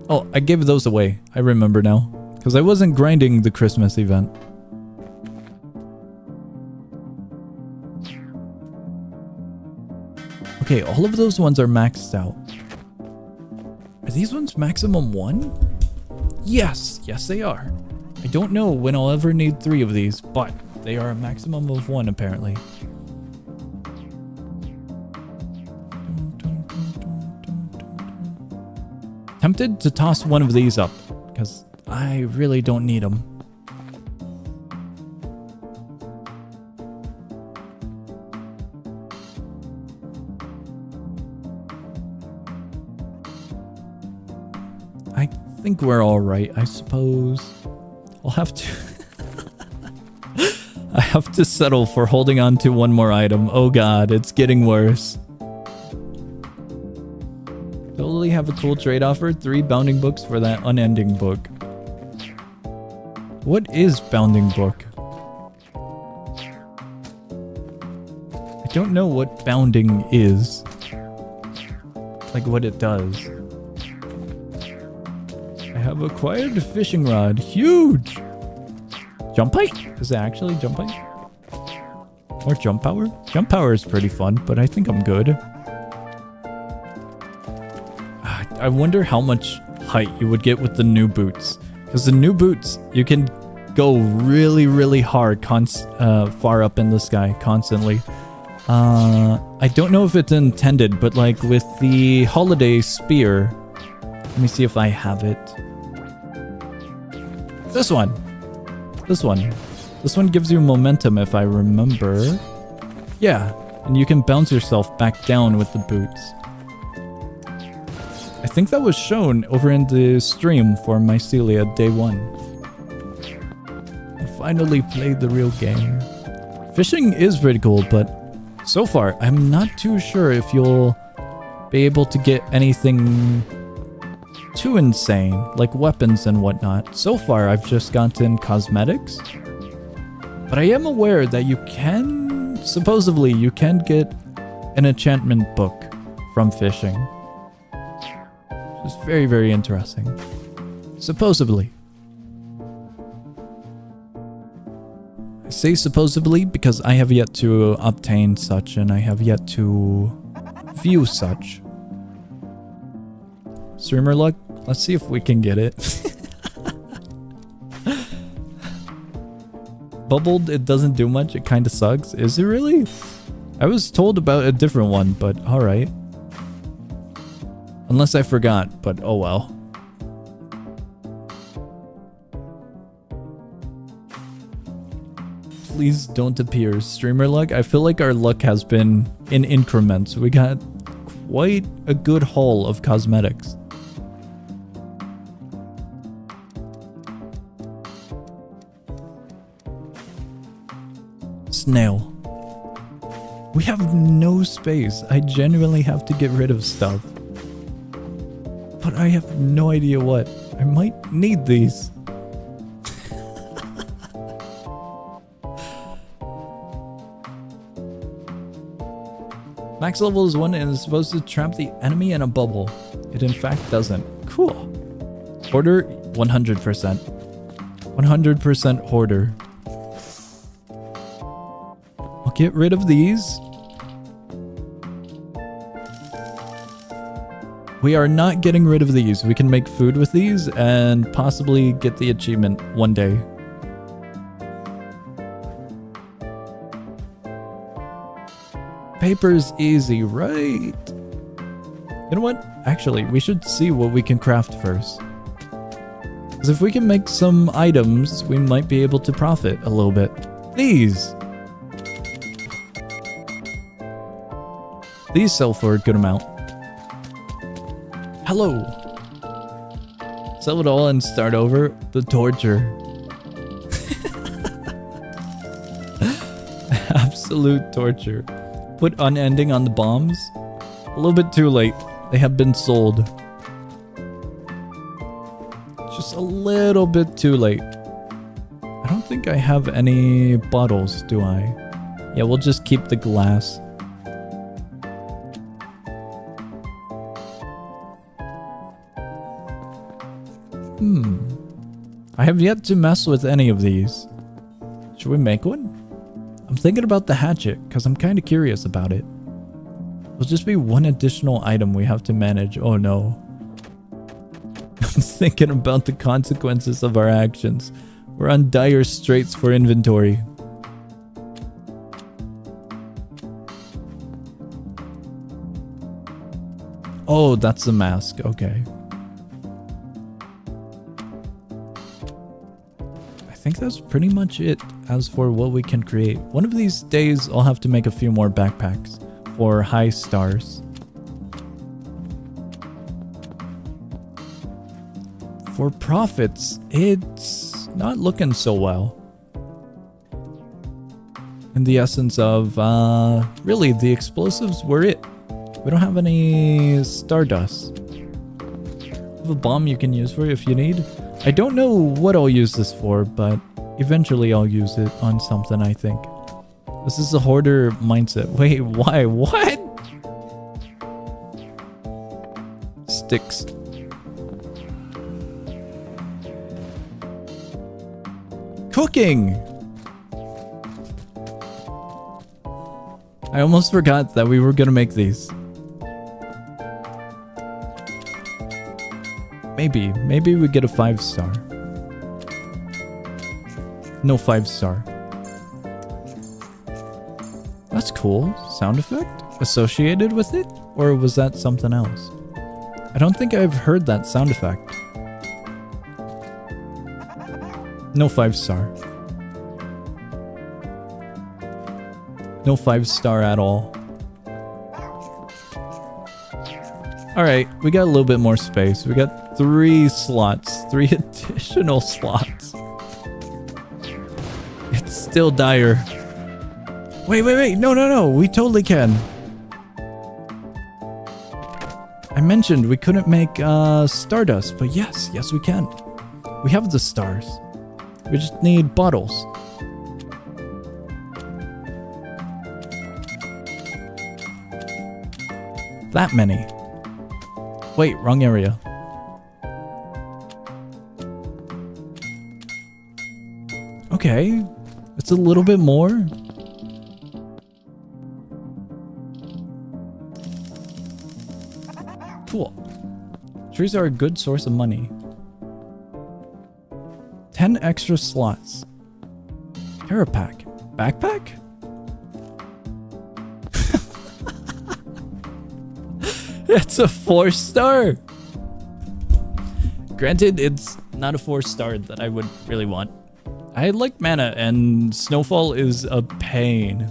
Oh, I gave those away. I remember now, because I wasn't grinding the Christmas event. Okay, all of those ones are maxed out. Are these ones maximum 1? Yes, yes they are. I don't know when I'll ever need 3 of these, but they are a maximum of 1 apparently. Tempted to toss one of these up, because I really don't need them. I think we're all right, I suppose. I'll have to... I have to settle for holding on to one more item. Oh god, it's getting worse. Totally have a cool trade offer. 3 bounding books for that unending book. What is bounding book? I don't know what bounding is. Like what it does. I have acquired a fishing rod. Huge! Jump height? Is it actually jump height? Or jump power? Jump power is pretty fun, but I think I'm good. I wonder how much height you would get with the new boots. Because the new boots, you can go really, really hard far up in the sky constantly. I don't know if it's intended, but like with the holiday spear, let me see if I have it. This one. This one. This one gives you momentum if I remember. Yeah, and you can bounce yourself back down with the boots. I think that was shown over in the stream for Mycelia Day 1. I finally played the real game. Fishing is pretty cool, but so far I'm not too sure if you'll be able to get anything too insane, like weapons and whatnot. So far I've just gotten cosmetics, but I am aware that you can, supposedly you can get an enchantment book from fishing. It's very, very interesting. Supposedly. I say supposedly because I have yet to obtain such and I have yet to view such. Streamer luck? Let's see if we can get it. Bubbled, it doesn't do much. It kind of sucks. Is it really? I was told about a different one, but alright. Unless I forgot, but oh well. Please don't appear. Streamer luck? I feel like our luck has been in increments. We got quite a good haul of cosmetics. Snail. We have no space. I genuinely have to get rid of stuff. But I have no idea what. I might need these. Max level is 1 and is supposed to trap the enemy in a bubble. It in fact doesn't. Cool. Hoarder, 100%. 100% hoarder. I'll get rid of these. We are not getting rid of these. We can make food with these and possibly get the achievement one day. Paper's easy, right? You know what? Actually, we should see what we can craft first. Because if we can make some items, we might be able to profit a little bit. These sell for a good amount. Hello. Sell it all and start over. The torture. Absolute torture. Put unending on the bombs. A little bit too late. They have been sold. Just a little bit too late. I don't think I have any bottles, do I? Yeah, we'll just keep the glass. I have yet to mess with any of these. Should we make one? I'm thinking about the hatchet because I'm kind of curious about it. It'll just be one additional item we have to manage. Oh no. I'm thinking about the consequences of our actions. We're on dire straits for inventory. Oh, that's the mask. Okay. think that's pretty much it as for what we can create. One of these days, I'll have to make a few more backpacks for high stars. For profits, it's not looking so well. In the essence of, really, the explosives were it. We don't have any stardust. A bomb you can use for it if you need. I don't know what I'll use this for, but eventually I'll use it on something, I think. This is a hoarder mindset. Wait, why? What? Sticks. Cooking! I almost forgot that we were gonna make these. Maybe we get a 5-star. No 5-star. That's cool. Sound effect associated with it? Or was that something else? I don't think I've heard that sound effect. No 5-star. No 5-star at all. Alright, we got a little bit more space. We got 3 slots. 3 additional slots. It's still dire. Wait. No. We totally can. I mentioned we couldn't make stardust, but yes we can. We have the stars. We just need bottles. That many. Wait, wrong area. Okay, it's a little bit more. Cool. Trees are a good source of money. 10 extra slots. Carapack. Backpack? It's a 4-star. Granted, it's not a 4-star that I would really want. I like mana, and snowfall is a pain.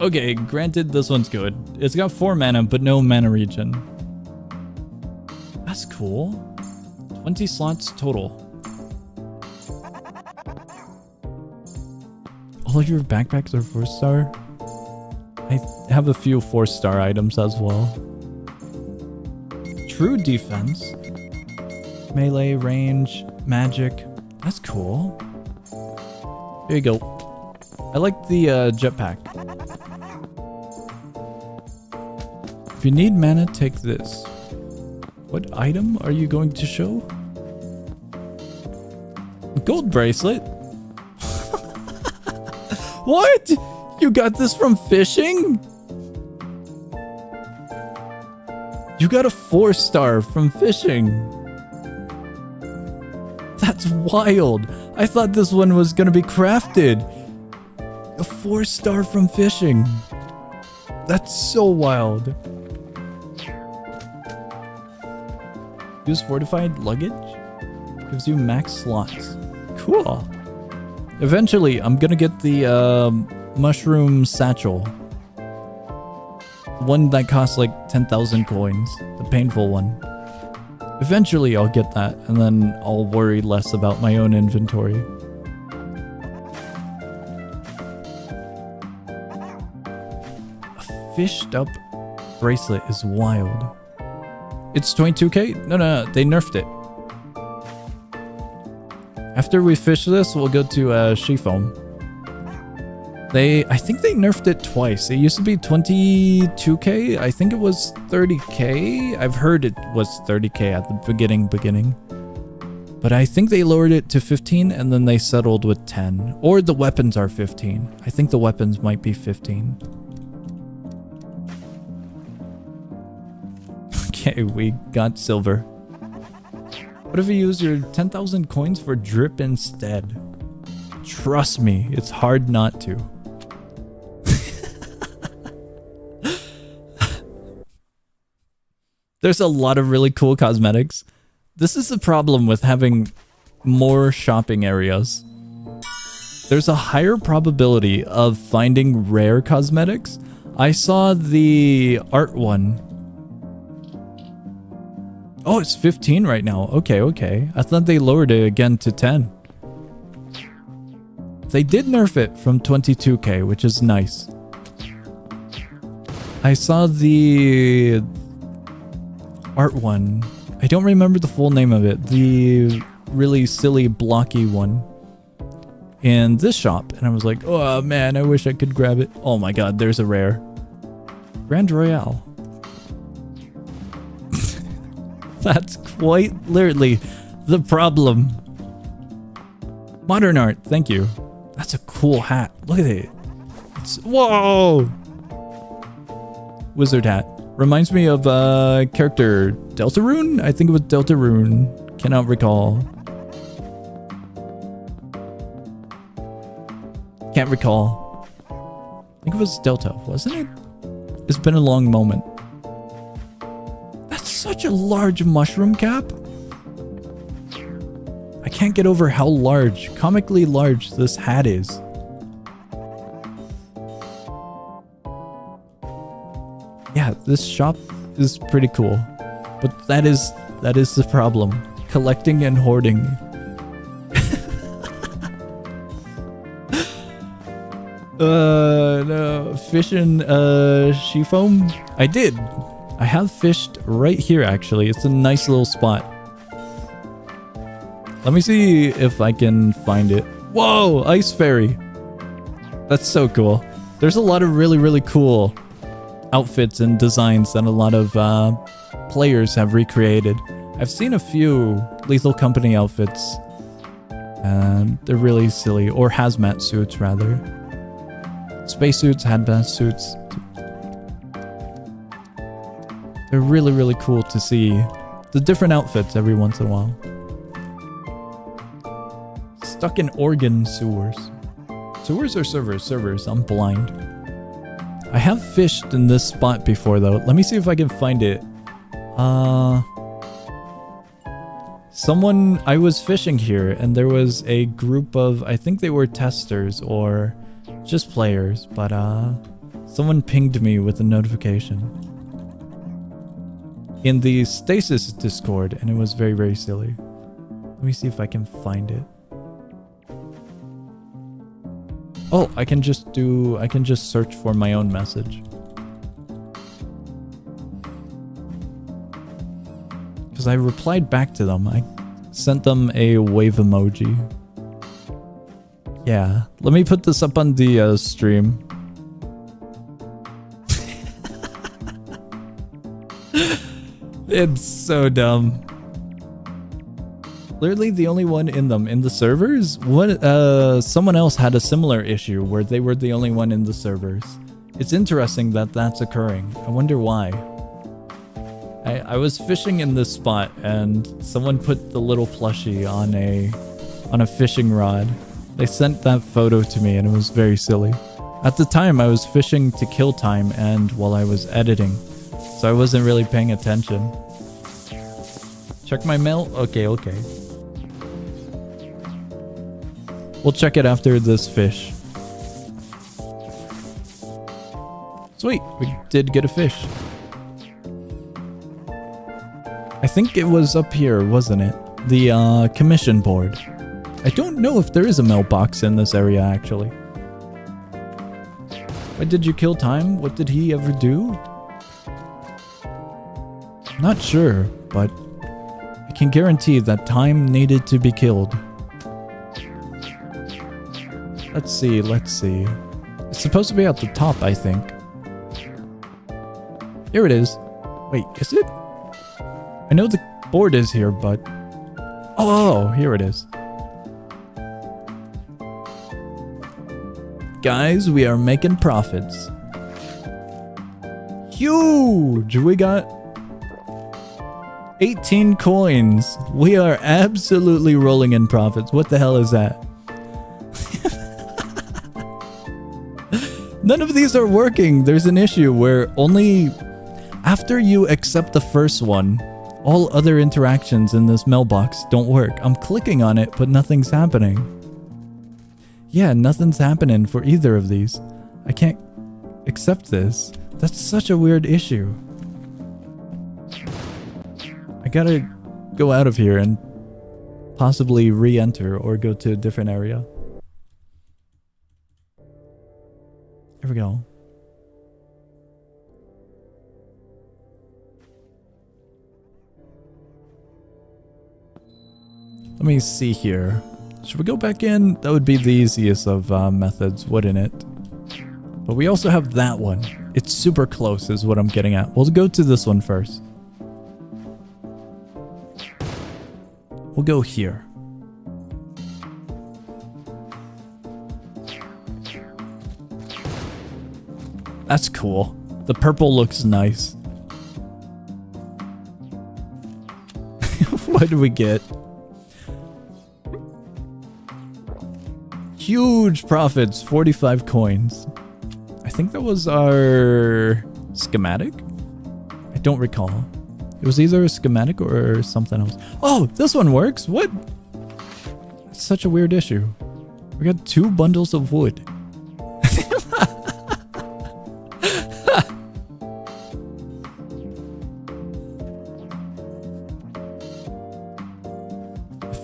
Okay, granted, this one's good. It's got 4 mana, but no mana regen. That's cool. 20 slots total. All of your backpacks are 4-star? I have a few 4-star items as well. True defense. Melee, range, magic. That's cool. Here you go. I like the jetpack. If you need mana, take this. What item are you going to show? A gold bracelet? What? You got this from fishing? You got a 4-star from fishing. That's wild. I thought this one was gonna be crafted. A 4-star from fishing. That's so wild. Use fortified luggage? Gives you max slots. Cool. Eventually, I'm gonna get the mushroom satchel. One that costs like 10,000 coins. The painful one. Eventually, I'll get that, and then I'll worry less about my own inventory. A fished up bracelet is wild. It's 22k? No, they nerfed it. After we fish this, we'll go to Shefoam. I think they nerfed it twice. It used to be 22k. I think it was 30k. I've heard it was 30k at the beginning. But I think they lowered it to 15 and then they settled with 10. Or the weapons are 15. I think the weapons might be 15. Okay, we got silver. What if you use your 10,000 coins for drip instead? Trust me, it's hard not to. There's a lot of really cool cosmetics. This is the problem with having more shopping areas, there's a higher probability of finding rare cosmetics. I saw the art one. Oh, it's 15 right now. Okay. I thought they lowered it again to 10. They did nerf it from 22k, which is nice. I saw the art one. I don't remember the full name of it. The really silly blocky one in this shop. And I was like, oh man, I wish I could grab it. Oh my god, there's a rare. Grand Royale. That's quite literally the problem. Modern art, thank you. That's a cool hat. Look at it. Whoa! Wizard hat. Reminds me of character Deltarune? I think it was Deltarune. Cannot recall. Can't recall. I think it was Delta, wasn't it? It's been a long moment. That's such a large mushroom cap. I can't get over how large, comically large this hat is. Yeah, this shop is pretty cool. But that is the problem. Collecting and hoarding. No. Fishing she foam? I did. I have fished right here actually. It's a nice little spot. Let me see if I can find it. Whoa, ice fairy. That's so cool. There's a lot of really cool outfits and designs that a lot of players have recreated. I've seen a few Lethal Company outfits and they're really silly, or hazmat suits rather. Spacesuits, hazmat suits. They're really cool to see the different outfits every once in a while. Stuck in Oregon sewers. Sewers or servers? Servers. I'm blind. I have fished in this spot before though. Let me see if I can find it. I was fishing here and there was a group of, I think they were testers or just players, but someone pinged me with a notification in the Stasis Discord and it was very silly. Let me see if I can find it. Oh, I can just search for my own message. Because I replied back to them. I sent them a wave emoji. Yeah, let me put this up on the stream. It's so dumb. Literally the only one in them. In the servers? What? Someone else had a similar issue where they were the only one in the servers. It's interesting that that's occurring. I wonder why. I was fishing in this spot and someone put the little plushie on a fishing rod. They sent that photo to me and it was very silly. At the time I was fishing to kill time and while I was editing. So I wasn't really paying attention. Check my mail? Okay. We'll check it after this fish. Sweet, we did get a fish. I think it was up here, wasn't it? The commission board. I don't know if there is a mailbox in this area actually. Why did you kill time? What did he ever do? Not sure, but I can guarantee that time needed to be killed. Let's see. It's supposed to be at the top, I think. Here it is. Wait, is it? I know the board is here, but... Oh, here it is. Guys, we are making profits. Huge! We got 18 coins. We are absolutely rolling in profits. What the hell is that? None of these are working. There's an issue where only after you accept the first one, All other interactions in this mailbox don't work. I'm clicking on it, but nothing's happening. Yeah, nothing's happening for either of these. I can't accept this. That's such a weird issue. I gotta go out of here and possibly re-enter or go to a different area. Here we go. Let me see here. Should we go back in? That would be the easiest of methods, wouldn't it? But we also have that one. It's super close is what I'm getting at. We'll go to this one first. We'll go here. That's cool. The purple looks nice. What do we get? Huge profits, 45 coins. I think that was our schematic? I don't recall. It was either a schematic or something else. Oh, this one works. What? It's such a weird issue. We got 2 bundles of wood.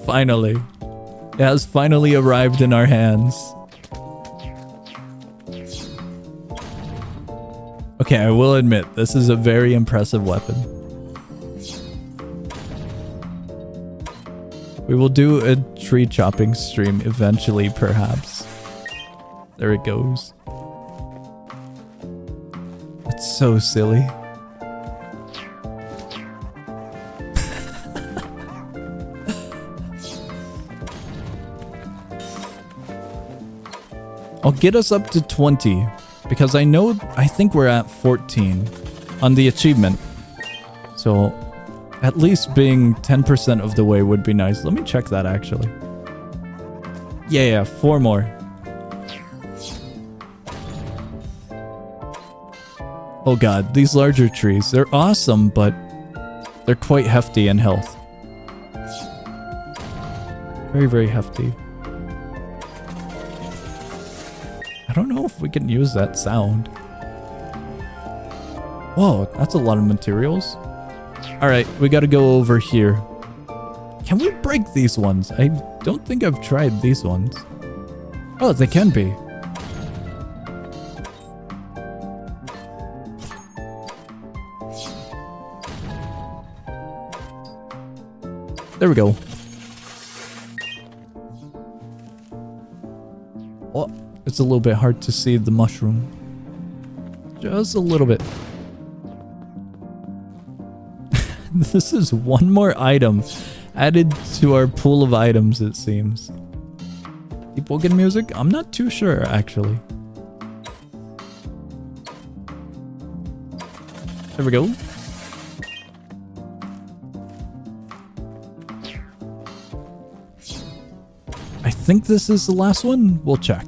Finally. It has finally arrived in our hands. Okay, I will admit, this is a very impressive weapon. We will do a tree chopping stream eventually, perhaps. There it goes. It's so silly. I'll get us up to 20 because I think we're at 14 on the achievement. So at least being 10% of the way would be nice. Let me check that actually. Yeah, 4 more. Oh god, these larger trees, they're awesome, but they're quite hefty in health. Very, very hefty. I don't know if we can use that sound. Whoa, that's a lot of materials. Alright, we gotta go over here. Can we break these ones? I don't think I've tried these ones. Oh, they can be. There we go. Oh, it's a little bit hard to see the mushroom. Just a little bit. This is one more item added to our pool of items, it seems. Deep Woken music? I'm not too sure, actually. There we go. I think this is the last one. We'll check.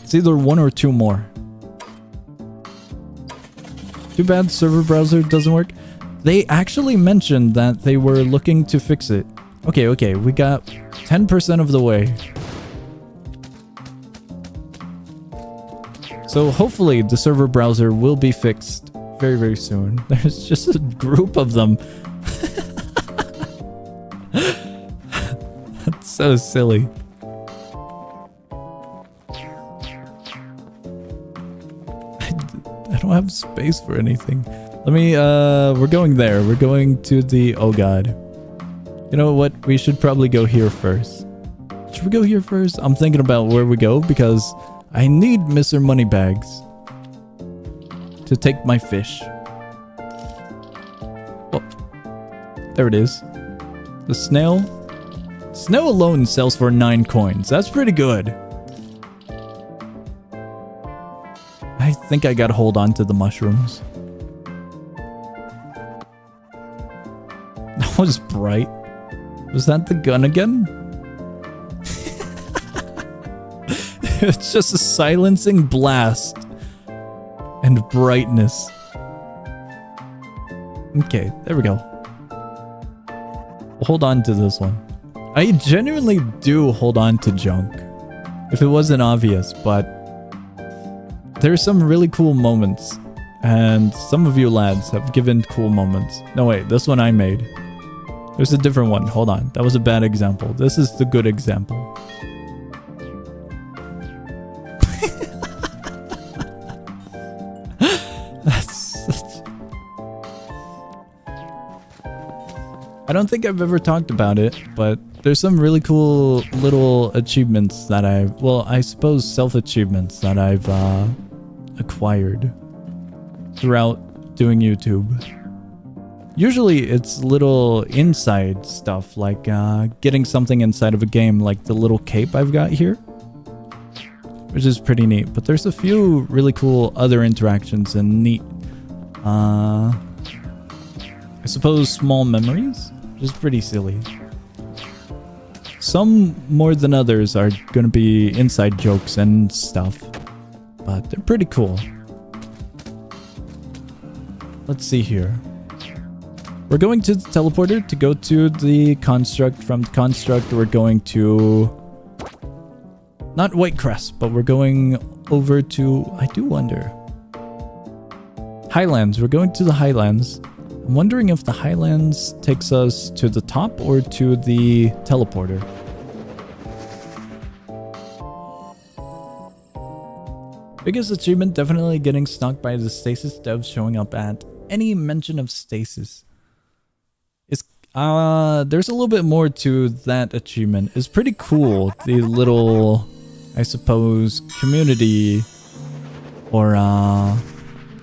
It's either 1 or 2 more. Too bad server browser doesn't work. They actually mentioned that they were looking to fix it. Okay, we got 10% of the way. So hopefully the server browser will be fixed very, very soon. There's just a group of them. That's so silly. I don't have space for anything. Let me, we're going there. We're going to the, oh god. You know what? We should probably go here first. Should we go here first? I'm thinking about where we go because I need Mr. Moneybags to take my fish. Oh, there it is. The snail. Snail alone sells for 9 coins. That's pretty good. I think I gotta hold on to the mushrooms. That was bright. Was that the gun again? It's just a silencing blast and brightness. Okay, there we go. hold on to this one. I genuinely do hold on to junk. If it wasn't obvious, but there's some really cool moments. And some of you lads have given cool moments. No, wait, this one I made. There's a different one. Hold on. That was a bad example. This is the good example. I don't think I've ever talked about it, but there's some really cool little achievements that I suppose self-achievements that I've acquired throughout doing YouTube. Usually it's little inside stuff, like getting something inside of a game, like the little cape I've got here, which is pretty neat. But there's a few really cool other interactions and neat, I suppose, small memories. Just pretty silly. Some more than others are going to be inside jokes and stuff, but they're pretty cool. Let's see here. We're going to the teleporter to go to the construct. From the construct, we're going to... not Whitecrest, but we're going over to... I do wonder. Highlands. We're going to the Highlands. I'm wondering if the Highlands takes us to the top or to the teleporter. Biggest achievement, definitely getting stalked by the Stasis devs showing up at any mention of Stasis. It's, there's a little bit more to that achievement. It's pretty cool. The little, I suppose, community or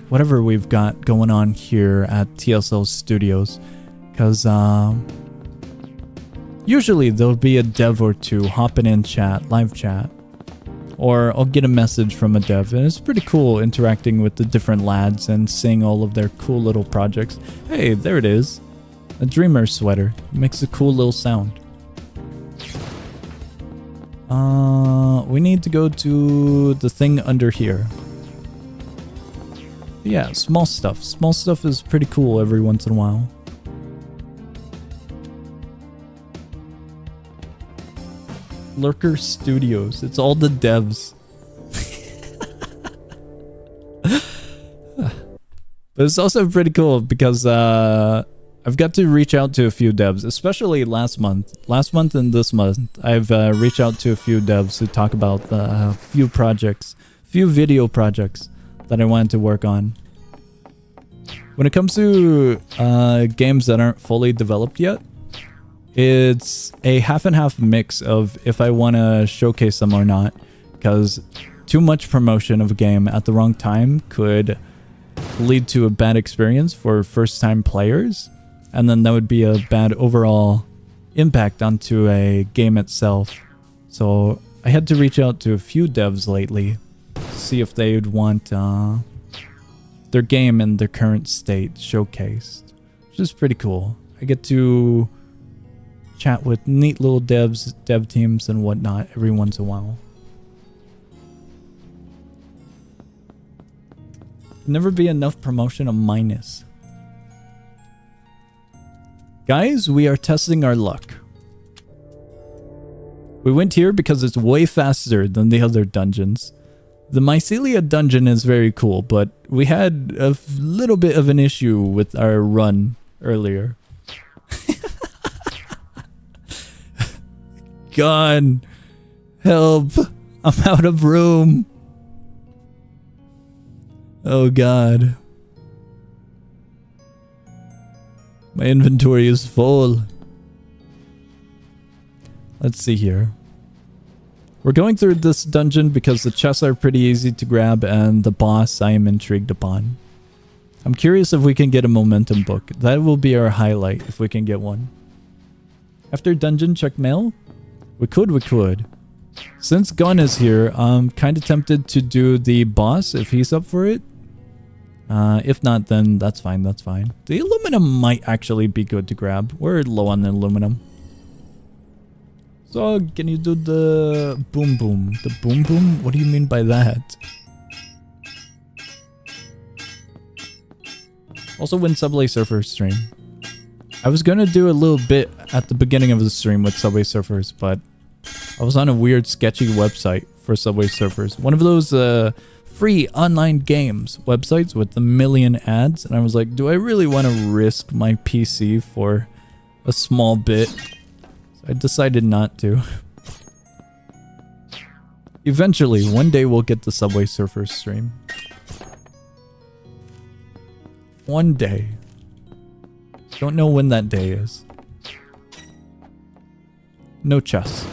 whatever we've got going on here at TSL Studios, because usually there'll be a dev or two hopping in chat, live chat, or I'll get a message from a dev, and it's pretty cool interacting with the different lads and seeing all of their cool little projects. Hey, there it is, a Dreamer sweater. It makes a cool little sound. We need to go to the thing under here. Yeah, small stuff. Small stuff is pretty cool every once in a while. Lurker Studios. It's all the devs. But it's also pretty cool because I've got to reach out to a few devs, especially last month. Last month and this month, I've reached out to a few devs to talk about a few projects, few video projects that I wanted to work on. When it comes to games that aren't fully developed yet, it's a half and half mix of if I want to showcase them or not, because too much promotion of a game at the wrong time could lead to a bad experience for first time players, and then that would be a bad overall impact onto a game itself. So I had to reach out to a few devs lately to see if they'd want their game in their current state showcased, which is pretty cool. I get to chat with neat little devs, dev teams and whatnot every once in a while. Never be enough promotion of minus. Guys, we are testing our luck. We went here because it's way faster than the other dungeons. The Mycelia dungeon is very cool, but we had a little bit of an issue with our run earlier. God, help! I'm out of room. Oh God. My inventory is full. Let's see here. We're going through this dungeon because the chests are pretty easy to grab and the boss I am intrigued upon. I'm curious if we can get a momentum book. That will be our highlight if we can get one. After dungeon, check mail? We could. Since Gun is here, I'm kind of tempted to do the boss if he's up for it. If not, then that's fine, that's fine. The aluminum might actually be good to grab. We're low on the aluminum. So, can you do the boom boom? The boom boom? What do you mean by that? Also, when Subway Surfer stream. I was gonna do a little bit at the beginning of the stream with Subway Surfers, but I was on a weird sketchy website for Subway Surfers. One of those free online games websites with a million ads, and I was like, do I really want to risk my PC for a small bit? So I decided not to. Eventually, one day we'll get the Subway Surfers stream. One day. Don't know when that day is. No chess.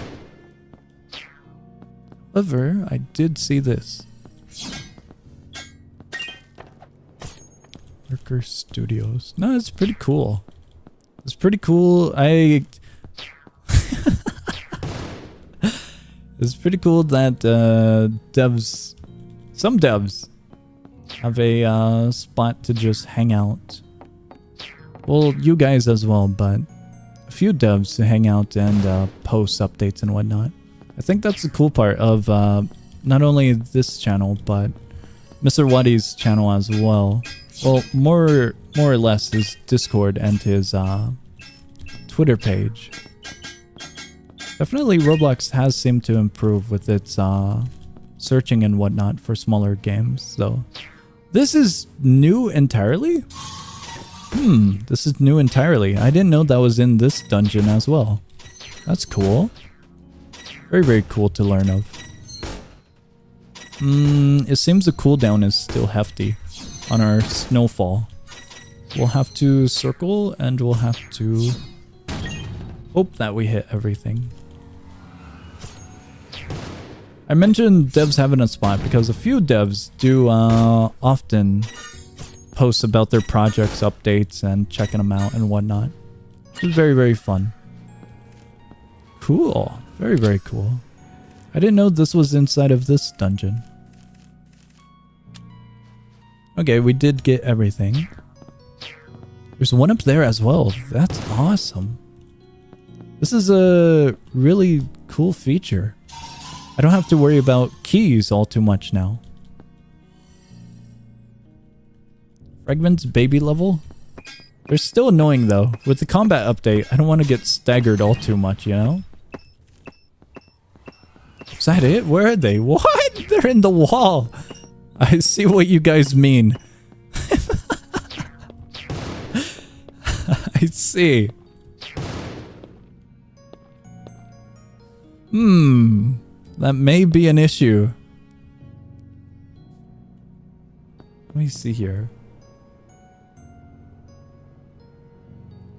However, I did see this. Worker Studios. No, it's pretty cool. It's pretty cool. It's pretty cool that some devs have a spot to just hang out. Well, you guys as well, but a few devs to hang out and post updates and whatnot. I think that's the cool part of not only this channel, but Mr. Waddy's channel as well. Well, more or less his Discord and his Twitter page. Definitely Roblox has seemed to improve with its searching and whatnot for smaller games. So this is new entirely? This is new entirely. I didn't know that was in this dungeon as well. That's cool. Very, very cool to learn of. It seems the cooldown is still hefty on our snowfall. We'll have to circle and we'll have to hope that we hit everything. I mentioned devs having a spot because a few devs do often post about their projects, updates, and checking them out and whatnot. It's very, very fun. Cool. Very, very cool. I didn't know this was inside of this dungeon. Okay, we did get everything. There's one up there as well. That's awesome. This is a really cool feature. I don't have to worry about keys all too much now. Fragments baby level? They're still annoying though. With the combat update, I don't want to get staggered all too much, you know? Is that it? Where are they? What? They're in the wall. I see what you guys mean. I see. That may be an issue. Let me see here.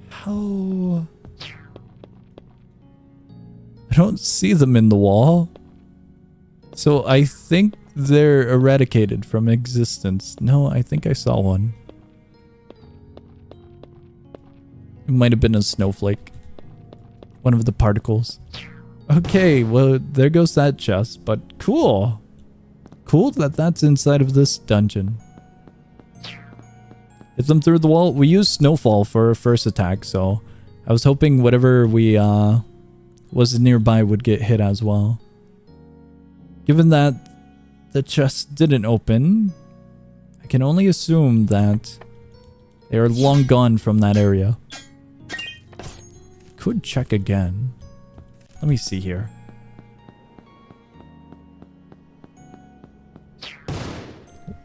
How? I don't see them in the wall. So I think they're eradicated from existence. No, I think I saw one. It might have been a snowflake. One of the particles. Okay, well, there goes that chest, but cool. Cool that that's inside of this dungeon. Hit them through the wall. We used snowfall for our first attack, so I was hoping whatever we was nearby would get hit as well. Given that the chest didn't open, I can only assume that they are long gone from that area. Could check again. Let me see here.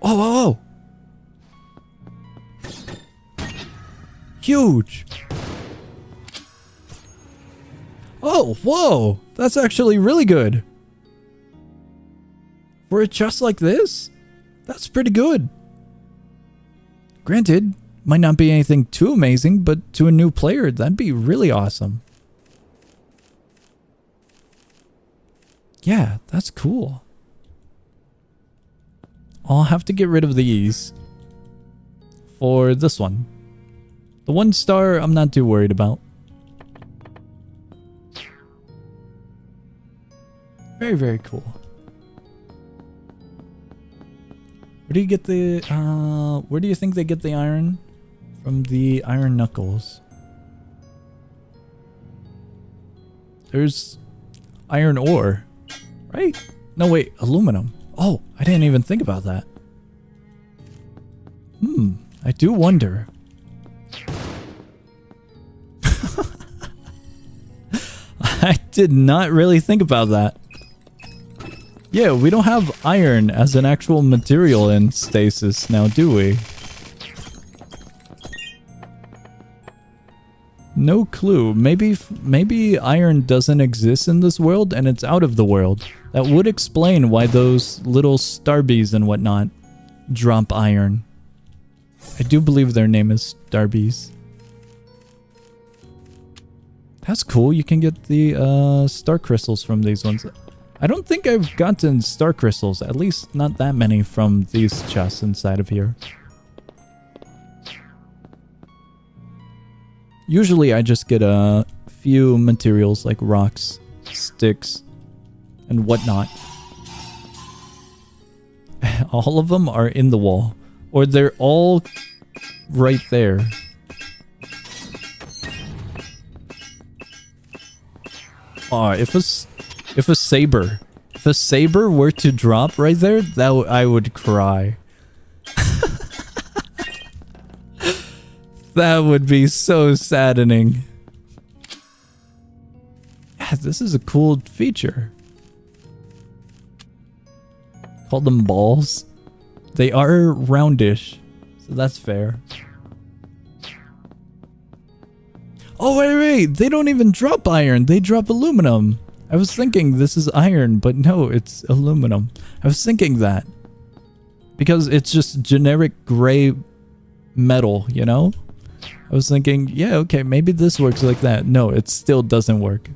Oh, huge. Oh, whoa. That's actually really good. For a chest like this, that's pretty good. Granted, might not be anything too amazing, but to a new player, that'd be really awesome. Yeah, that's cool. I'll have to get rid of these for this one. The 1 star, I'm not too worried about. Very, very cool. Where do you get the, where do you think they get the iron? From the iron knuckles. There's iron ore, right? No, wait, aluminum. Oh, I didn't even think about that. I do wonder. did not really think about that. Yeah, we don't have iron as an actual material in Stasis now, do we? No clue. Maybe iron doesn't exist in this world and it's out of the world. That would explain why those little starbies and whatnot drop iron. I do believe their name is starbies. That's cool. You can get the star crystals from these ones. I don't think I've gotten star crystals, at least not that many from these chests inside of here. Usually I just get a few materials like rocks, sticks, and whatnot. All of them are in the wall, or they're all right there. Oh, if a saber were to drop right there, I would cry. That would be so saddening. Yeah, this is a cool feature. Call them balls. They are roundish, so that's fair. Oh, wait, they don't even drop iron. They drop aluminum. I was thinking this is iron, but no, it's aluminum. I was thinking that. Because it's just generic gray metal, you know? I was thinking, yeah, okay, maybe this works like that. No, it still doesn't work.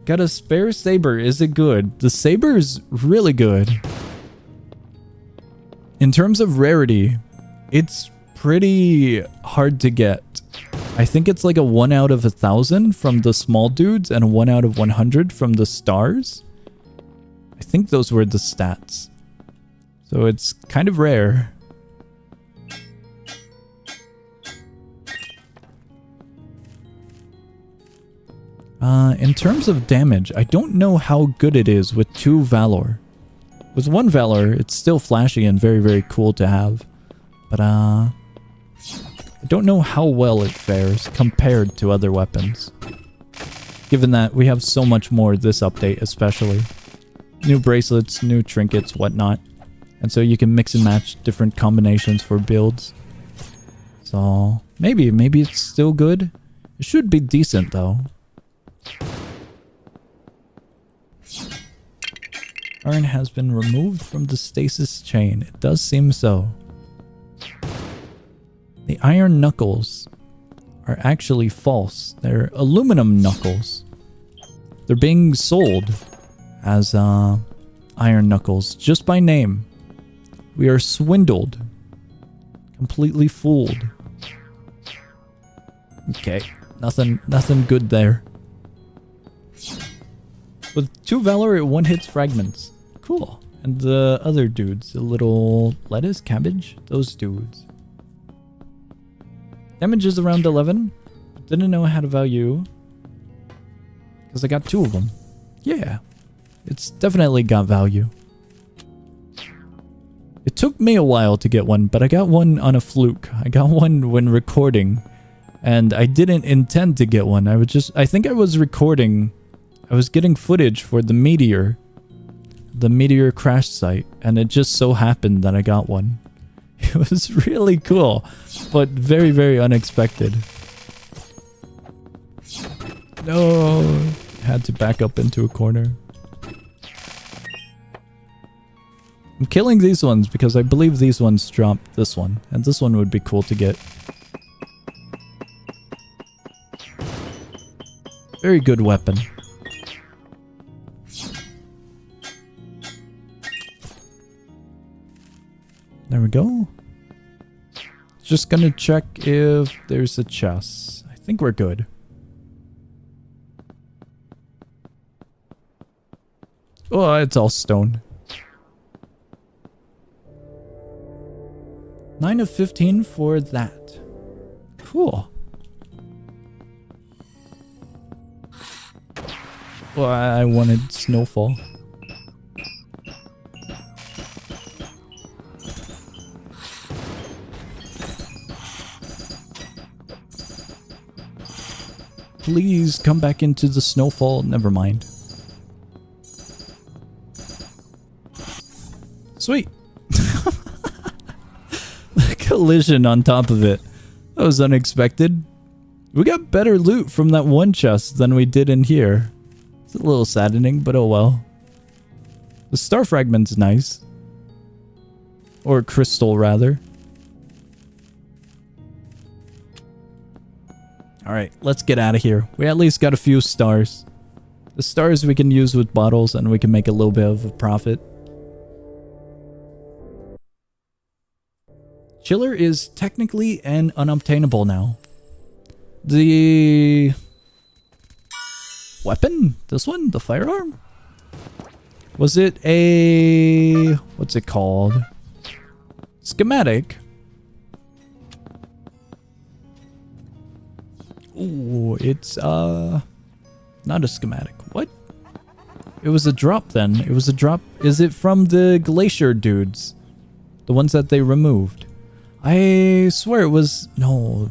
Got a spare saber. Is it good? The saber is really good. In terms of rarity, it's pretty hard to get. I think it's like a 1 out of 1,000 from the small dudes and a 1 out of 100 from the stars. I think those were the stats. So it's kind of rare. In terms of damage, I don't know how good it is with 2 Valor. With 1 Valor, it's still flashy and very, very cool to have. But, I don't know how well it fares compared to other weapons. Given that we have so much more this update, especially. New bracelets, new trinkets, whatnot. And so you can mix and match different combinations for builds. So, maybe it's still good. It should be decent, though. Iron has been removed from the stasis chain. It does seem so. The iron knuckles are actually false. They're aluminum knuckles. They're being sold as iron knuckles just by name. We are swindled. Completely fooled. Okay, nothing good there. With 2 Valor, it 1-hits fragments. Cool. And the other dudes, the little lettuce, cabbage, those dudes. Damage is around 11. Didn't know how to value. Because I got 2 of them. Yeah. It's definitely got value. It took me a while to get one, but I got one on a fluke. I got one when recording. And I didn't intend to get one. I think I was recording. I was getting footage for the meteor crash site, and it just so happened that I got one. It was really cool, but very, very unexpected. No, had to back up into a corner. I'm killing these ones because I believe these ones drop this one, and this one would be cool to get. Very good weapon. There we go. Just gonna check if there's a chest. I think we're good. Oh, it's all stone. 9 of 15 for that. Cool. Well, I wanted snowfall. please come back into the snowfall. Never mind. Sweet. Collision on top of it. That was unexpected. We got better loot from that one chest than we did in here. It's a little saddening, but oh well. The star fragment's nice. Or crystal, rather. Alright, let's get out of here. We at least got a few stars. The stars we can use with bottles and we can make a little bit of a profit. Chiller is technically an unobtainable now. The weapon? This one? The firearm? Was it a... what's it called? Schematic? Ooh, it's not a schematic. What? It was a drop then. It was a drop. Is it from the glacier dudes? The ones that they removed? I swear it was... no.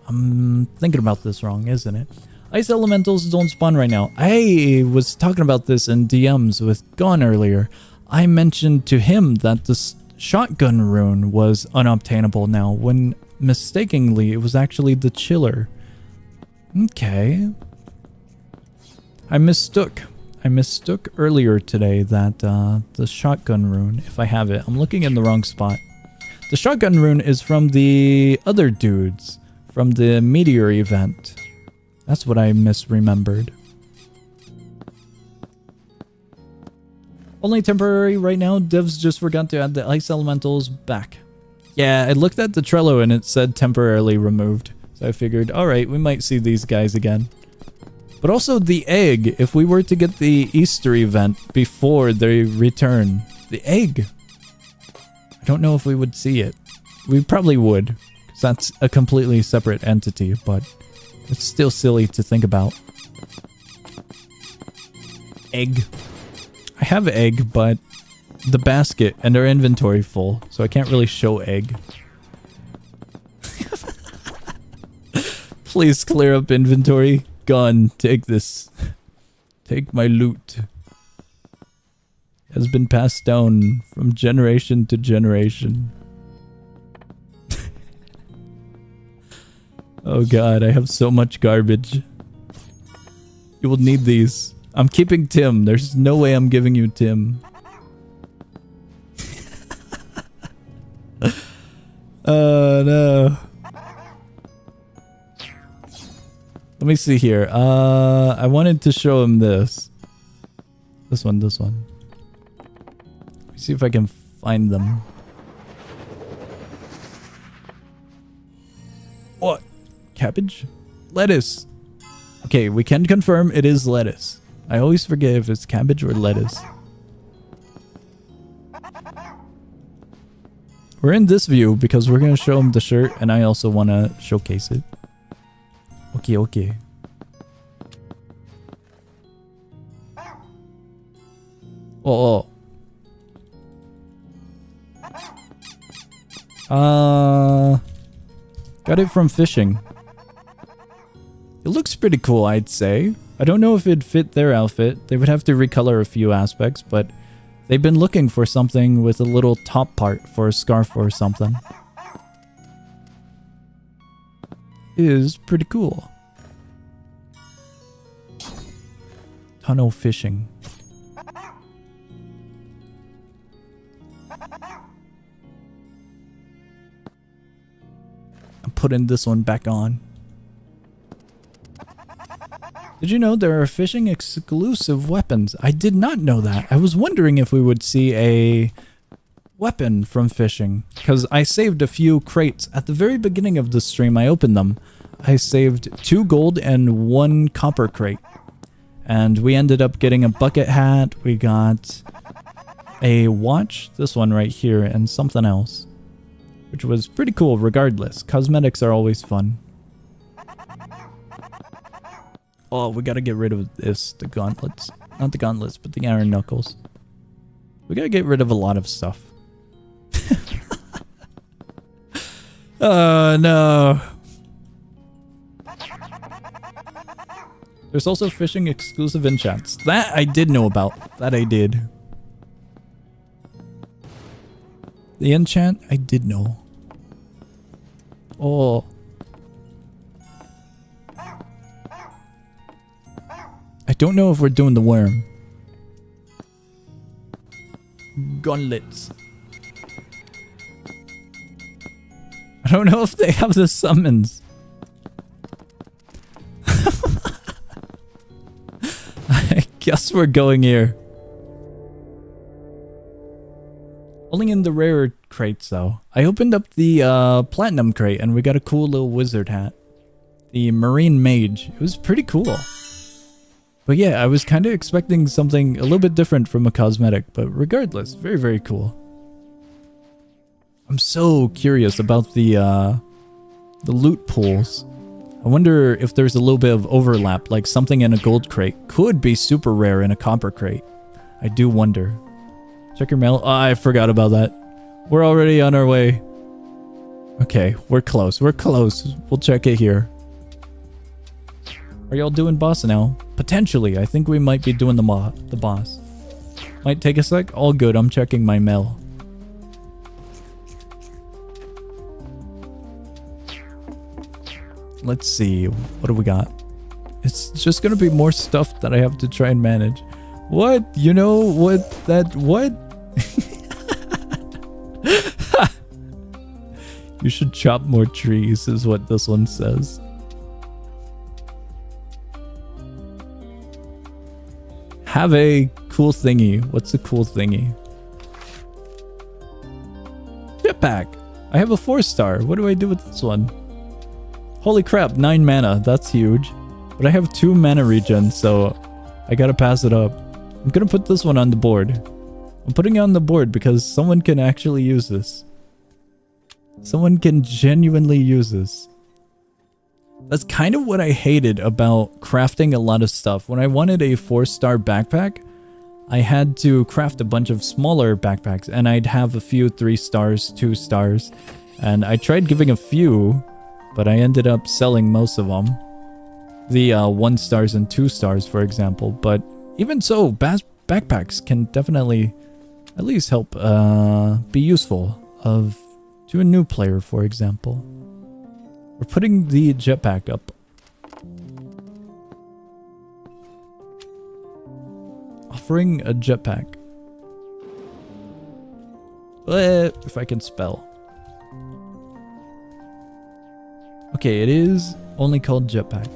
I'm thinking about this wrong, isn't it? Ice elementals don't spawn right now. I was talking about this in DMs with Gon earlier. I mentioned to him that the shotgun rune was unobtainable now, when mistakenly it was actually the chiller. Okay. I mistook earlier today that the shotgun rune, if I have it, I'm looking in the wrong spot. The shotgun rune is from the other dudes, from the meteor event. That's what I misremembered. Only temporary right now. Devs just forgot to add the ice elementals back. Yeah, I looked at the Trello and it said temporarily removed. So I figured, alright, we might see these guys again. But also the egg, if we were to get the Easter event before they return. The egg. I don't know if we would see it. We probably would. Because that's a completely separate entity, but it's still silly to think about. Egg. I have egg, but the basket and our inventory full, so I can't really show egg. Please clear up inventory. Gun, take this. Take my loot. Has been passed down from generation to generation. Oh god, I have so much garbage. You will need these. I'm keeping Tim. There's no way I'm giving you Tim. Oh no. Let me see here. I wanted to show him this. This one. Let me see if I can find them. What? Cabbage? Lettuce. Okay, we can confirm it is lettuce. I always forget if it's cabbage or lettuce. We're in this view because we're going to show him the shirt and I also want to showcase it. Okay. Oh. Got it from fishing. It looks pretty cool, I'd say. I don't know if it'd fit their outfit. They would have to recolor a few aspects, but they've been looking for something with a little top part for a scarf or something. It is pretty cool. Tunnel fishing. I'm putting this one back on. Did you know there are fishing exclusive weapons? I did not know that. I was wondering if we would see a weapon from fishing, because I saved a few crates. At the very beginning of the stream, I opened them. I saved 2 gold and 1 copper crate. And we ended up getting a bucket hat. We got a watch, this one right here, and something else. Which was pretty cool regardless. Cosmetics are always fun. Oh, we gotta get rid of this, the gauntlets. Not the gauntlets, but the iron knuckles. We gotta get rid of a lot of stuff. Oh, no. There's also fishing exclusive enchants. That I did know about. That I did. The enchant, I did know. Oh. I don't know if we're doing the worm. Gauntlets. I don't know if they have the summons. I guess we're going here. Only in the rarer crates though. I opened up the platinum crate and we got a cool little wizard hat. The marine mage. It was pretty cool. But yeah, I was kind of expecting something a little bit different from a cosmetic, but regardless, very, very cool. I'm so curious about the loot pools. I wonder if there's a little bit of overlap, like something in a gold crate could be super rare in a copper crate. I do wonder. Check your mail. Oh, I forgot about that. We're already on our way. Okay, we're close. We're close. We'll check it here. Are y'all doing boss now? Potentially. I think we might be doing the boss. Might take a sec. All good. I'm checking my mail. Let's see. What do we got? It's just gonna be more stuff that I have to try and manage. What? You know what? That what? You should chop more trees is what this one says. Have a cool thingy. What's a cool thingy? Jetpack. I have a 4-star. What do I do with this one? Holy crap, 9 mana. That's huge. But I have 2 mana regen, so I gotta pass it up. I'm gonna put this one on the board. I'm putting it on the board because someone can actually use this. Someone can genuinely use this. That's kind of what I hated about crafting a lot of stuff. When I wanted a 4-star backpack, I had to craft a bunch of smaller backpacks, and I'd have a few 3 stars, 2 stars, and I tried giving a few, but I ended up selling most of them. The 1 stars and 2 stars, for example. But even so, backpacks can definitely at least help be useful to a new player, for example. We're putting the jetpack up. Offering a jetpack. If I can spell. Okay, it is only called jetpack.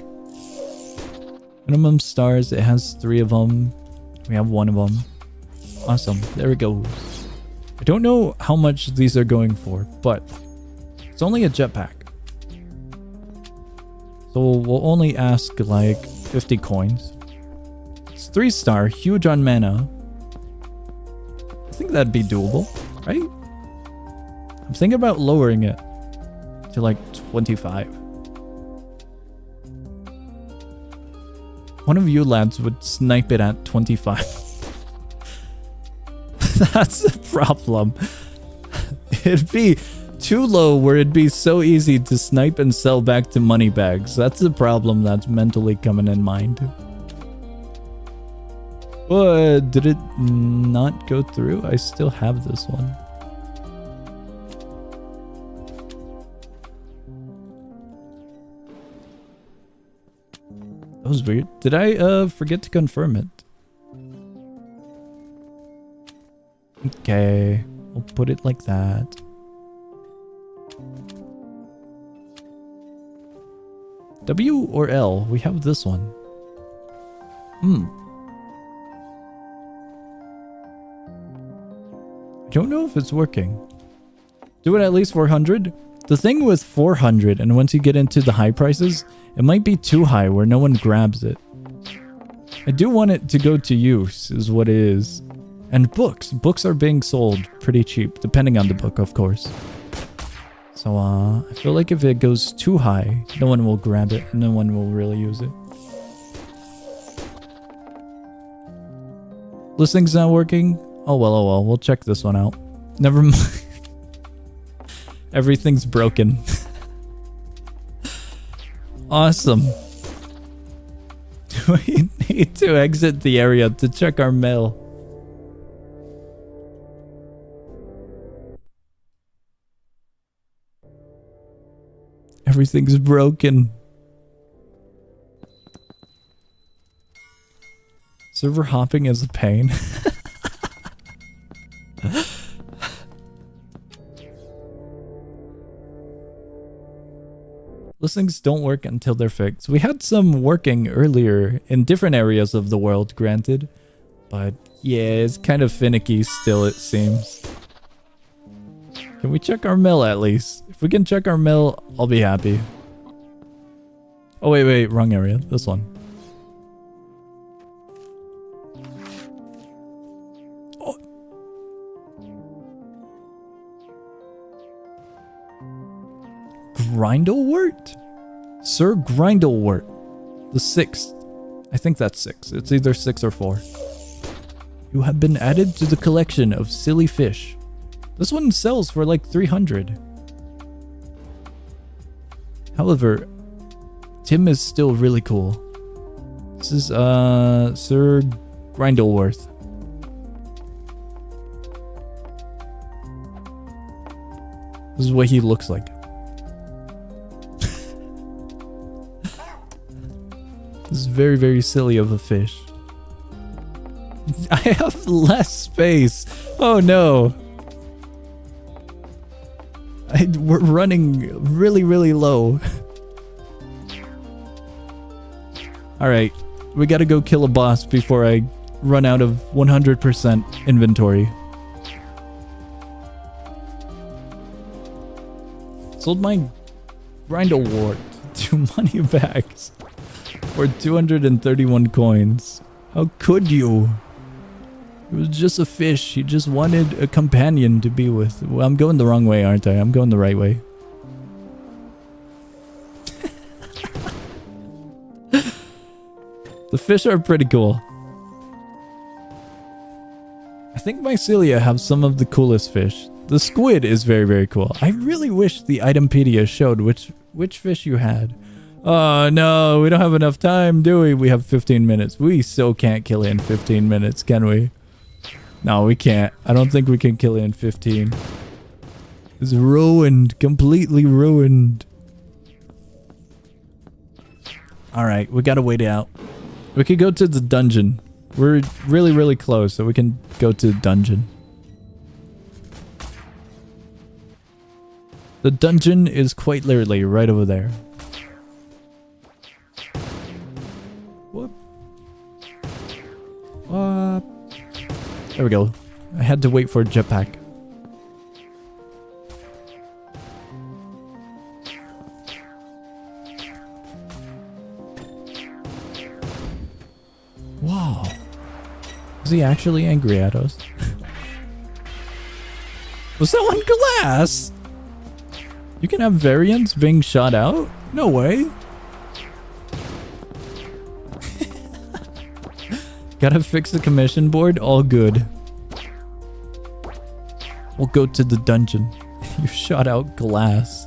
Minimum stars, it has 3 of them. We have 1 of them. Awesome, there it goes. I don't know how much these are going for, but it's only a jetpack. So we'll only ask like 50 coins. It's 3-star, huge on mana. I think that'd be doable, right? I'm thinking about lowering it to like 25. One of you lads would snipe it at 25. That's the problem. It'd be too low where it'd be so easy to snipe and sell back to money bags. That's the problem that's mentally coming in mind. What? Did it not go through? I still have this one. That was weird. Did I forget to confirm it? Okay, we'll put it like that. W or L? We have this one. I don't know if it's working. Do it at least 400? The thing with 400, and once you get into the high prices, it might be too high where no one grabs it. I do want it to go to use, is what it is. And books. Books are being sold pretty cheap, depending on the book, of course. So, I feel like if it goes too high, no one will grab it, and no one will really use it. Listening's not working? Oh well, we'll check this one out. Never mind. Everything's broken. Awesome. Do need to exit the area to check our mail. Everything's broken. Server hopping is a pain. Listings don't work until they're fixed. We had some working earlier in different areas of the world, granted. But yeah, it's kind of finicky still, it seems. Can we check our mill at least? If we can check our mill, I'll be happy. Oh, wait, wrong area. This one. Oh. Grindelwort? Sir Grindelwort. The 6th. I think that's 6. It's either 6 or 4. You have been added to the collection of silly fish. This one sells for like 300. However, Tim is still really cool. This is Sir Grindelworth. This is what he looks like. This is very, very silly of a fish. I have less space. Oh no. We're running really, really low. Alright. We gotta go kill a boss before I run out of 100% inventory. Sold my Grindelwort to money bags for 231 coins. How could you? It was just a fish. He just wanted a companion to be with. Well, I'm going the wrong way, aren't I? I'm going the right way. The fish are pretty cool. I think Mycelia have some of the coolest fish. The squid is very, very cool. I really wish the Itempedia showed which fish you had. Oh no, we don't have enough time, do we? We have 15 minutes. We still can't kill it in 15 minutes, can we? No, we can't. I don't think we can kill it in 15. It's ruined. Completely ruined. Alright, we gotta wait it out. We could go to the dungeon. We're really, really close, so we can go to the dungeon. The dungeon is quite literally right over there. Whoop. There we go. I had to wait for a jetpack. Wow. Is he actually angry at us? Was that one glass? You can have variants being shot out? No way. Gotta fix the commission board? All good. We'll go to the dungeon. You shot out glass.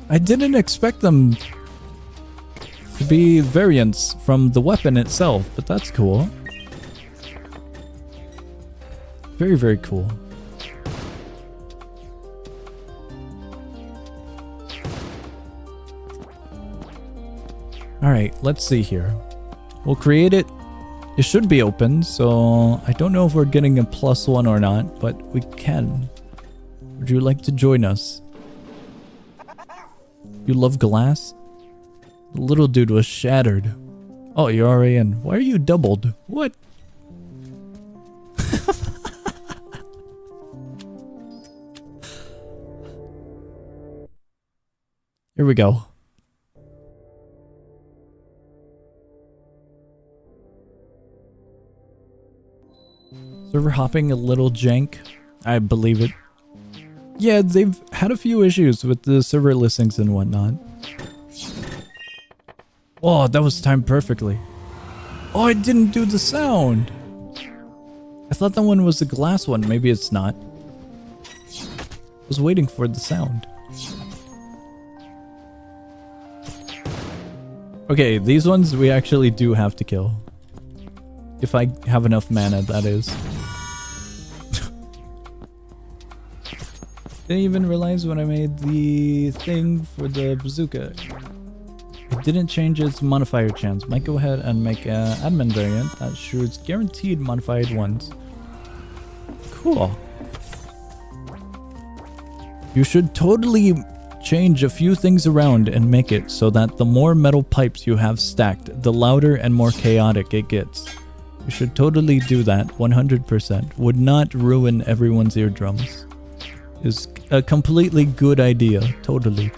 I didn't expect them to be variants from the weapon itself, but that's cool. Very, very cool. Alright, let's see here. We'll create it. It should be open, so I don't know if we're getting a +1 or not, but we can. Would you like to join us? You love glass? The little dude was shattered. Oh, you're already in. Why are you doubled? What? Here we go. Server hopping a little jank. I believe it. Yeah, they've had a few issues with the server listings and whatnot. Oh, that was timed perfectly. Oh, it didn't do the sound. I thought that one was the glass one. Maybe it's not. I was waiting for the sound. Okay, these ones we actually do have to kill. If I have enough mana, that is. Didn't even realize when I made the thing for the bazooka. It didn't change its modifier chance. Might go ahead and make an admin variant that shoots guaranteed modified ones. Cool. You should totally change a few things around and make it so that the more metal pipes you have stacked, the louder and more chaotic it gets. You should totally do that, 100%. Would not ruin everyone's eardrums. Is a completely good idea. Totally.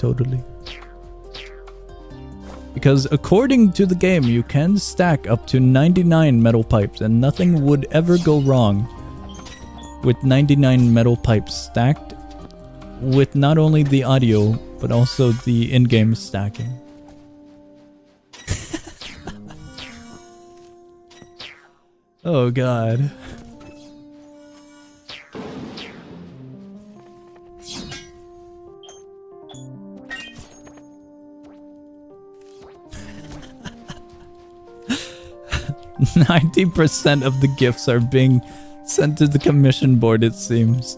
Because according to the game, you can stack up to 99 metal pipes and nothing would ever go wrong with 99 metal pipes stacked with not only the audio, but also the in-game stacking. Oh god. %90 of the gifts are being sent to the commission board, it seems.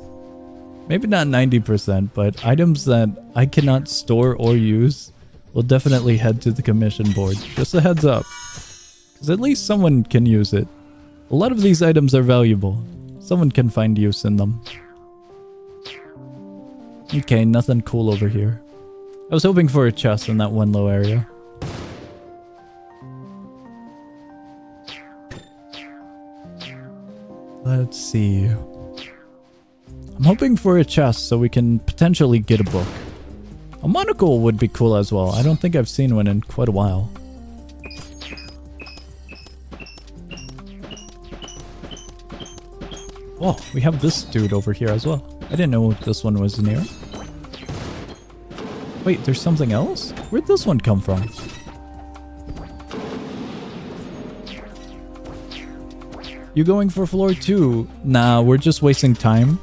Maybe not 90%, but items that I cannot store or use will definitely head to the commission board. Just a heads up. Because at least someone can use it. A lot of these items are valuable. Someone can find use in them. Okay, nothing cool over here. I was hoping for a chest in that one low area. Let's see. I'm hoping for a chest so we can potentially get a book. A monocle would be cool as well. I don't think I've seen one in quite a while. Oh, we have this dude over here as well. I didn't know this one was near. Wait, there's something else? Where'd this one come from? You going for floor 2? Nah, we're just wasting time.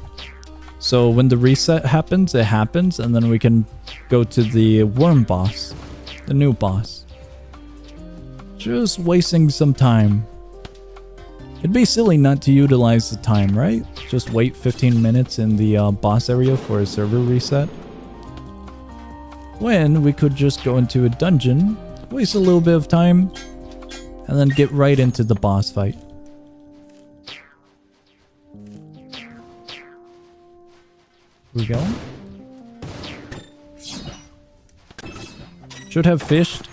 So when the reset happens, it happens, and then we can go to the worm boss. The new boss. Just wasting some time. It'd be silly not to utilize the time, right? Just wait 15 minutes in the boss area for a server reset. When we could just go into a dungeon, waste a little bit of time, and then get right into the boss fight. We go. Should have fished.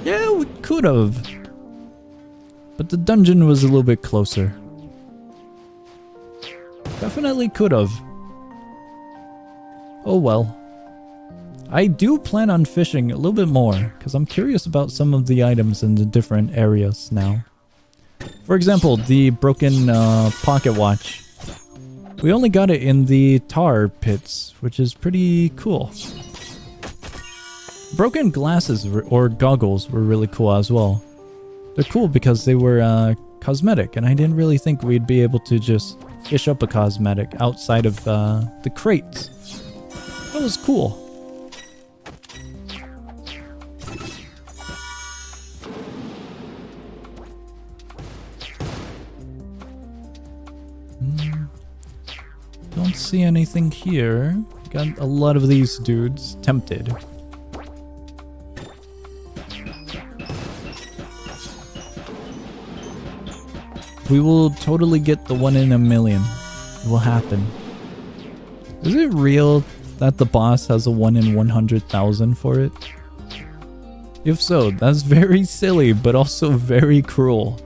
Yeah, we could have. But the dungeon was a little bit closer. Definitely could have. Oh well. I do plan on fishing a little bit more, because I'm curious about some of the items in the different areas now. For example, the broken pocket watch. We only got it in the tar pits, which is pretty cool. Broken glasses or goggles were really cool as well. They're cool because they were cosmetic, and I didn't really think we'd be able to just fish up a cosmetic outside of the crates. That was cool. Don't see anything here. Got a lot of these dudes. Tempted. We will totally get the 1 in a million. It will happen. Is it real that the boss has a 1 in 100,000 for it? If so, that's very silly, but also very cruel.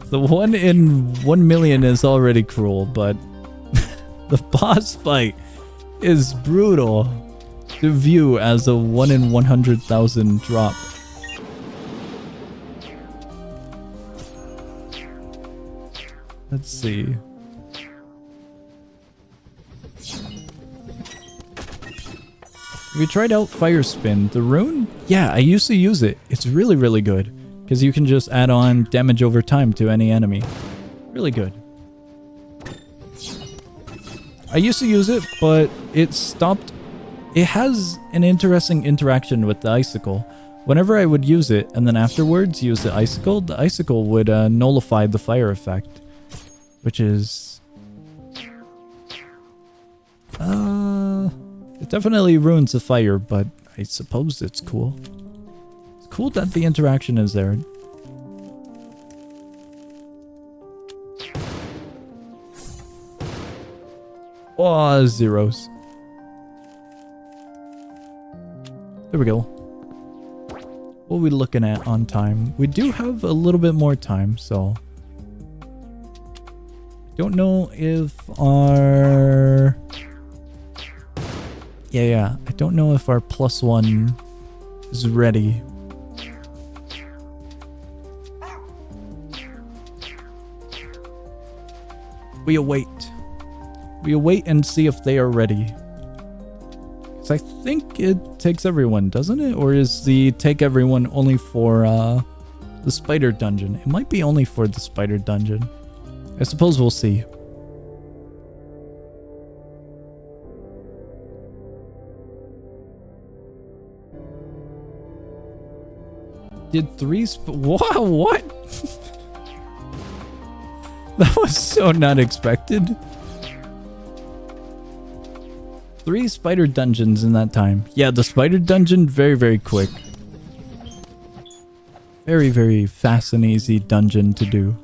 The 1 in 1 million is already cruel, but the boss fight is brutal to view as a 1 in 100,000 drop. Let's see. We tried out Fire Spin. The rune? Yeah, I used to use it. It's really, really good. Because you can just add on damage over time to any enemy. Really good. I used to use it, but it stopped it has an interesting interaction with the icicle. Whenever I would use it and then afterwards use the icicle would nullify the fire effect, which is it definitely ruins the fire, but I suppose it's cool. It's cool that the interaction is there. Oh, zeros. There we go. What are we looking at on time? We do have a little bit more time, so... Don't know if our... Yeah. I don't know if our +1 is ready. We await. We await and see if they are ready. Because I think it takes everyone, doesn't it? Or is the take everyone only for the spider dungeon? It might be only for the spider dungeon. I suppose we'll see. Did 3 wow, what? That was so not expected. 3 spider dungeons in that time. Yeah, the spider dungeon, very, very quick. Very, very fast and easy dungeon to do.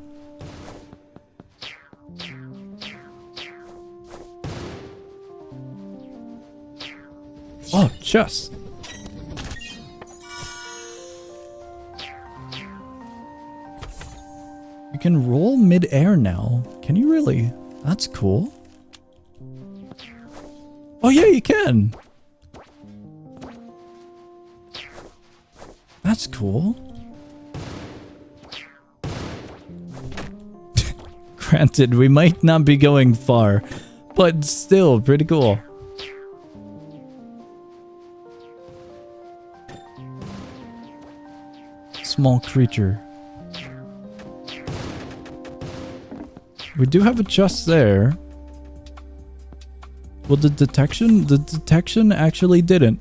Oh, chest. You can roll mid-air now. Can you really? That's cool. Oh yeah, you can. That's cool. Granted, we might not be going far, but still pretty cool. Small creature. We do have a chest there. Well, the detection actually didn't.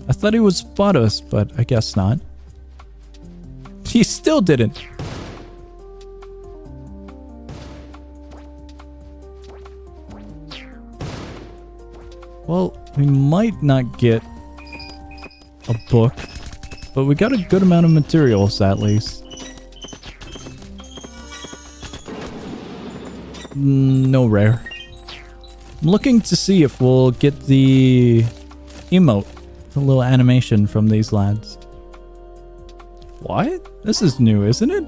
I thought he would spot us, but I guess not. He still didn't. Well, we might not get a book, but we got a good amount of materials at least. No rare. I'm looking to see if we'll get the emote, the little animation from these lads. What? This is new, isn't it?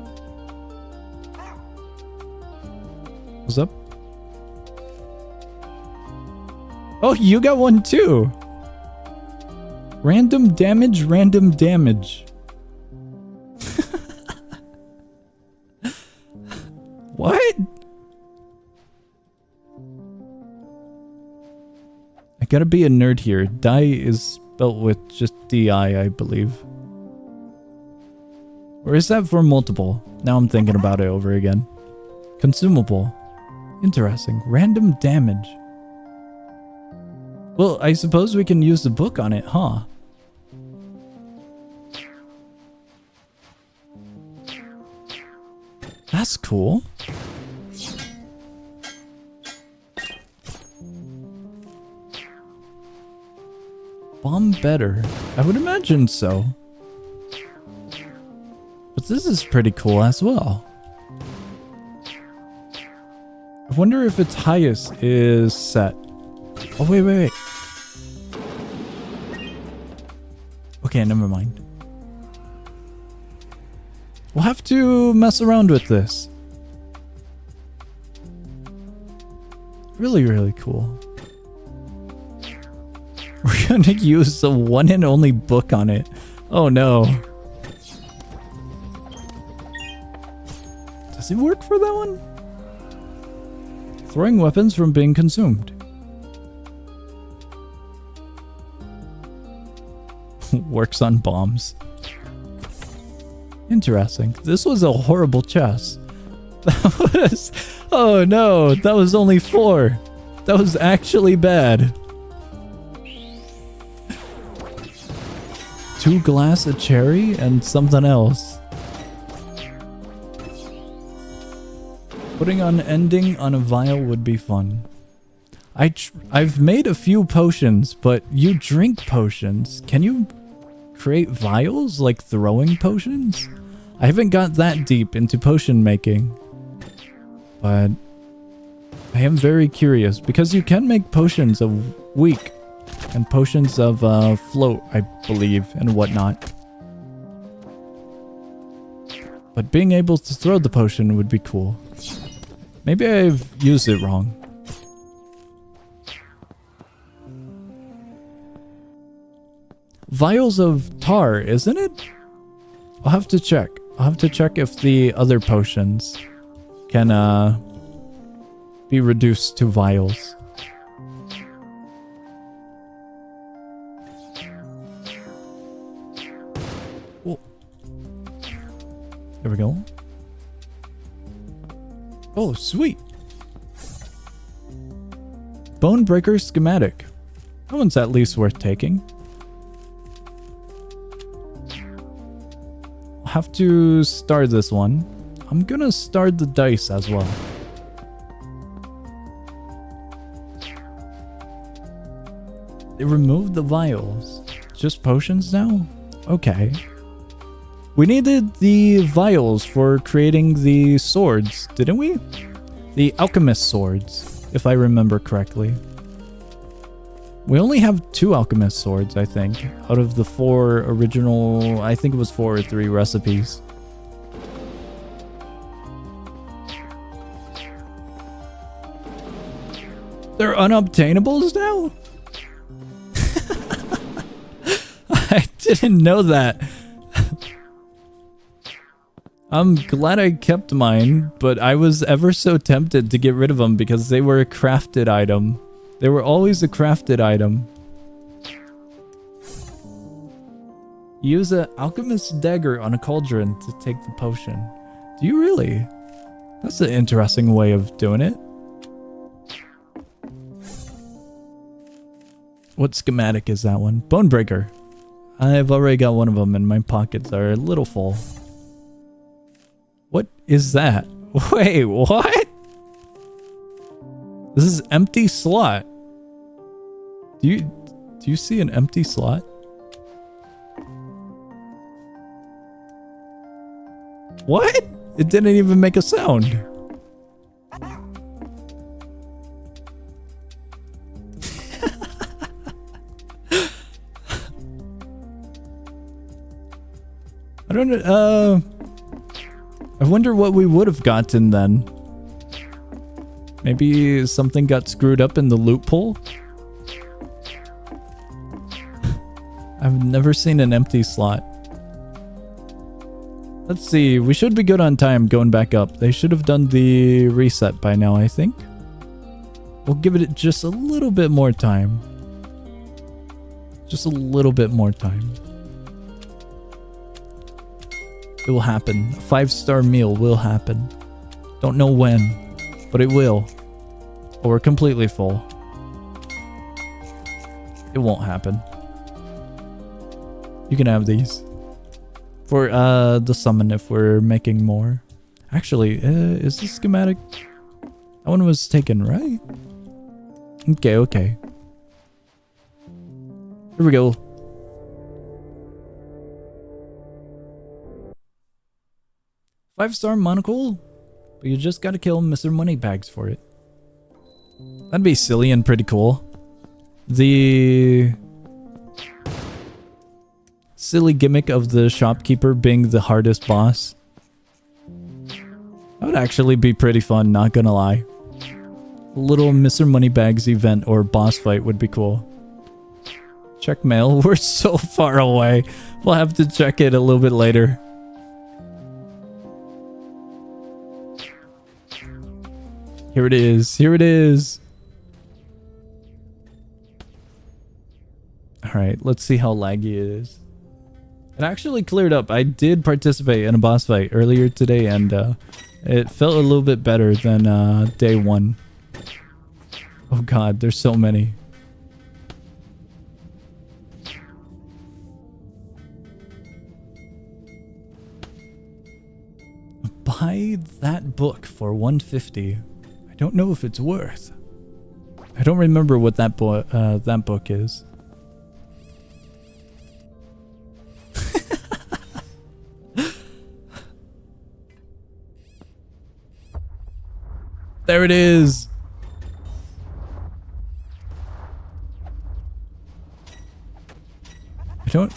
What's up? Oh, you got one too! Random damage, random damage. What? I gotta be a nerd here. Die is spelled with just D-I, I believe. Or is that for multiple? Now I'm thinking about it over again. Consumable. Interesting. Random damage. Well, I suppose we can use the book on it, huh? That's cool. Bomb better. I would imagine so. But this is pretty cool as well. I wonder if its highest is set. Oh, wait. Okay, never mind. We'll have to mess around with this. Really, really cool. We're gonna use the one and only book on it. Oh no. Does it work for that one? Throwing weapons from being consumed. Works on bombs. Interesting. This was a horrible chest. That was... Oh no, that was only 4. That was actually bad. 2 glass, a cherry, and something else. Putting an ending on a vial would be fun. I've made a few potions, but you drink potions. Can you create vials like throwing potions? I haven't got that deep into potion making, but I am very curious because you can make potions of weak and potions of float, I believe, and whatnot. But being able to throw the potion would be cool. Maybe I've used it wrong. Vials of tar, isn't it? I'll have to check. I'll have to check if the other potions can be reduced to vials. Oh. There we go. Oh, sweet. Bone breaker schematic. That one's at least worth taking. Have to start this one. I'm gonna start the dice as well. They removed the vials. Just potions now? Okay. We needed the vials for creating the swords, didn't we? The alchemist swords, if I remember correctly. We only have 2 alchemist swords, I think, out of the 4 original, I think it was 4 or 3 recipes. They're unobtainables now? I didn't know that. I'm glad I kept mine, but I was ever so tempted to get rid of them because they were a crafted item. They were always a crafted item. Use an alchemist's dagger on a cauldron to take the potion. Do you really? That's an interesting way of doing it. What schematic is that one? Bonebreaker. I've already got one of them and my pockets are a little full. What is that? Wait, what? This is empty slot. Do you see an empty slot? What? It didn't even make a sound. I don't know. I wonder what we would have gotten then. Maybe something got screwed up in the loophole? I've never seen an empty slot. Let's see, we should be good on time going back up. They should have done the reset by now, I think. We'll give it just a little bit more time. Just a little bit more time. It will happen. A 5-star meal will happen. Don't know when, but it will. Or we're completely full. It won't happen. You can have these. For the summon if we're making more. Actually, is this schematic? That one was taken, right? Okay, okay. Here we go. Five-star monocle, but you just gotta kill Mr. Moneybags for it. That'd be silly and pretty cool. The silly gimmick of the shopkeeper being the hardest boss. That would actually be pretty fun, not gonna lie. A little Mr. Moneybags event or boss fight would be cool. Check mail. We're so far away. We'll have to check it a little bit later. Here it is. Here it is. Alright, let's see how laggy it is. It actually cleared up. I did participate in a boss fight earlier today and it felt a little bit better than day 1. Oh god, there's so many. buy that book for 150. I don't know if it's worth. I don't remember what that book is. There it is. I don't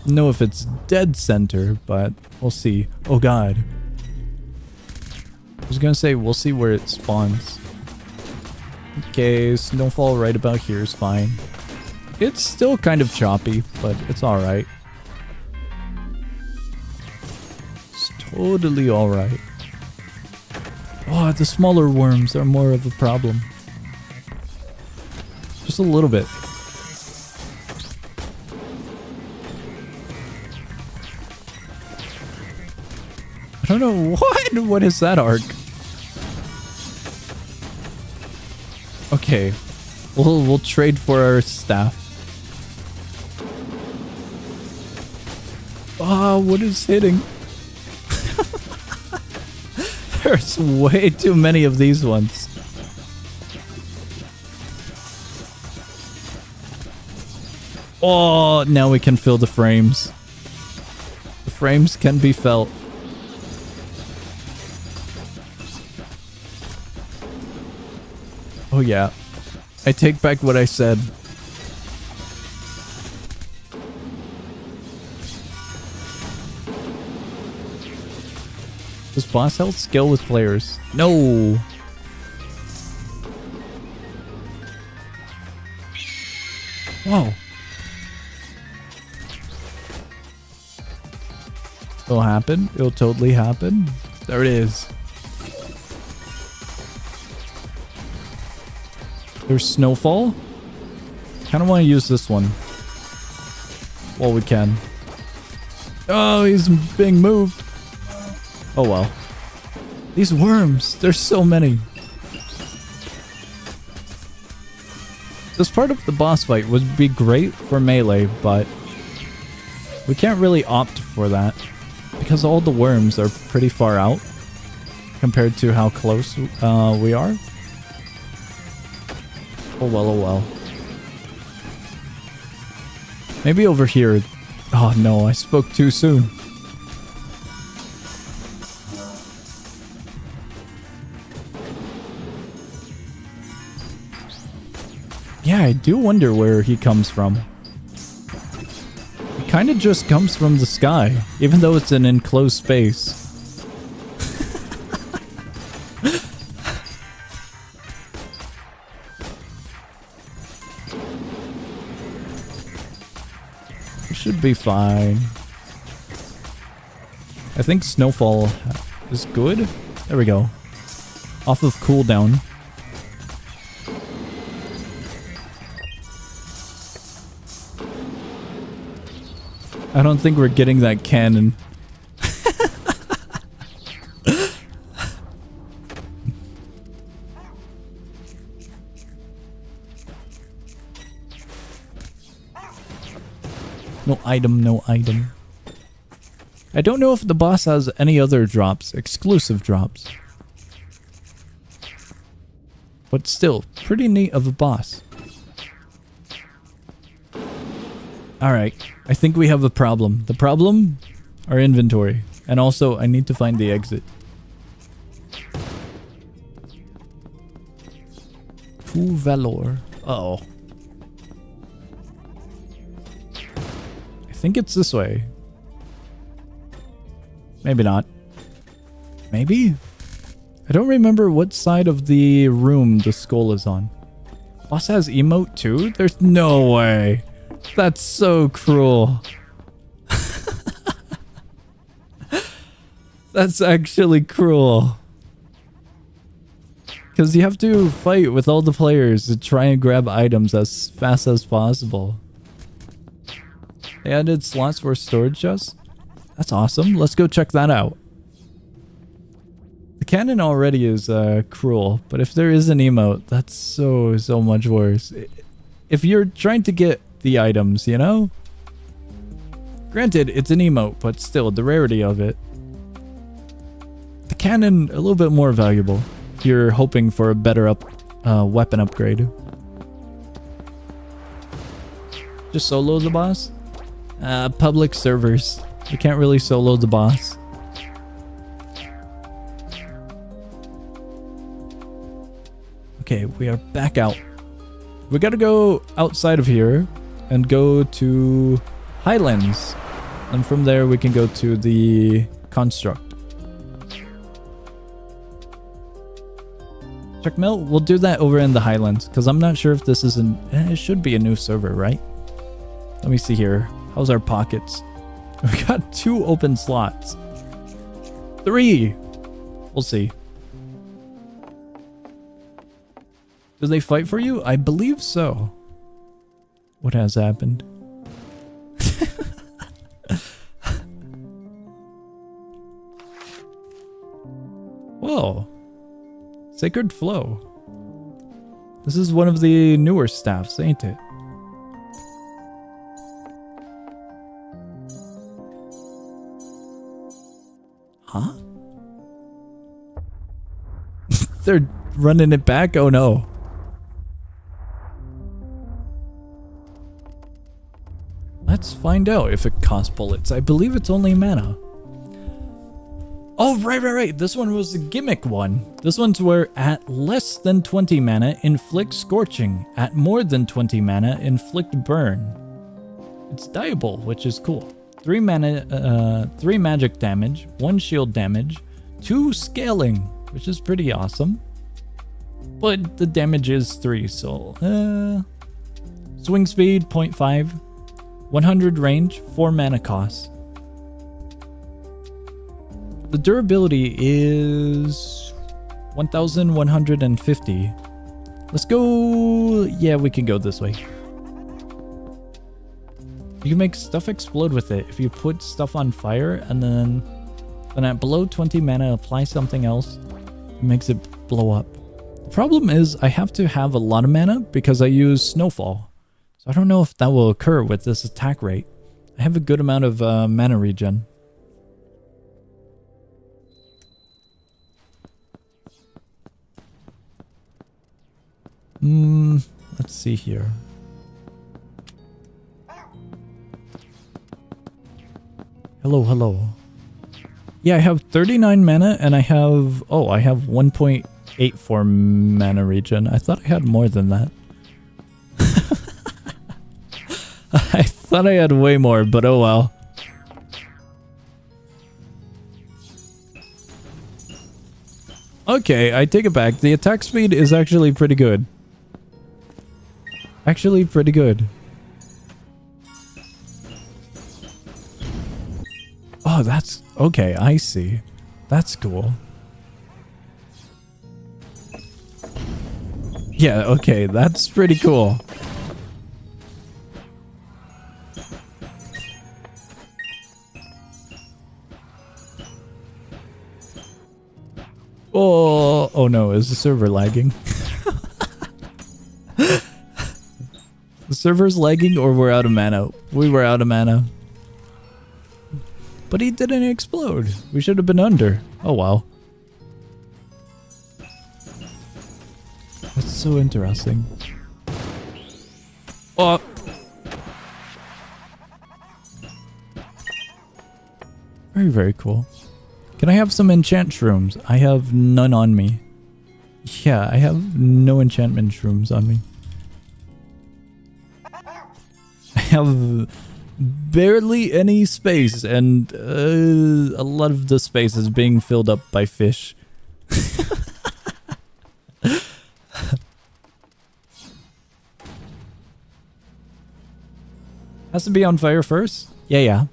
know if it's dead center, but we'll see. Oh god. I was gonna say we'll see where it spawns. Okay, snowfall right about here is fine. It's still kind of choppy, but it's alright. It's totally alright. Oh, the smaller worms are more of a problem. Just a little bit. I don't know what is that arc? Okay, we'll trade for our staff. Oh, what is hitting? There's way too many of these ones. Oh, now we can feel the frames. The frames can be felt. Oh yeah, I take back what I said. Does boss health scale with players? No! Whoa. It'll happen. It'll totally happen. There it is. There's snowfall. Kind of want to use this one while we can. Oh, he's being moved. Oh well. These worms, there's so many. This part of the boss fight would be great for melee, but we can't really opt for that because all the worms are pretty far out compared to how close we are. Oh well, oh well. Maybe over here. Oh no, I spoke too soon. Yeah, I do wonder where he comes from. He kind of just comes from the sky, even though it's an enclosed space. Should be fine. I think snowfall is good. There we go. Off of cooldown. I don't think we're getting that cannon. No item, no item. I don't know if the boss has any other drops, exclusive drops. But still, pretty neat of a boss. Alright, I think we have a problem. The problem? Our inventory. And also, I need to find the exit. True Valor. Uh-oh. I think it's this way. Maybe not. Maybe? I don't remember what side of the room the skull is on. Boss has emote too? There's no way. That's so cruel. That's actually cruel. Because you have to fight with all the players to try and grab items as fast as possible. They added slots for storage chests? That's awesome. Let's go check that out. The cannon already is cruel, but if there is an emote, that's so much worse. If you're trying to get the items, you know? Granted, it's an emote, but still, the rarity of it. The cannon a little bit more valuable if you're hoping for a better weapon upgrade. Just solo the boss? Public servers. You can't really solo the boss. Okay, we are back out. We gotta go outside of here and go to Highlands. And from there we can go to the construct. Checkmate, we'll do that over in the Highlands because I'm not sure if this is it should be a new server, right? Let me see here. How's our pockets? We got 2 open slots. 3! We'll see. Do they fight for you? I believe so. What has happened? Whoa. Sacred Flow. This is one of the newer staffs, ain't it? Huh? They're running it back? Oh no. Let's find out if it costs bullets. I believe it's only mana. Oh, right. This one was the gimmick one. This one's where at less than 20 mana, inflict scorching. At more than 20 mana, inflict burn. It's dieable, which is cool. 3 mana, 3 magic damage, 1 shield damage, 2 scaling, which is pretty awesome. But the damage is 3, so swing speed 0.5, 100 range, 4 mana cost. The durability is 1150. Let's go. Yeah, we can go this way. You can make stuff explode with it. If you put stuff on fire and then at below 20 mana, apply something else, it makes it blow up. The problem is I have to have a lot of mana because I use Snowfall. So I don't know if that will occur with this attack rate. I have a good amount of mana regen. Let's see here. Hello. Yeah, I have 39 mana and I have 1.84 mana regen. I thought I had more than that. I thought I had way more, but oh well. Okay, I take it back. The attack speed is actually pretty good. Oh, that's... Okay, I see. That's cool. Yeah, okay, that's pretty cool. Oh no, is the server lagging? The server's lagging or we're out of mana? We were out of mana. But he didn't explode. We should have been under. Oh wow. That's so interesting. Oh. Very, very cool. Can I have some enchant shrooms? I have none on me. Yeah, I have no enchantment shrooms on me. I have barely any space, and a lot of the space is being filled up by fish. Has to be on fire first? Yeah.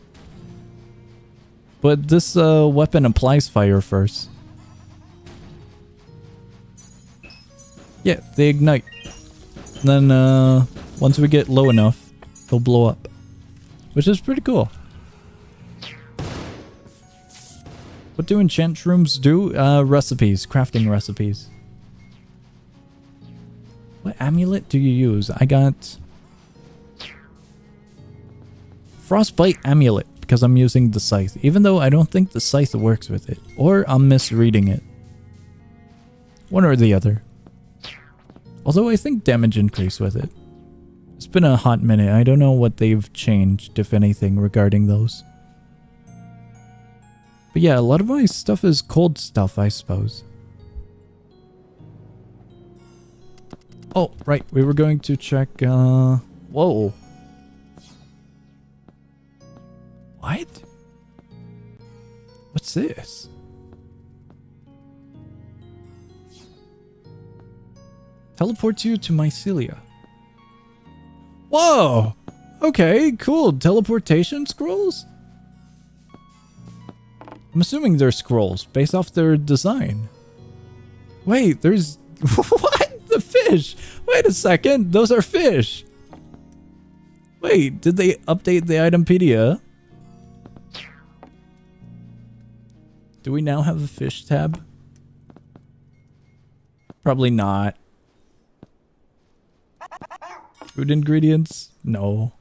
But this weapon applies fire first. Yeah, they ignite. And then once we get low enough, they'll blow up. Which is pretty cool. What do enchant shrooms do? Recipes, crafting recipes. What amulet do you use? I got Frostbite amulet because I'm using the scythe, even though I don't think the scythe works with it. Or I'm misreading it. One or the other. Although I think damage increase with it. It's been a hot minute. I don't know what they've changed, if anything, regarding those. But yeah, a lot of my stuff is cold stuff, I suppose. Oh, right. We were going to check, whoa. What? What's this? Teleports you to Mycelia. Whoa! Okay, cool. Teleportation scrolls? I'm assuming they're scrolls based off their design. Wait, there's... What? The fish! Wait a second, those are fish! Wait, did they update the Itempedia? Do we now have a fish tab? Probably not. Food ingredients? No.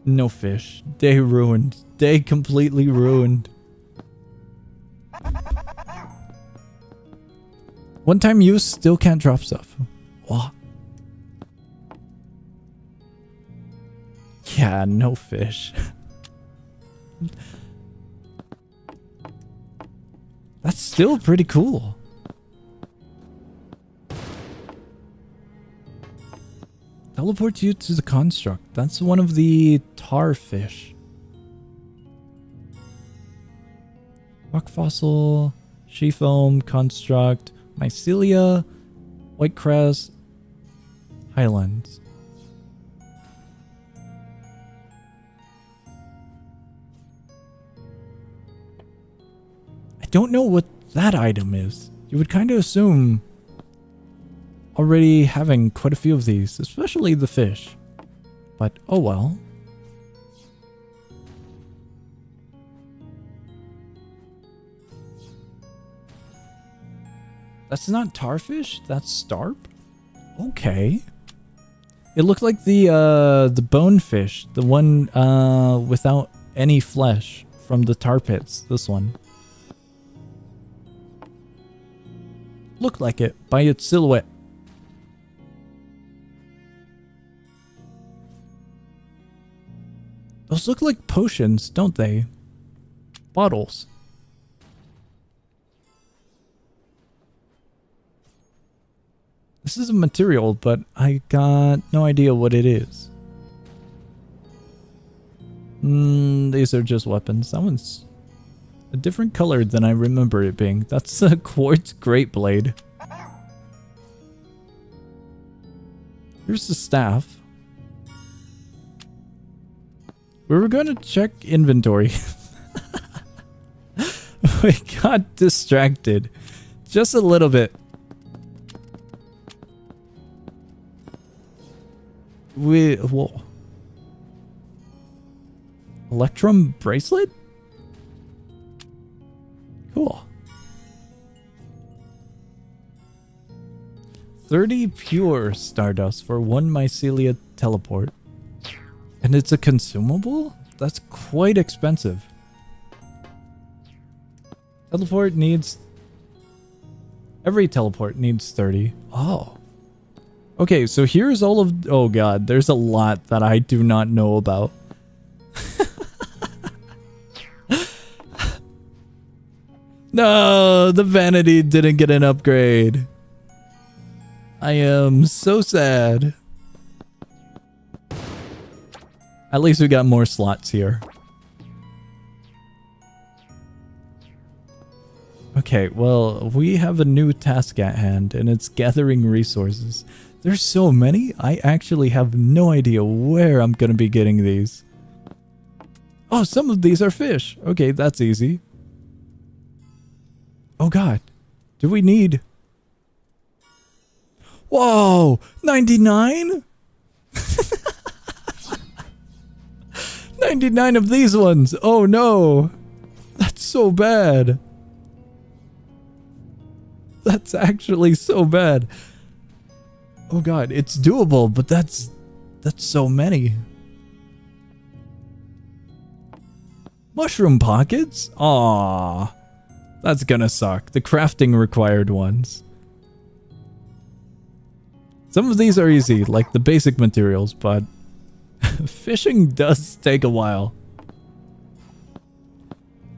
No fish. Day ruined. Day completely ruined. One time use, still can't drop stuff. What? Yeah, no fish. That's still pretty cool. Teleports you to the construct. That's one of the tar fish. Rock fossil, she foam, construct, Mycelia, white crest, highlands. I don't know what that item is. You would kind of assume already having quite a few of these, especially the fish. But oh well. That's not tarfish, that's starp? Okay. It looked like the bonefish, the one without any flesh from the tar pits, this one. Looked like it by its silhouette. Those look like potions, don't they? Bottles. This is a material, but I got no idea what it is. These are just weapons. That one's a different color than I remember it being. That's a quartz great blade. Here's the staff. We were going to check inventory. We got distracted. Just a little bit. Whoa. Electrum bracelet? Cool. 30 pure stardust for 1 Mycelia teleport. And it's a consumable? That's quite expensive. Teleport needs... Every teleport needs 30. Oh. Okay, so here's all of... Oh god, there's a lot that I do not know about. No, the vanity didn't get an upgrade. I am so sad. At least we got more slots here. Okay, well, we have a new task at hand, and it's gathering resources. There's so many, I actually have no idea where I'm gonna be getting these. Oh, some of these are fish. Okay, that's easy. Oh god, do we need... Whoa, 99? 99 of these ones. Oh no, that's so bad. That's actually so bad. Oh god, it's doable, but that's so many. Mushroom pockets? Aww. That's gonna suck. The crafting required ones. Some of these are easy, like the basic materials, but fishing does take a while.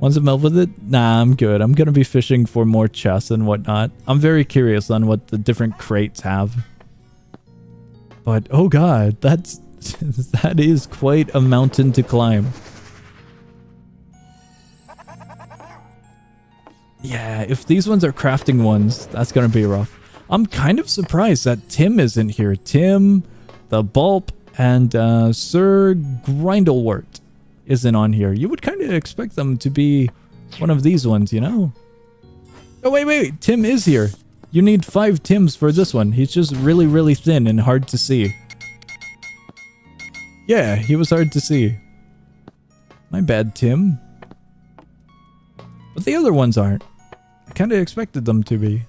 Want some help with it? Nah, I'm good. I'm gonna be fishing for more chests and whatnot. I'm very curious on what the different crates have. But, oh god, that is quite a mountain to climb. Yeah, if these ones are crafting ones, that's gonna be rough. I'm kind of surprised that Tim isn't here. Tim, the Bulb, and Sir Grindelwort isn't on here. You would kind of expect them to be one of these ones, you know? Oh, wait. Tim is here. You need 5 Tims for this one. He's just really, really thin and hard to see. Yeah, he was hard to see. My bad, Tim. But the other ones aren't. I kind of expected them to be.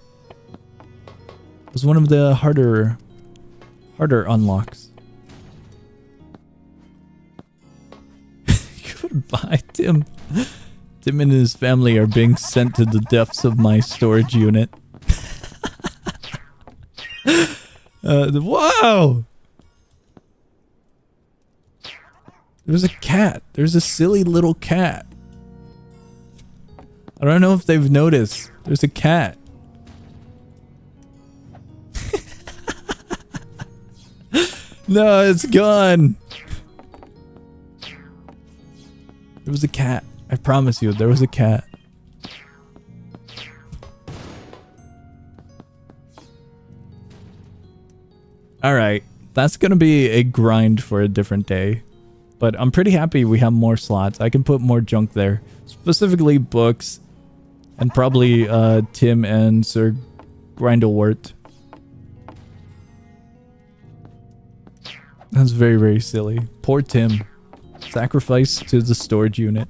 It was one of the harder unlocks. Goodbye, Tim. Tim and his family are being sent to the depths of my storage unit. Wow! There's a cat. There's a silly little cat. I don't know if they've noticed. There's a cat. No, it's gone. There was a cat. I promise you, there was a cat. Alright, that's gonna be a grind for a different day. But I'm pretty happy we have more slots. I can put more junk there. Specifically books. And probably Tim and Sir Grindelwort. That's very, very silly. Poor Tim. Sacrifice to the storage unit.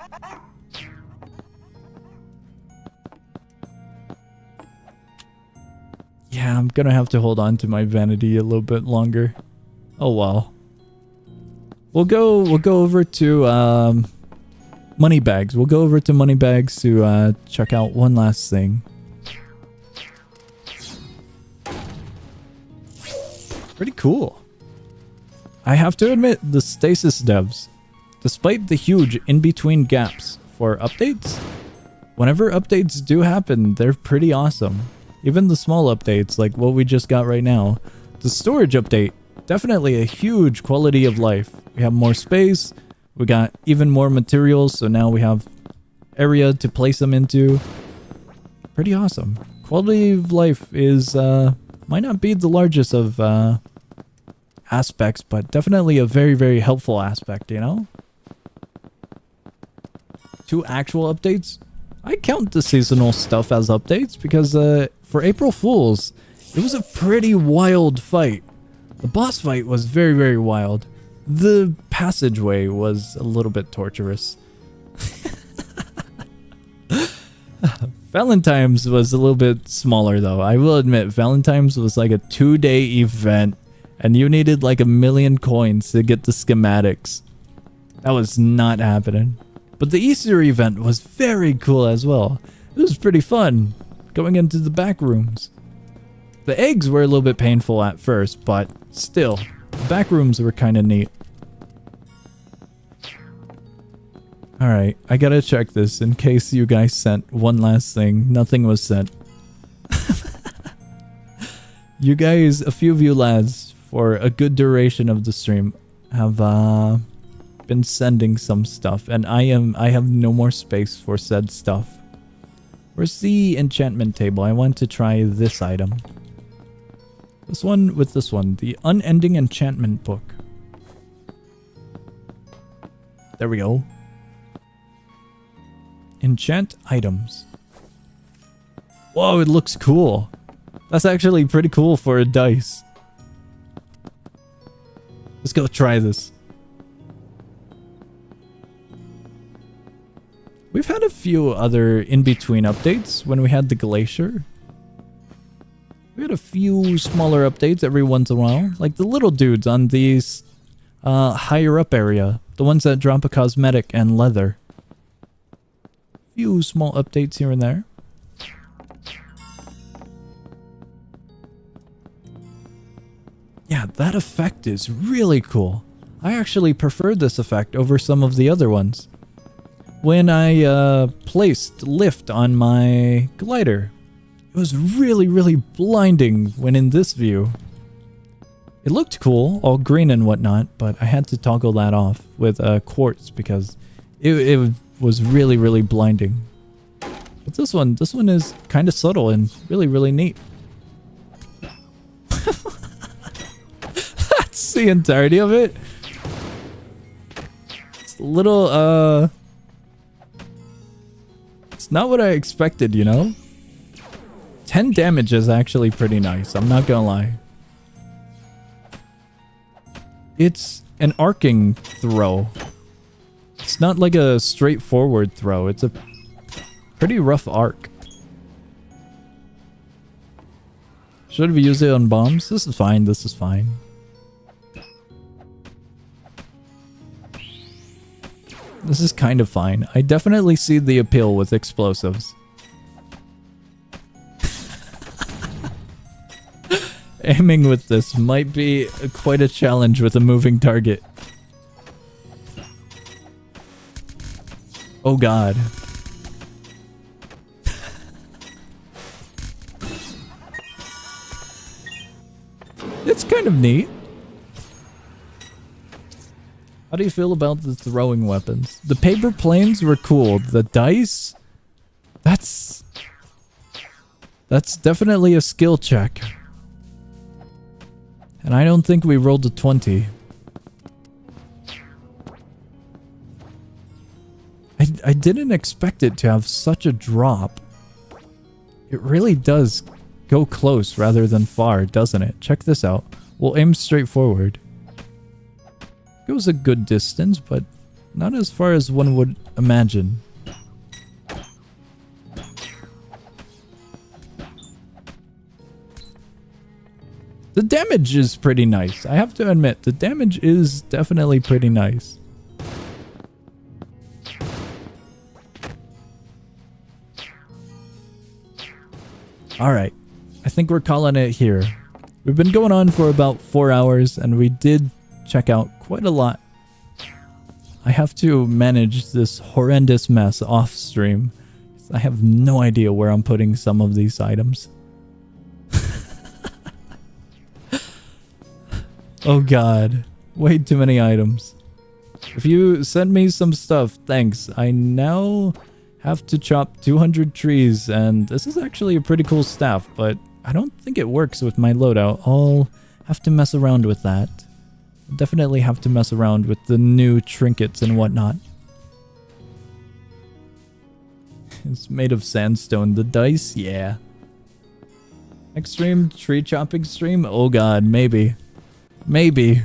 Yeah, I'm gonna have to hold on to my vanity a little bit longer. Oh well. We'll go over to Moneybags. We'll go over to Moneybags to check out one last thing. Pretty cool. I have to admit, the Stasis devs, despite the huge in-between gaps for updates, whenever updates do happen, they're pretty awesome. Even the small updates, like what we just got right now. The storage update, definitely a huge quality of life. We have more space, we got even more materials, so now we have area to place them into. Pretty awesome. Quality of life is, might not be the largest of, aspects, but definitely a very, very helpful aspect, you know? 2 actual updates? I count the seasonal stuff as updates because for April Fools, it was a pretty wild fight. The boss fight was very, very wild. The passageway was a little bit torturous. Valentine's was a little bit smaller though. I will admit, Valentine's was like a 2-day event. And you needed like 1,000,000 coins to get the schematics. That was not happening. But the Easter event was very cool as well. It was pretty fun, going into the back rooms. The eggs were a little bit painful at first, but still, the back rooms were kind of neat. Alright, I gotta check this in case you guys sent one last thing. Nothing was sent. You guys, a few of you lads, for a good duration of the stream, have been sending some stuff, and I have no more space for said stuff. Where's the enchantment table? I want to try this item. This one with this one, the unending enchantment book. There we go. Enchant items. Whoa, it looks cool. That's actually pretty cool for a dice. Let's go try this. We've had a few other in-between updates when we had the glacier. We get a few smaller updates every once in a while, like the little dudes on these higher up area, the ones that drop a cosmetic and leather. Few small updates here and there. Yeah, that effect is really cool. I actually preferred this effect over some of the other ones. When I placed lift on my glider, it was really blinding when in this view. It looked cool, all green and whatnot, but I had to toggle that off with quartz because it was really blinding. But this one is kind of subtle and really neat. That's the entirety of it. It's a little it's not what I expected, you know? 10 damage is actually pretty nice, I'm not gonna lie. It's an arcing throw. It's not like a straightforward throw, it's a pretty rough arc. Should we use it on bombs? This is fine, this is fine. This is kind of fine. I definitely see the appeal with explosives. Aiming with this might be quite a challenge with a moving target. Oh god. It's kind of neat. How do you feel about the throwing weapons? The paper planes were cool. The dice? That's definitely a skill check. And I don't think we rolled a 20. I didn't expect it to have such a drop. It really does go close rather than far, doesn't it? Check this out. We'll aim straight forward. Goes a good distance, but not as far as one would imagine. The damage is pretty nice. I have to admit, the damage is definitely pretty nice. Alright, I think we're calling it here. We've been going on for about 4 hours, and we did check out quite a lot. I have to manage this horrendous mess off stream. I have no idea where I'm putting some of these items. Oh god, way too many items. If you send me some stuff, thanks. I now have to chop 200 trees, and this is actually a pretty cool staff, but I don't think it works with my loadout. I'll have to mess around with that. Definitely have to mess around with the new trinkets and whatnot. It's made of sandstone. The dice? Yeah. Extreme tree chopping stream? Oh god, maybe. Maybe.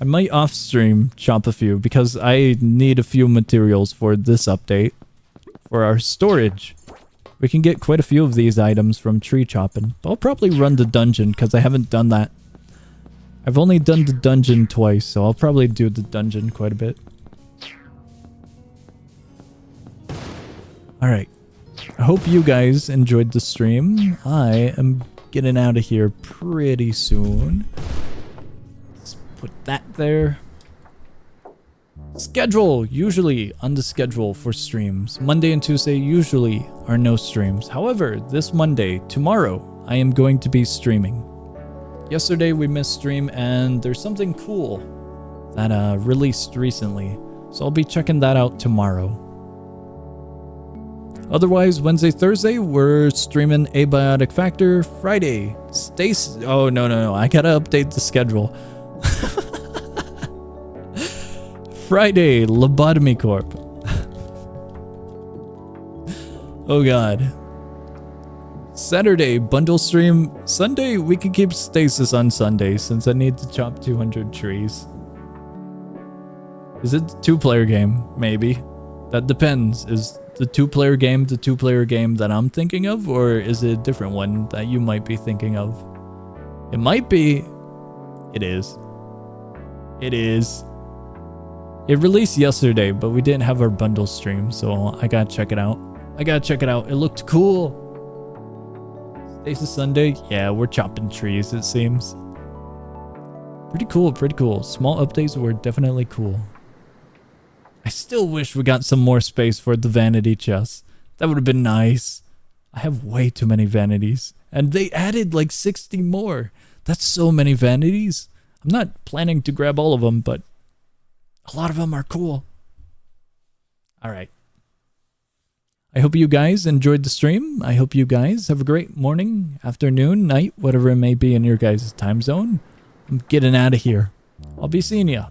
I might off stream chop a few because I need a few materials for this update. For our storage. We can get quite a few of these items from tree chopping. I'll probably run the dungeon because I haven't done that. I've only done the dungeon twice, so I'll probably do the dungeon quite a bit. Alright. I hope you guys enjoyed the stream. I am getting out of here pretty soon. Let's put that there. Schedule! Usually on the schedule for streams. Monday and Tuesday usually are no streams. However, this Monday, tomorrow, I am going to be streaming. Yesterday we missed stream and there's something cool that released recently. So I'll be checking that out tomorrow. Otherwise, Wednesday, Thursday, we're streaming Abiotic Factor. Friday, Stasis. Oh, no. I gotta update the schedule. Friday, Lobotomy Corp. Oh god. Saturday, bundle stream. Sunday, we can keep Stasis on Sunday since I need to chop 200 trees. Is it a 2-player game? Maybe. That depends. Is the two-player game the two-player game that I'm thinking of, or is it a different one that you might be thinking of? It might be. It is. It is. It released yesterday, but we didn't have our bundle stream, so I gotta check it out. I gotta check it out. It looked cool. Stasis Sunday? Yeah, we're chopping trees, it seems. Pretty cool, pretty cool. Small updates were definitely cool. I still wish we got some more space for the vanity chest. That would have been nice. I have way too many vanities. And they added like 60 more. That's so many vanities. I'm not planning to grab all of them, but a lot of them are cool. Alright. I hope you guys enjoyed the stream. I hope you guys have a great morning, afternoon, night, whatever it may be in your guys' time zone. I'm getting out of here. I'll be seeing ya.